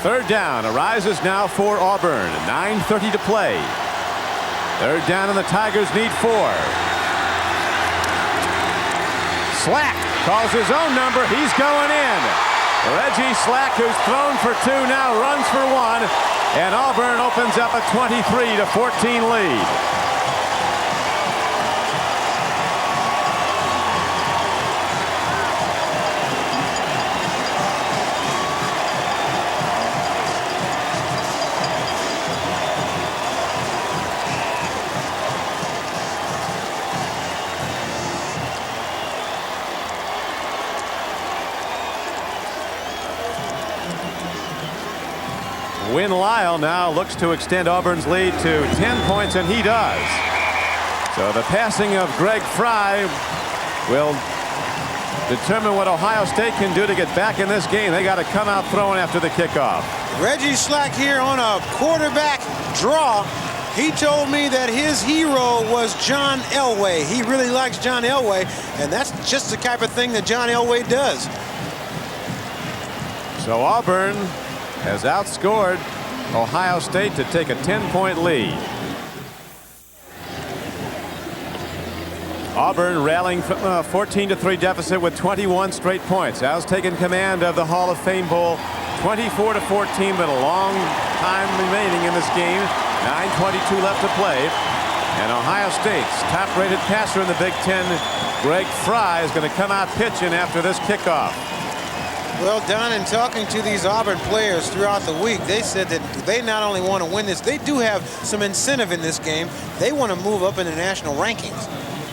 3rd down arises now for Auburn. 9:30 to play. 3rd down, and the Tigers need 4. Slack calls his own number. He's going in. Reggie Slack, who's thrown for 2, now runs for 1. And Auburn opens up a 23-14 lead. Win Lyle now looks to extend Auburn's lead to 10 points, and he does. So the passing of Greg Fry will determine what Ohio State can do to get back in this game. They got to come out throwing after the kickoff. Reggie Slack here on a quarterback draw. He told me that his hero was John Elway. He really likes John Elway, and that's just the type of thing that John Elway does. So Auburn has outscored Ohio State to take a 10-point lead. Auburn rallying from a 14-3 deficit with 21 straight points. Al's taken command of the Hall of Fame Bowl 24-14, but a long time remaining in this game. 9:22 left to play. And Ohio State's top-rated passer in the Big Ten, Greg Fry, is going to come out pitching after this kickoff. Well, Don, in talking to these Auburn players throughout the week, they said that they not only want to win this, they do have some incentive in this game. They want to move up in the national rankings.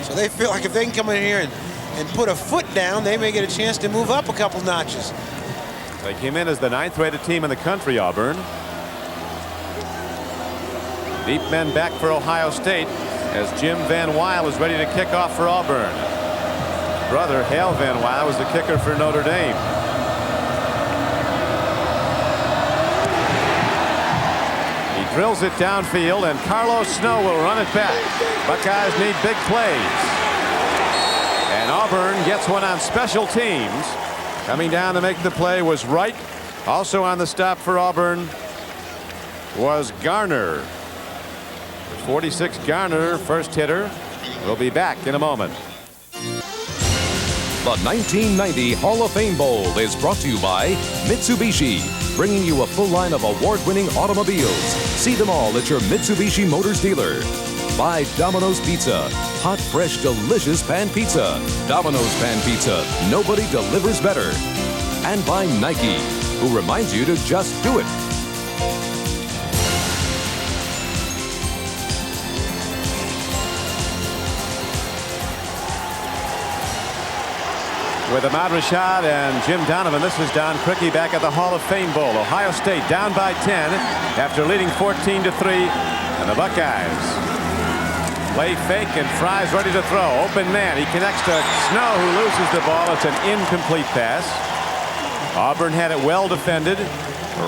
So they feel like if they can come in here and put a foot down, they may get a chance to move up a couple notches. They came in as the 9th-rated team in the country, Auburn. Deep men back for Ohio State as Jim Van Weil is ready to kick off for Auburn. His brother, Hale Van Weil, was the kicker for Notre Dame. Drills it downfield, and Carlos Snow will run it back. Buckeyes need big plays. And Auburn gets one on special teams. Coming down to make the play was Wright. Also on the stop for Auburn was Garner. 46 Garner, first hitter, will be back in a moment. The 1990 Hall of Fame Bowl is brought to you by Mitsubishi, bringing you a full line of award-winning automobiles. See them all at your Mitsubishi Motors dealer. By Domino's Pizza, hot, fresh, delicious pan pizza. Domino's Pan Pizza, nobody delivers better. And by Nike, who reminds you to just do it. With Ahmad Rashad and Jim Donovan, this is Don Criqui back at the Hall of Fame Bowl. Ohio State down by 10 after leading 14-3, and the Buckeyes play fake, and Fry's ready to throw. Open man, he connects to Snow, who loses the ball. It's an incomplete pass. Auburn had it well defended.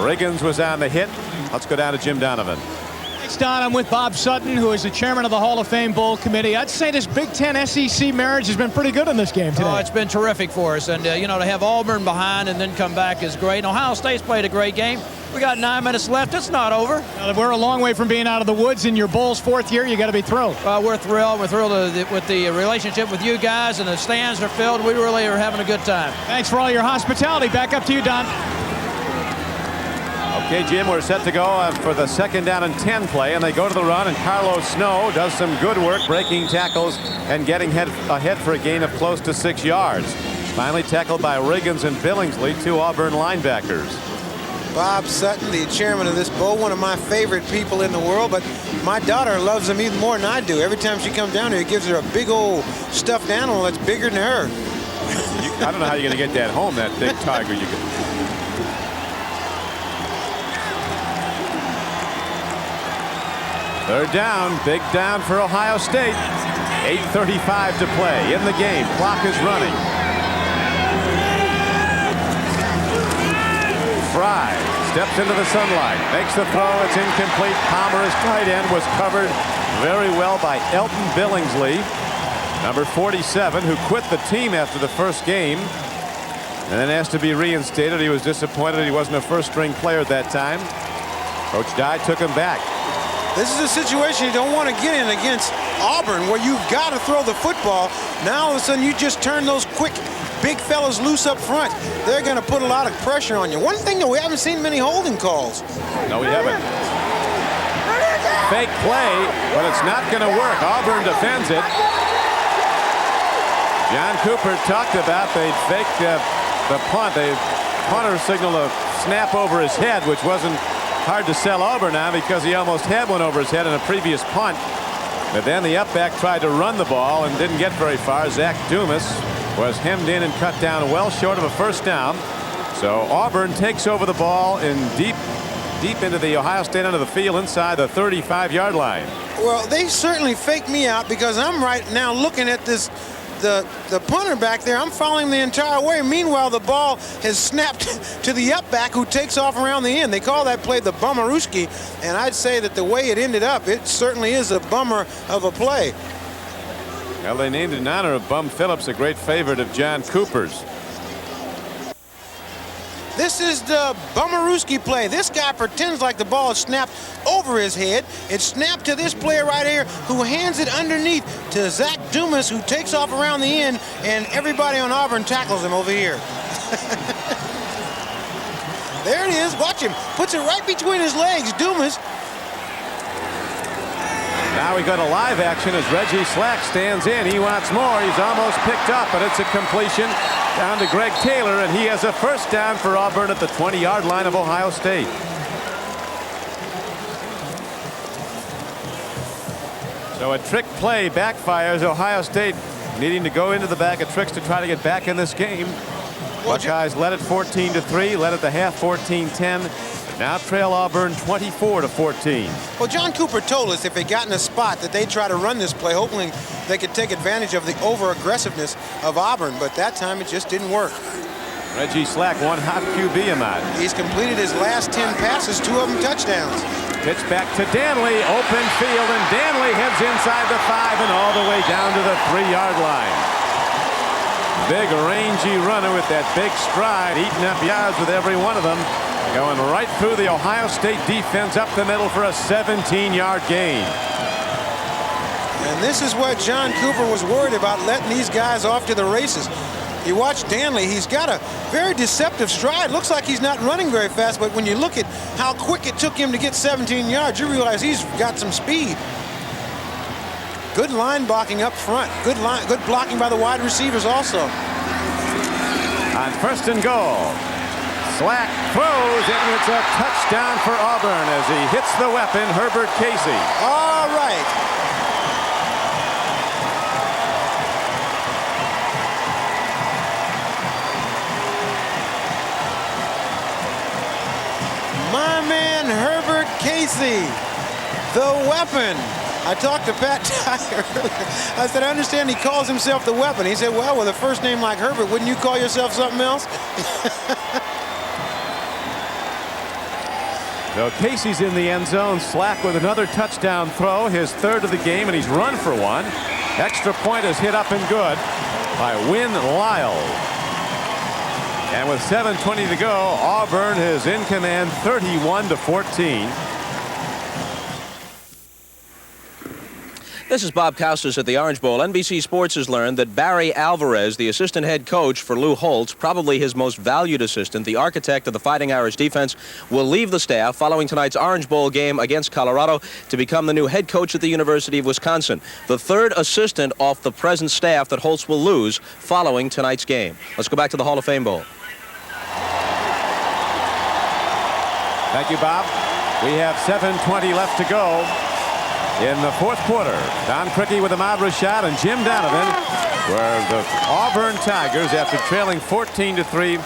Riggins was on the hit. Let's go down to Jim Donovan. Thanks, Don. I'm with Bob Sutton, who is the chairman of the Hall of Fame Bowl Committee. I'd say this Big Ten SEC marriage has been pretty good in this game today. Oh, it's been terrific for us. And, you know, to have Auburn behind and then come back is great. And Ohio State's played a great game. We got 9 minutes left. It's not over. We're a long way from being out of the woods in your Bowl's 4th year. You got to be thrilled. We're thrilled. We're thrilled with the relationship with you guys, and the stands are filled. We really are having a good time. Thanks for all your hospitality. Back up to you, Don. Okay, Jim, we're set to go for the 2nd down and 10 play, and they go to the run, and Carlos Snow does some good work breaking tackles and getting ahead for a gain of close to 6 yards. Finally tackled by Riggins and Billingsley, 2 Auburn linebackers. Bob Sutton, the chairman of this bowl, one of my favorite people in the world, but my daughter loves him even more than I do. Every time she comes down here, he gives her a big old stuffed animal that's bigger than her. I don't know how you're going to get that home, that big tiger you get. Third down, big down for Ohio State. 8:35 to play in the game. Clock is running. Fry steps into the sunlight, makes the throw. It's incomplete. Palmer, his tight end, was covered very well by Elton Billingsley, number 47, who quit the team after the first game and then asked to be reinstated. He was disappointed he wasn't a first-string player at that time. Coach Dye took him back. This is a situation you don't want to get in against Auburn, where you've got to throw the football. Now all of a sudden you just turn those quick big fellas loose up front. They're going to put a lot of pressure on you. One thing that we haven't seen many holding calls. No, we haven't. Fake play, but it's not going to work. Auburn defends it. John Cooper talked about they'd fake the punt. The punter signaled a snap over his head, which wasn't hard to sell Auburn on because he almost had one over his head in a previous punt. But then the up-back tried to run the ball and didn't get very far. Zach Dumas was hemmed in and cut down well short of a first down. So Auburn takes over the ball in deep into the Ohio State end of the field inside the 35-yard line. Well, they certainly faked me out because I'm right now looking at this. The punter back there, I'm following the entire way. Meanwhile, the ball has snapped to the up back who takes off around the end. They call that play the Bummerooski, and I'd say that the way it ended up, it certainly is a bummer of a play. Well, they named it in honor of Bum Phillips, a great favorite of John Cooper's. This is the Bummerooski play. This guy pretends like the ball is snapped over his head. It's snapped to this player right here who hands it underneath to Zach Dumas, who takes off around the end, and everybody on Auburn tackles him over here. There it is. Watch him. Puts it right between his legs. Dumas. Now we go to live action as Reggie Slack stands in. He wants more. He's almost picked up, but it's a completion down to Greg Taylor, and he has a first down for Auburn at the 20-yard line of Ohio State. So a trick play backfires. Ohio State needing to go into the bag of tricks to try to get back in this game. Buckeyes led it 14-3, led at the half 14-10. Now trail Auburn 24-14. Well, John Cooper told us if they got in a spot that they'd try to run this play, hoping they could take advantage of the over-aggressiveness of Auburn, but that time it just didn't work. Reggie Slack, one hot QB amount. He's completed his last 10 passes, 2 of them touchdowns. Pitch back to Danley, open field, and Danley heads inside the 5 and all the way down to the 3-yard line. Big rangy runner with that big stride, eating up yards with every one of them. Going right through the Ohio State defense up the middle for a 17-yard gain. And this is what John Cooper was worried about, letting these guys off to the races. You watch Danley, he's got a very deceptive stride. Looks like he's not running very fast, but when you look at how quick it took him to get 17 yards, you realize he's got some speed. Good line blocking up front. Good blocking by the wide receivers also. On first and goal, Slack throws, and it's a touchdown for Auburn as he hits the weapon, Herbert Casey. All right. My man, Herbert Casey, the weapon. I talked to Pat Dyer earlier. I said, I understand he calls himself the weapon. He said, well, with a first name like Herbert, wouldn't you call yourself something else? So Casey's in the end zone. Slack with another touchdown throw, his third of the game, and he's run for one. Extra point is hit up and good by Win Lyle. And with 7:20 to go, Auburn is in command 31-14. This is Bob Costas at the Orange Bowl. NBC Sports has learned that Barry Alvarez, the assistant head coach for Lou Holtz, probably his most valued assistant, the architect of the Fighting Irish defense, will leave the staff following tonight's Orange Bowl game against Colorado to become the new head coach at the University of Wisconsin. The third assistant off the present staff that Holtz will lose following tonight's game. Let's go back to the Hall of Fame Bowl. Thank you, Bob. We have 7:20 left to go in the fourth quarter. Don Criqui with Ahmad Rashad and Jim Donovan, where the Auburn Tigers, after trailing 14-3,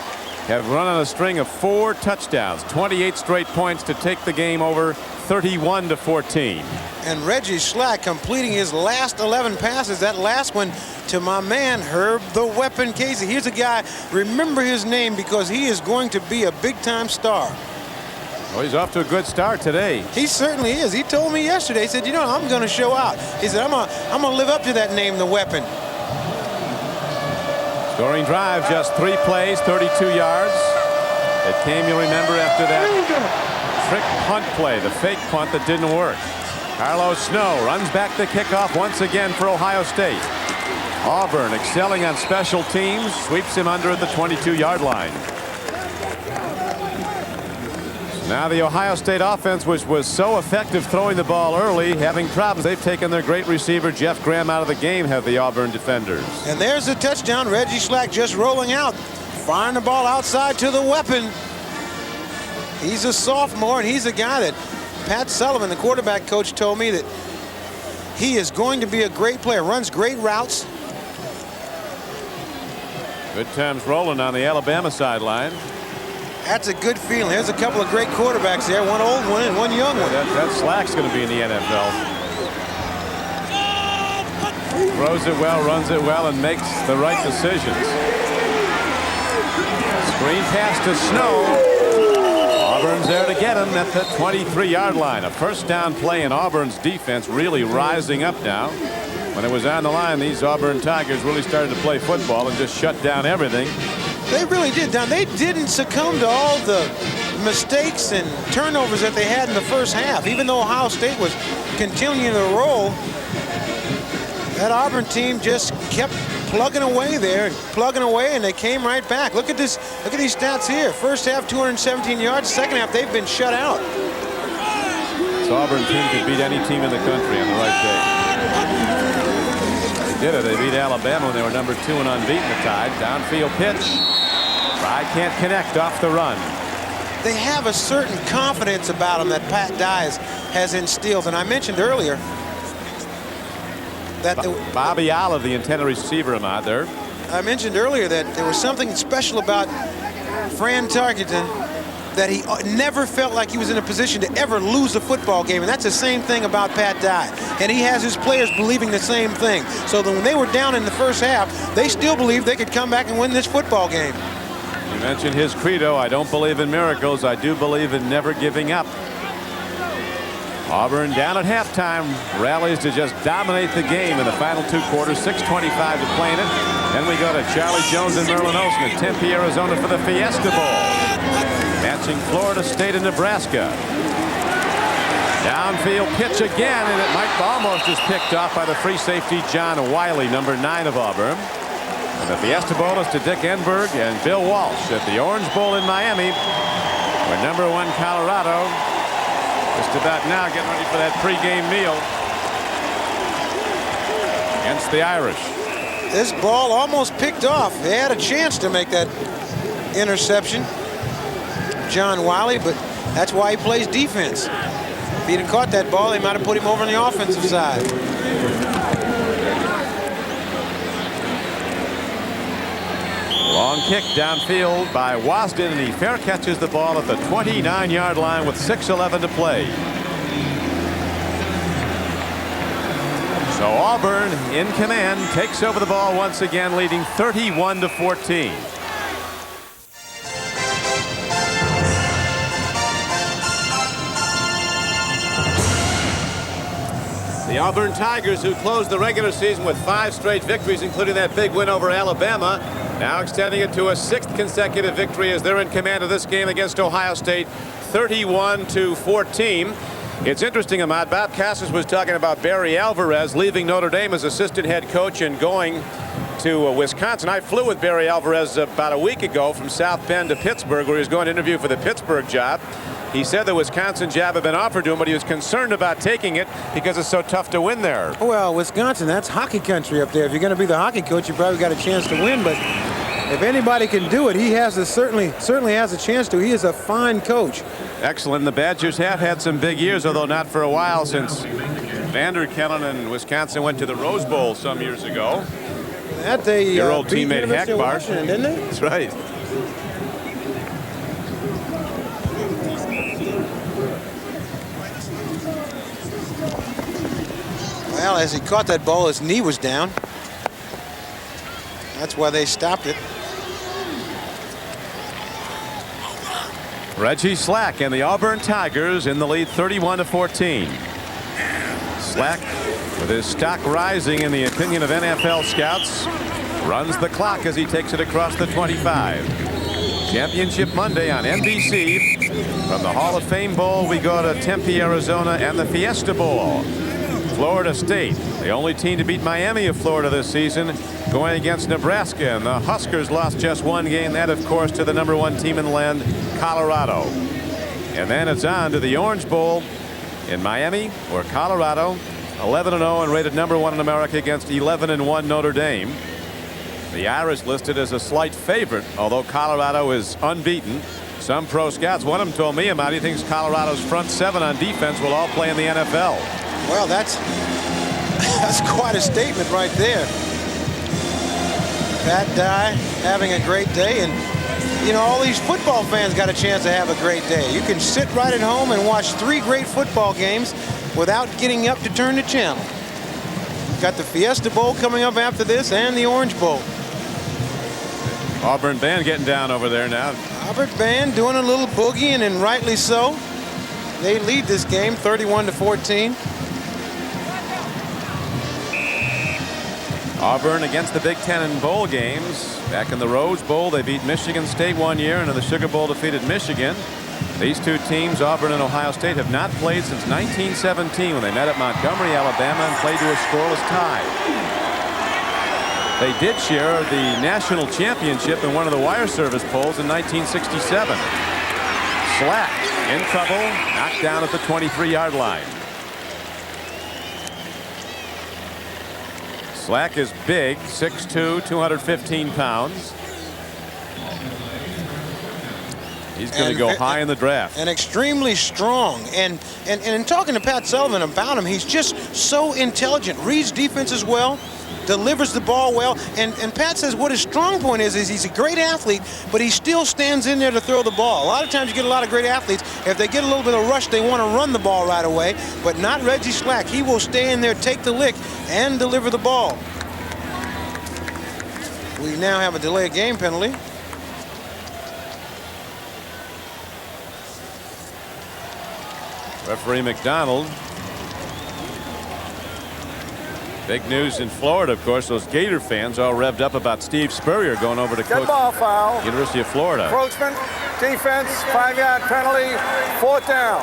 have run on a string of 4 touchdowns, 28 straight points to take the game over 31-14. And Reggie Slack completing his last 11 passes. That last one to my man Herb the Weapon Casey. Here's a guy, remember his name because he is going to be a big-time star. Well, he's off to a good start today. He certainly is. He told me yesterday, he said, you know, I'm going to show out. He said, I'm going to live up to that name, the Weapon. Scoring drive, just 3 plays, 32 yards. It came, you'll remember, after that trick punt play, the fake punt that didn't work. Carlos Snow runs back the kickoff once again for Ohio State. Auburn excelling on special teams, sweeps him under at the 22-yard line. Now the Ohio State offense, which was so effective throwing the ball early, having problems. They've taken their great receiver Jeff Graham out of the game, have the Auburn defenders. And there's the touchdown. Reggie Slack just rolling out, firing the ball outside to the Weapon. He's a sophomore, and he's a guy that Pat Sullivan, the quarterback coach, told me that he is going to be a great player, runs great routes. Good times rolling on the Alabama sideline. That's a good feeling. There's a couple of great quarterbacks there, one old one and one young one. That Slack's going to be in the NFL. Throws it well, runs it well, and makes the right decisions. Screen pass to Snow. Auburn's there to get him at the 23-yard line. A first down play, in Auburn's defense really rising up now. When it was on the line, these Auburn Tigers really started to play football and just shut down everything. They really did. Now, they didn't succumb to all the mistakes and turnovers that they had in the first half. Even though Ohio State was continuing to roll, that Auburn team just kept plugging away there and plugging away, and they came right back. Look at this. Look at these stats here. First half, 217 yards. Second half, they've been shut out. This Auburn team could beat any team in the country on the right day. They did it. They beat Alabama when they were number 2 and unbeaten the Tide. Downfield pitch. Fry can't connect off the run. They have a certain confidence about them that Pat Dye has instilled. And I mentioned earlier that Bobby Olive, the intended receiver, Ahmad, there. I mentioned earlier that there was something special about Fran Tarkenton, that he never felt like he was in a position to ever lose a football game. And that's the same thing about Pat Dye. And he has his players believing the same thing. So that when they were down in the first half, they still believed they could come back and win this football game. You mentioned his credo, I don't believe in miracles, I do believe in never giving up. Auburn down at halftime, rallies to just dominate the game in the final 2 quarters, 6:25 to play in it. Then we go to Charlie Jones and Merlin Olsen at Tempe, Arizona for the Fiesta Bowl. Matching Florida State and Nebraska. Downfield pitch again, and it might almost just picked off by the free safety John Wiley, number 9 of Auburn. And the Fiesta Bowl is to Dick Enberg and Bill Walsh at the Orange Bowl in Miami, where number 1 Colorado just about now getting ready for that pregame meal against the Irish. This ball almost picked off. They had a chance to make that interception, John Wiley, but that's why he plays defense. If he'd have caught that ball, they might have put him over on the offensive side. Long kick downfield by Wasden, and he fair catches the ball at the 29-yard line with 6:11 to play. So Auburn in command takes over the ball once again, leading 31-14. Auburn Tigers, who closed the regular season with 5 straight victories, including that big win over Alabama, now extending it to a 6th consecutive victory as they're in command of this game against Ohio State, 31-14. It's interesting, Ahmad. Bob Cassis was talking about Barry Alvarez leaving Notre Dame as assistant head coach and going to Wisconsin. I flew with Barry Alvarez about a week ago from South Bend to Pittsburgh, where he was going to interview for the Pittsburgh job. He said the Wisconsin job had been offered to him, but he was concerned about taking it because it's so tough to win there. Well, Wisconsin, that's hockey country up there. If you're going to be the hockey coach, you probably got a chance to win. But if anybody can do it, he has certainly has a chance to. He is a fine coach. Excellent. The Badgers have had some big years, although not for a while, since Vanderkellen and Wisconsin went to the Rose Bowl some years ago. That they your old beat teammate University of Hackbar, Washington, didn't they? That's right. Well, as he caught that ball, his knee was down. That's why they stopped it. Reggie Slack and the Auburn Tigers in the lead, 31-14. Slack, with his stock rising in the opinion of NFL scouts, runs the clock as he takes it across the 25. Championship Monday on NBC. From the Hall of Fame Bowl, we go to Tempe, Arizona, and the Fiesta Bowl. Florida State, the only team to beat Miami of Florida this season, going against Nebraska, and the Huskers lost just 1 game, that of course to the #1 team in the land, Colorado. And then it's on to the Orange Bowl in Miami, where Colorado 11-0 and rated #1 in America against 11-1 Notre Dame. The Irish listed as a slight favorite, although Colorado is unbeaten. Some pro scouts, one of them told me about he thinks Colorado's front 7 on defense will all play in the NFL. Well, that's quite a statement right there. Pat Dye having a great day, and you know, all these football fans got a chance to have a great day. You can sit right at home and watch 3 great football games without getting up to turn the channel. Got the Fiesta Bowl coming up after this, and the Orange Bowl. Auburn band getting down over there now. Auburn band doing a little boogieing, and rightly so. They lead this game 31-14. Auburn against the Big Ten in bowl games. Back in the Rose Bowl, they beat Michigan State 1 year, and in the Sugar Bowl defeated Michigan. These 2 teams, Auburn and Ohio State, have not played since 1917 when they met at Montgomery, Alabama, and played to a scoreless tie. They did share the national championship in one of the wire service polls in 1967. Slack in trouble, knocked down at the 23-yard line. Slack is big, 6'2", 215 pounds. He's going to go high in the draft. And extremely strong. And in talking to Pat Sullivan about him, he's just so intelligent. Reads defense as well, delivers the ball well. And Pat says what his strong point is he's a great athlete, but he still stands in there to throw the ball. A lot of times you get a lot of great athletes. If they get a little bit of rush, they want to run the ball right away. But not Reggie Slack. He will stay in there, take the lick, and deliver the ball. We now have a delay of game penalty. Referee McDonald. Big news in Florida, of course. Those Gator fans all revved up about Steve Spurrier going over to coach ball foul. University of Florida. Encroachment, defense, 5-yard penalty, 4th down.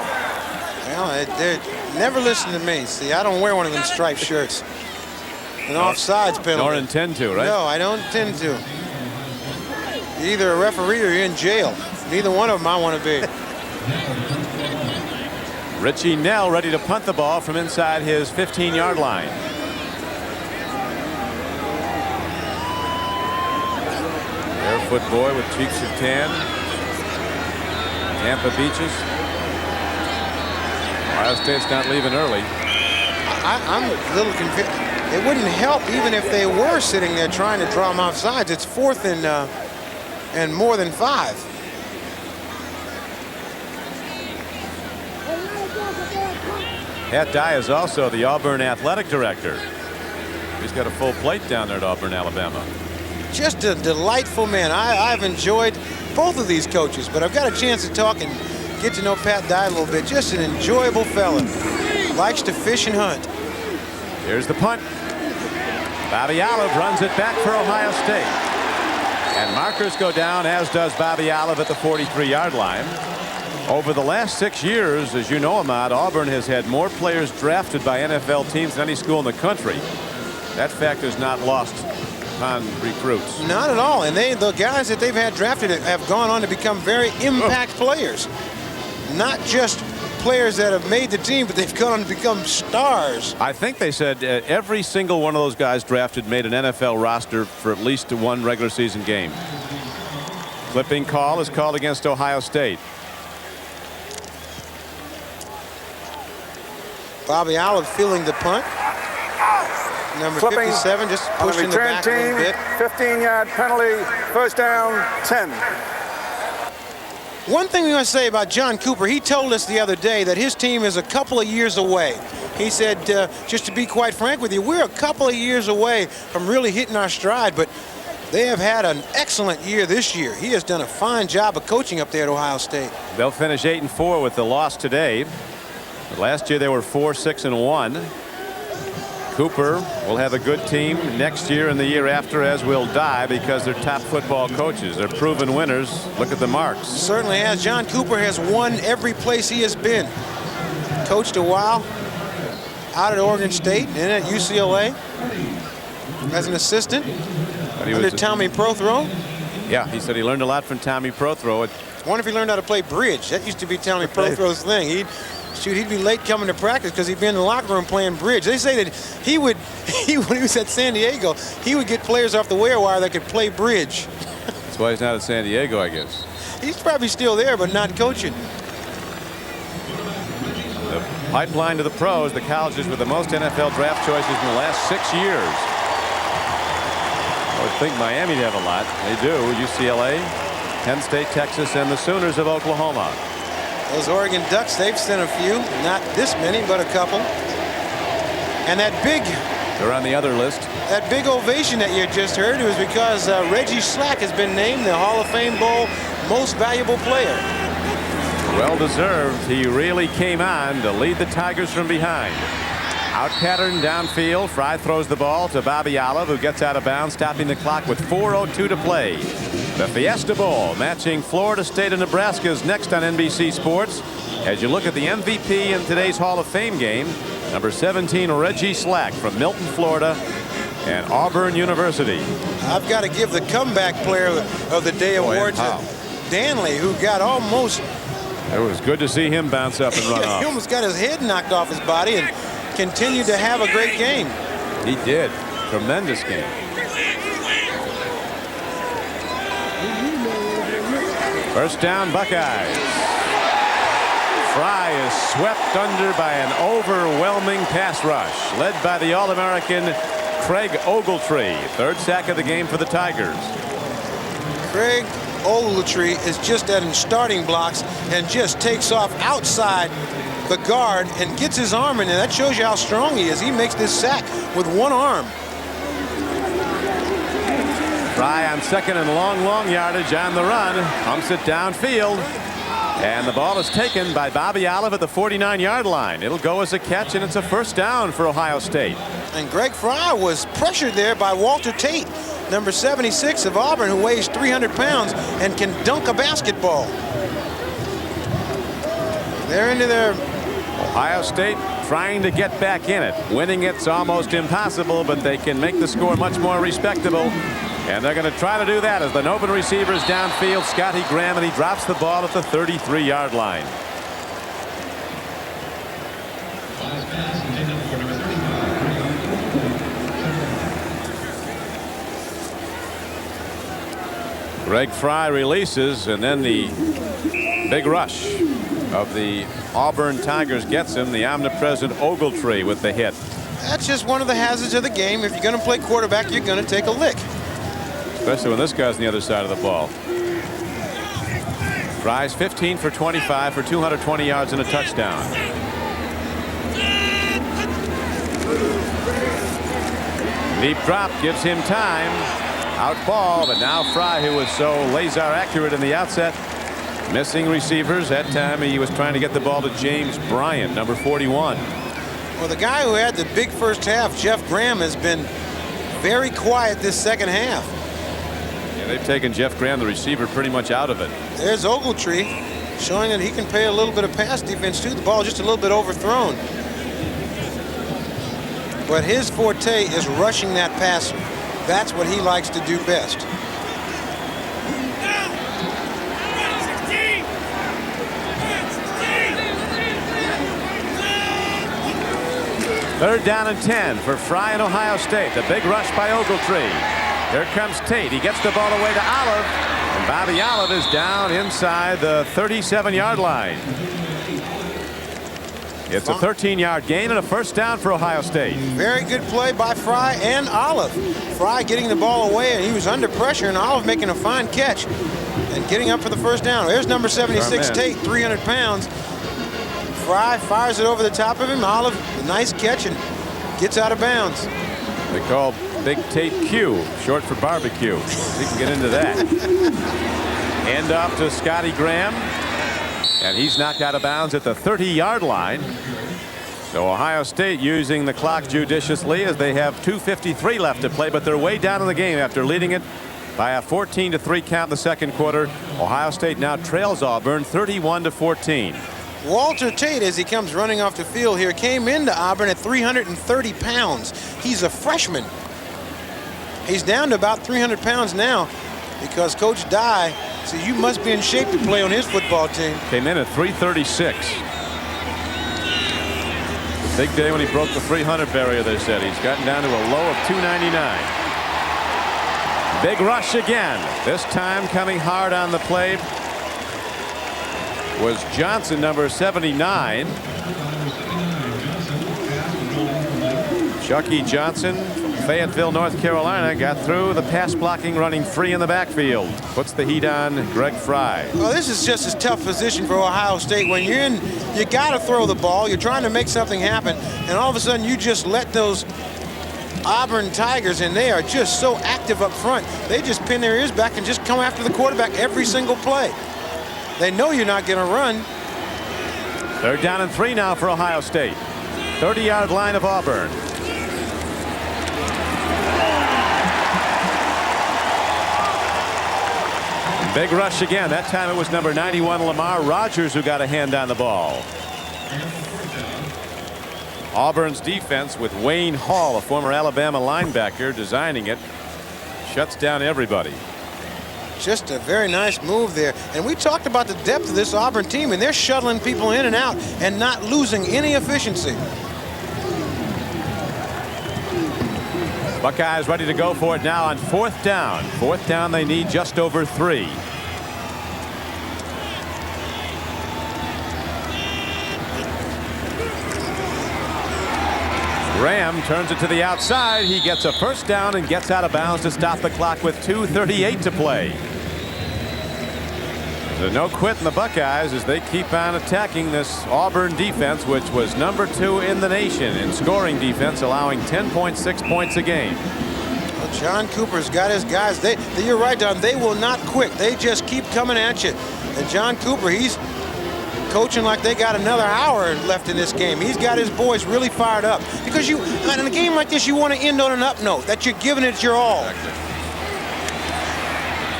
Well, they never listen to me. See, I don't wear one of them striped shirts. An offsides penalty. Nor intend to, right? No, I don't intend to. You're either a referee or you're in jail. Neither one of them I want to be. Richie Nell ready to punt the ball from inside his 15-yard line. Barefoot boy with cheeks of tan. Tampa Beaches. Ohio State's not leaving early. I'm a little confused. It wouldn't help even if they were sitting there trying to draw them off sides. It's 4th and more than 5. Pat Dye is also the Auburn athletic director. He's got a full plate down there at Auburn, Alabama. Just a delightful man. I've enjoyed both of these coaches, but I've got a chance to talk and get to know Pat Dye a little bit. Just an enjoyable fella. Likes to fish and hunt. Here's the punt. Bobby Olive runs it back for Ohio State. And markers go down, as does Bobby Olive at the 43-yard line. Over the last 6 years, as you know, Ahmad, Auburn has had more players drafted by NFL teams than any school in the country. That fact is not lost on recruits. Not at all. And the guys that they've had drafted have gone on to become very impact players. Not just players that have made the team, but they've gone on to become stars. I think they said every single one of those guys drafted made an NFL roster for at least one regular season game. Flipping call is called against Ohio State. Bobby Olive fielding the punt. Number Flipping 57 just pushing the back a little bit. 15-yard penalty, first down, 10. One thing we want to say about John Cooper, he told us the other day that his team is a couple of years away. He said, just to be quite frank with you, we're a couple of years away from really hitting our stride, but they have had an excellent year this year. He has done a fine job of coaching up there at Ohio State. They'll finish 8-4 with the loss today. But last year they were 4-6-1. Cooper will have a good team next year and the year after, as will Dye, because they're top football coaches. They're proven winners. Look at the marks. Certainly has. John Cooper has won every place he has been. Coached a while out at Oregon State and at UCLA as an assistant under Tommy Prothro. Yeah, he said he learned a lot from Tommy Prothro. I wonder if he learned how to play bridge. That used to be Tommy Prothro's thing. He'd be late coming to practice because he'd be in the locker room playing bridge. They say that when he was at San Diego, he would get players off the wire that could play bridge. That's why he's not at San Diego, I guess. He's probably still there, but not coaching. The pipeline to the pros, the colleges with the most NFL draft choices in the last 6 years. I would think Miami'd have a lot. They do. UCLA, Penn State, Texas, and the Sooners of Oklahoma. Those Oregon Ducks, they've sent a few. Not this many, but a couple. And that big... They're on the other list. That big ovation that you just heard was because Reggie Slack has been named the Hall of Fame Bowl Most Valuable Player. Well deserved. He really came on to lead the Tigers from behind. Out pattern downfield. Fry throws the ball to Bobby Olive, who gets out of bounds, stopping the clock with 4:02 to play. The Fiesta Bowl matching Florida State and Nebraska's next on NBC Sports. As you look at the MVP in today's Hall of Fame game, number 17, Reggie Slack from Milton, Florida, and Auburn University. I've got to give the comeback player of the day award to Danley, who got almost... It was good to see him bounce up and run off. He almost got his head knocked off his body and continued to have a great game. He did. Tremendous game. First down, Buckeyes. Fry is swept under by an overwhelming pass rush, led by the All-American Craig Ogletree. Third sack of the game for the Tigers. Craig Ogletree is just at starting blocks and just takes off outside the guard and gets his arm in there. That shows you how strong he is. He makes this sack with one arm. Fry on second and long yardage on the run. Pumps it downfield. And the ball is taken by Bobby Olive at the 49-yard line. It'll go as a catch, and it's a first down for Ohio State. And Greg Fry was pressured there by Walter Tate, number 76 of Auburn, who weighs 300 pounds and can dunk a basketball. They're into their... Ohio State trying to get back in it. Winning it's almost impossible, but they can make the score much more respectable. And they're going to try to do that as the open receivers downfield. Scotty Graham, and he drops the ball at the 33-yard line. Greg Fry releases, and then the big rush of the Auburn Tigers gets him. The omnipresent Ogletree with the hit. That's just one of the hazards of the game. If you're going to play quarterback, you're going to take a lick. Especially when this guy's on the other side of the ball. Fry's 15 for 25 for 220 yards and a touchdown. Deep drop gives him time. Out ball, but now Fry, who was so laser accurate in the outset, missing receivers. That time he was trying to get the ball to James Bryant, number 41. Well, the guy who had the big first half, Jeff Graham, has been very quiet this second half. Yeah, they've taken Jeff Graham, the receiver, pretty much out of it. There's Ogletree showing that he can play a little bit of pass defense too. The ball just a little bit overthrown. But his forte is rushing that passer. That's what he likes to do best. Third down and 10 for Fry and Ohio State. The big rush by Ogletree. Here comes Tate. He gets the ball away to Olive. And Bobby Olive is down inside the 37-yard line. It's a 13-yard gain and a first down for Ohio State. Very good play by Fry and Olive. Fry getting the ball away, and he was under pressure, and Olive making a fine catch and getting up for the first down. There's number 76, Tate, 300 pounds. Fry fires it over the top of him. Olive, a nice catch, and gets out of bounds. They call Big Tate Q, short for barbecue. We can get into that. End off to Scotty Graham. And he's knocked out of bounds at the 30-yard line. So Ohio State using the clock judiciously as they have 2:53 left to play, but they're way down in the game after leading it by a 14-3 count in the second quarter. Ohio State now trails Auburn 31-14. Walter Tate, as he comes running off the field here, came into Auburn at 330 pounds. He's a freshman. He's down to about 300 pounds now because Coach Dye said you must be in shape to play on his football team. Came in at 336. Big day when he broke the 300 barrier, they said. He's gotten down to a low of 299. Big rush again. This time coming hard on the play was Johnson, number 79. Chucky Johnson from Fayetteville, North Carolina, got through the pass blocking, running free in the backfield. Puts the heat on Greg Fry. Well, this is just a tough position for Ohio State. When you're in, you got to throw the ball. You're trying to make something happen, and all of a sudden you just let those Auburn Tigers, and they are just so active up front. They just pin their ears back and just come after the quarterback every single play. They know you're not going to run. Third down and 3 now for Ohio State. 30-yard line of Auburn. Big rush again. That time it was number 91 Lamar Rogers who got a hand on the ball. Auburn's defense with Wayne Hall, a former Alabama linebacker, designing it, shuts down everybody. Just a very nice move there. And we talked about the depth of this Auburn team, and they're shuttling people in and out and not losing any efficiency. Buckeyes ready to go for it now on fourth down. Fourth down, they need just over 3. Graham turns it to the outside. He gets a first down and gets out of bounds to stop the clock with 2:38 to play. There's no quit in the Buckeyes as they keep on attacking this Auburn defense, which was number 2 in the nation in scoring defense, allowing 10.6 points a game. Well, John Cooper's got his guys. You're right, Don. They will not quit. They just keep coming at you. And John Cooper, he's coaching like they got another hour left in this game. He's got his boys really fired up because in a game like this, you want to end on an up note that you're giving it your all.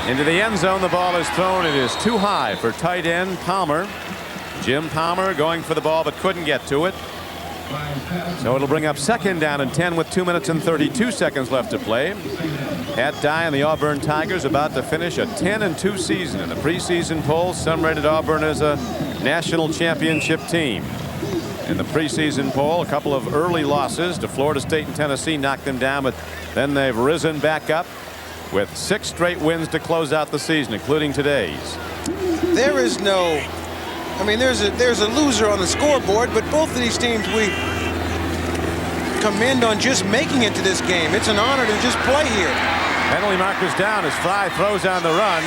Into the end zone, the ball is thrown. It is too high for tight end Palmer. Jim Palmer going for the ball but couldn't get to it. So it'll bring up second down and 10 with 2 minutes and 32 seconds left to play. Pat Dye and the Auburn Tigers about to finish a 10-2 season in the preseason polls. Some rated Auburn as a national championship team. In the preseason poll, a couple of early losses to Florida State and Tennessee knocked them down, but then they've risen back up with 6 straight wins to close out the season, including today's. There is no, I mean, there's a loser on the scoreboard, but both of these teams we commend on just making it to this game. It's an honor to just play here. Penalty markers down as Fry throws on the run.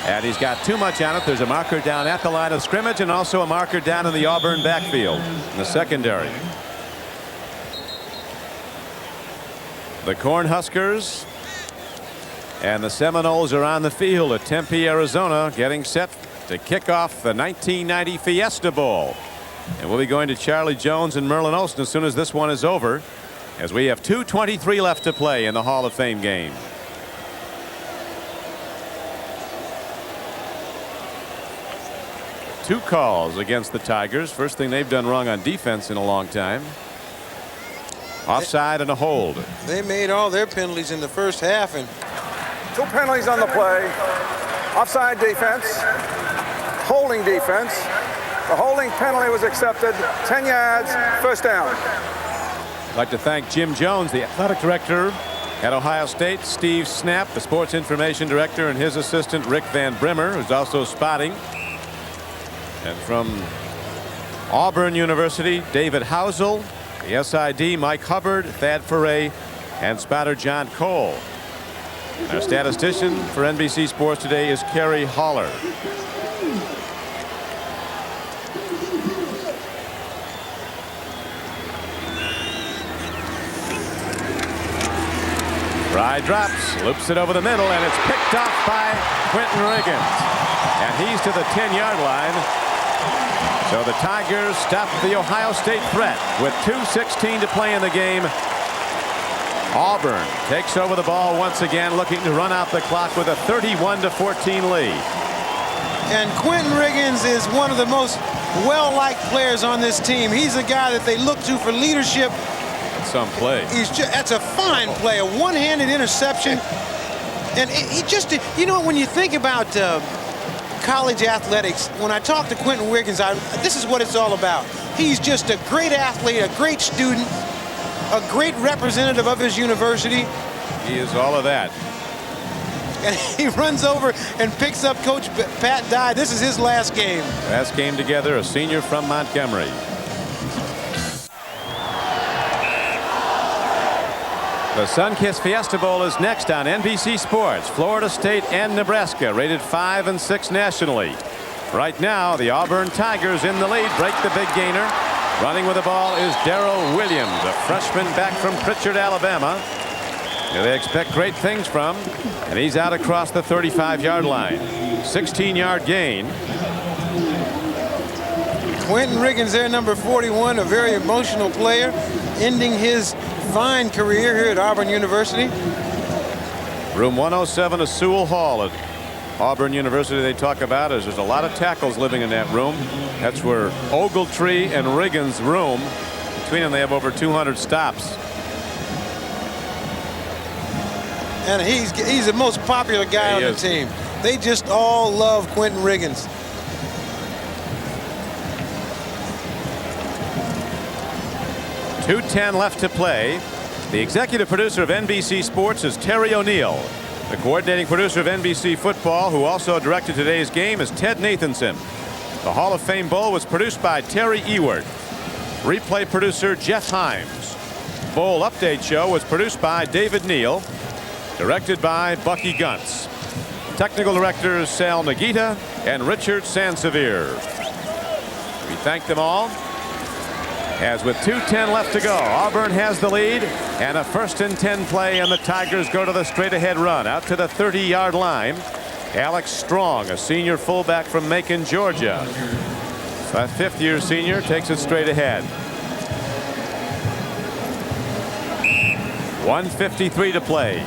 And he's got too much on it. There's a marker down at the line of scrimmage and also a marker down in the Auburn backfield in the secondary. The Cornhuskers and the Seminoles are on the field at Tempe, Arizona, getting set to kick off the 1990 Fiesta Bowl. And we'll be going to Charlie Jones and Merlin Olsen as soon as this one is over, as we have 2:23 left to play in the Hall of Fame game. Two calls against the Tigers. First thing they've done wrong on defense in a long time. Offside and a hold. They made all their penalties in the first half, and 2 penalties on the play. Offside defense, holding defense. The holding penalty was accepted. 10 yards, first down. I'd like to thank Jim Jones, the athletic director at Ohio State, Steve Snap, the sports information director, and his assistant Rick Van Brimmer, who's also spotting. And from Auburn University, David Housel, the SID, Mike Hubbard, Thad Foray, and spotter John Cole. Our statistician for NBC Sports today is Kerry Haller. Fry drops, loops it over the middle, and it's picked off by Quentin Riggins. And he's to the 10-yard line. So the Tigers stop the Ohio State threat with 2:16 to play in the game. Auburn takes over the ball once again, looking to run out the clock with a 31-14 lead. And Quentin Riggins is one of the most well-liked players on this team. He's a guy that they look to for leadership. Some play. That's a fine play, a one-handed interception. And he just, you know, when you think about college athletics, when I talk to Quentin Riggins, this is what it's all about. He's just a great athlete, a great student, a great representative of his university. He is all of that. And he runs over and picks up Coach Pat Dye. This is his last game. Last game together, a senior from Montgomery. The Sunkist Fiesta Bowl is next on NBC Sports. Florida State and Nebraska rated 5 and 6 nationally. Right now, the Auburn Tigers in the lead break the big gainer. Running with the ball is Darrell Williams, a freshman back from Pritchard, Alabama. Who they expect great things from, and he's out across the 35-yard line. 16-yard gain. Quentin Riggins there, number 41, a very emotional player, ending his fine career here at Auburn University. Room 107 of Sewell Hall at Auburn University. They talk about is there's a lot of tackles living in that room. That's where Ogletree and Riggins' room. Between them, they have over 200 stops. And he's the most popular guy on the team. They just all love Quentin Riggins. .210 left to play. The executive producer of NBC Sports is Terry O'Neill. The coordinating producer of NBC Football, who also directed today's game, is Ted Nathanson. The Hall of Fame Bowl was produced by Terry Ewert. Replay producer Jeff Himes. Bowl Update Show was produced by David Neal. Directed by Bucky Guntz. Technical directors Sal Nagita and Richard Sansevier. We thank them all. As with 2:10 left to go, Auburn has the lead and a 1st and 10 play, and the Tigers go to the straight ahead run out to the 30-yard line. Alex Strong, a senior fullback from Macon, Georgia. So a 5th-year senior takes it straight ahead. 1:53 to play.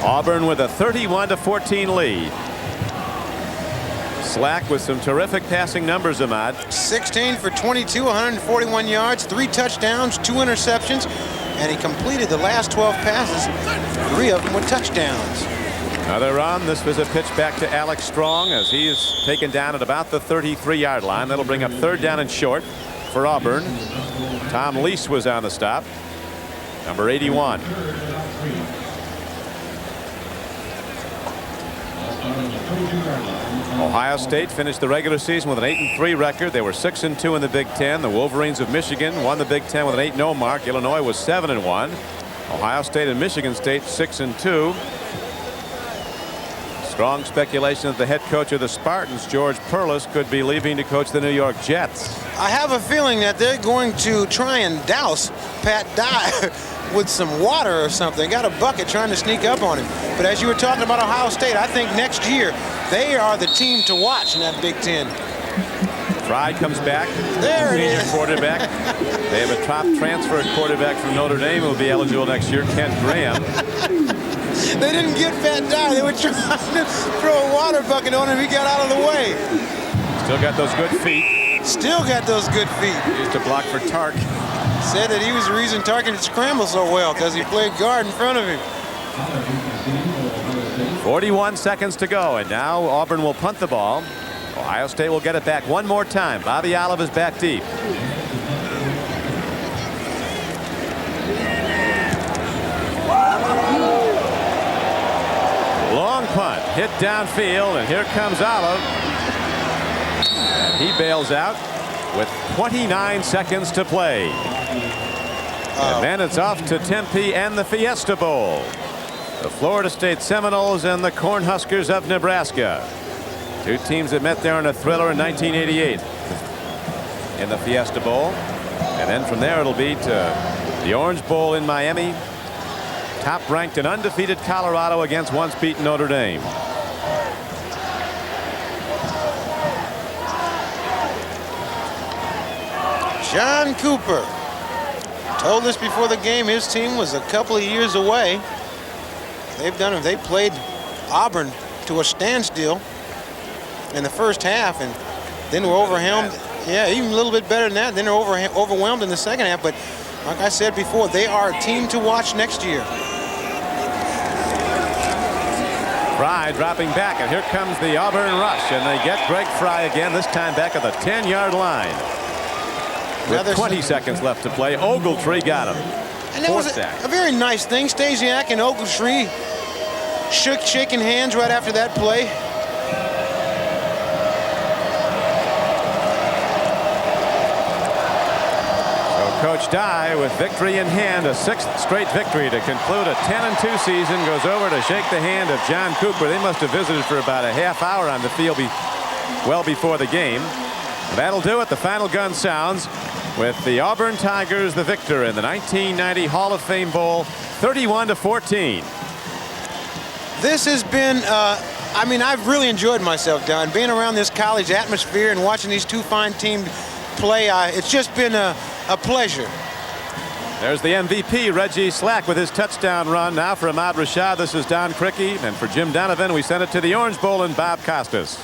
Auburn with a 31-14 lead. Slack with some terrific passing numbers, Ahmad. 16 for 22, 141 yards, 3 touchdowns, 2 interceptions, and he completed the last 12 passes, 3 of them with touchdowns. Another run. This was a pitch back to Alex Strong as he is taken down at about the 33-yard line. That'll bring up 3rd down and short for Auburn. Tom Lease was on the stop. Number 81. Ohio State finished the regular season with an 8-3 record. They were 6-2 in the Big Ten. The Wolverines of Michigan won the Big Ten with an 8-0 mark. Illinois was 7-1. Ohio State and Michigan State 6-2. Strong speculation that the head coach of the Spartans, George Perlis, could be leaving to coach the New York Jets. I have a feeling that they're going to try and douse Pat Dye with some water or something. Got a bucket trying to sneak up on him. But as you were talking about Ohio State, I think next year they are the team to watch in that Big Ten. Fry comes back. There it senior is. quarterback. They have a top transfer quarterback from Notre Dame who will be eligible next year, Kent Graham. They didn't get Fat Dye. They were trying to throw a water bucket on him. He got out of the way. Still got those good feet. Still got those good feet. Used to block for Tark. Said that he was the reason Tark could scramble so well because he played guard in front of him. 41 seconds to go, and now Auburn will punt the ball. Ohio State will get it back one more time. Bobby Olive is back deep. Long punt, hit downfield, and here comes Olive. And he bails out with 29 seconds to play. And then it's off to Tempe and the Fiesta Bowl. The Florida State Seminoles and the Cornhuskers of Nebraska. Two teams that met there in a thriller in 1988 in the Fiesta Bowl. And then from there it'll be to the Orange Bowl in Miami. Top ranked and undefeated Colorado against once beaten Notre Dame. John Cooper told us before the game his team was a couple of years away. They played Auburn to a standstill in the first half, and then were overwhelmed. Yeah, even a little bit better than that. Then they're overwhelmed in the second half. But like I said before, they are a team to watch next year. Fry dropping back, and here comes the Auburn rush, and they get Greg Fry again, this time back at the 10-yard line. With 20 seconds left to play, Ogletree got him. And that was a very nice thing. Stasiak and Ogletree shaking hands right after that play. Coach Dye with victory in hand, a 6th straight victory to conclude a 10-2 season, goes over to shake the hand of John Cooper. They must have visited for about a half hour on the field well before the game. That'll do it. The final gun sounds with the Auburn Tigers the victor in the 1990 Hall of Fame Bowl, 31-14. This has been, I mean, I've really enjoyed myself, Don, being around this college atmosphere and watching these two fine teams play. It's just been a pleasure. There's the MVP, Reggie Slack, with his touchdown run. Now for Ahmad Rashad, this is Don Crickey. And for Jim Donovan, we send it to the Orange Bowl and Bob Costas.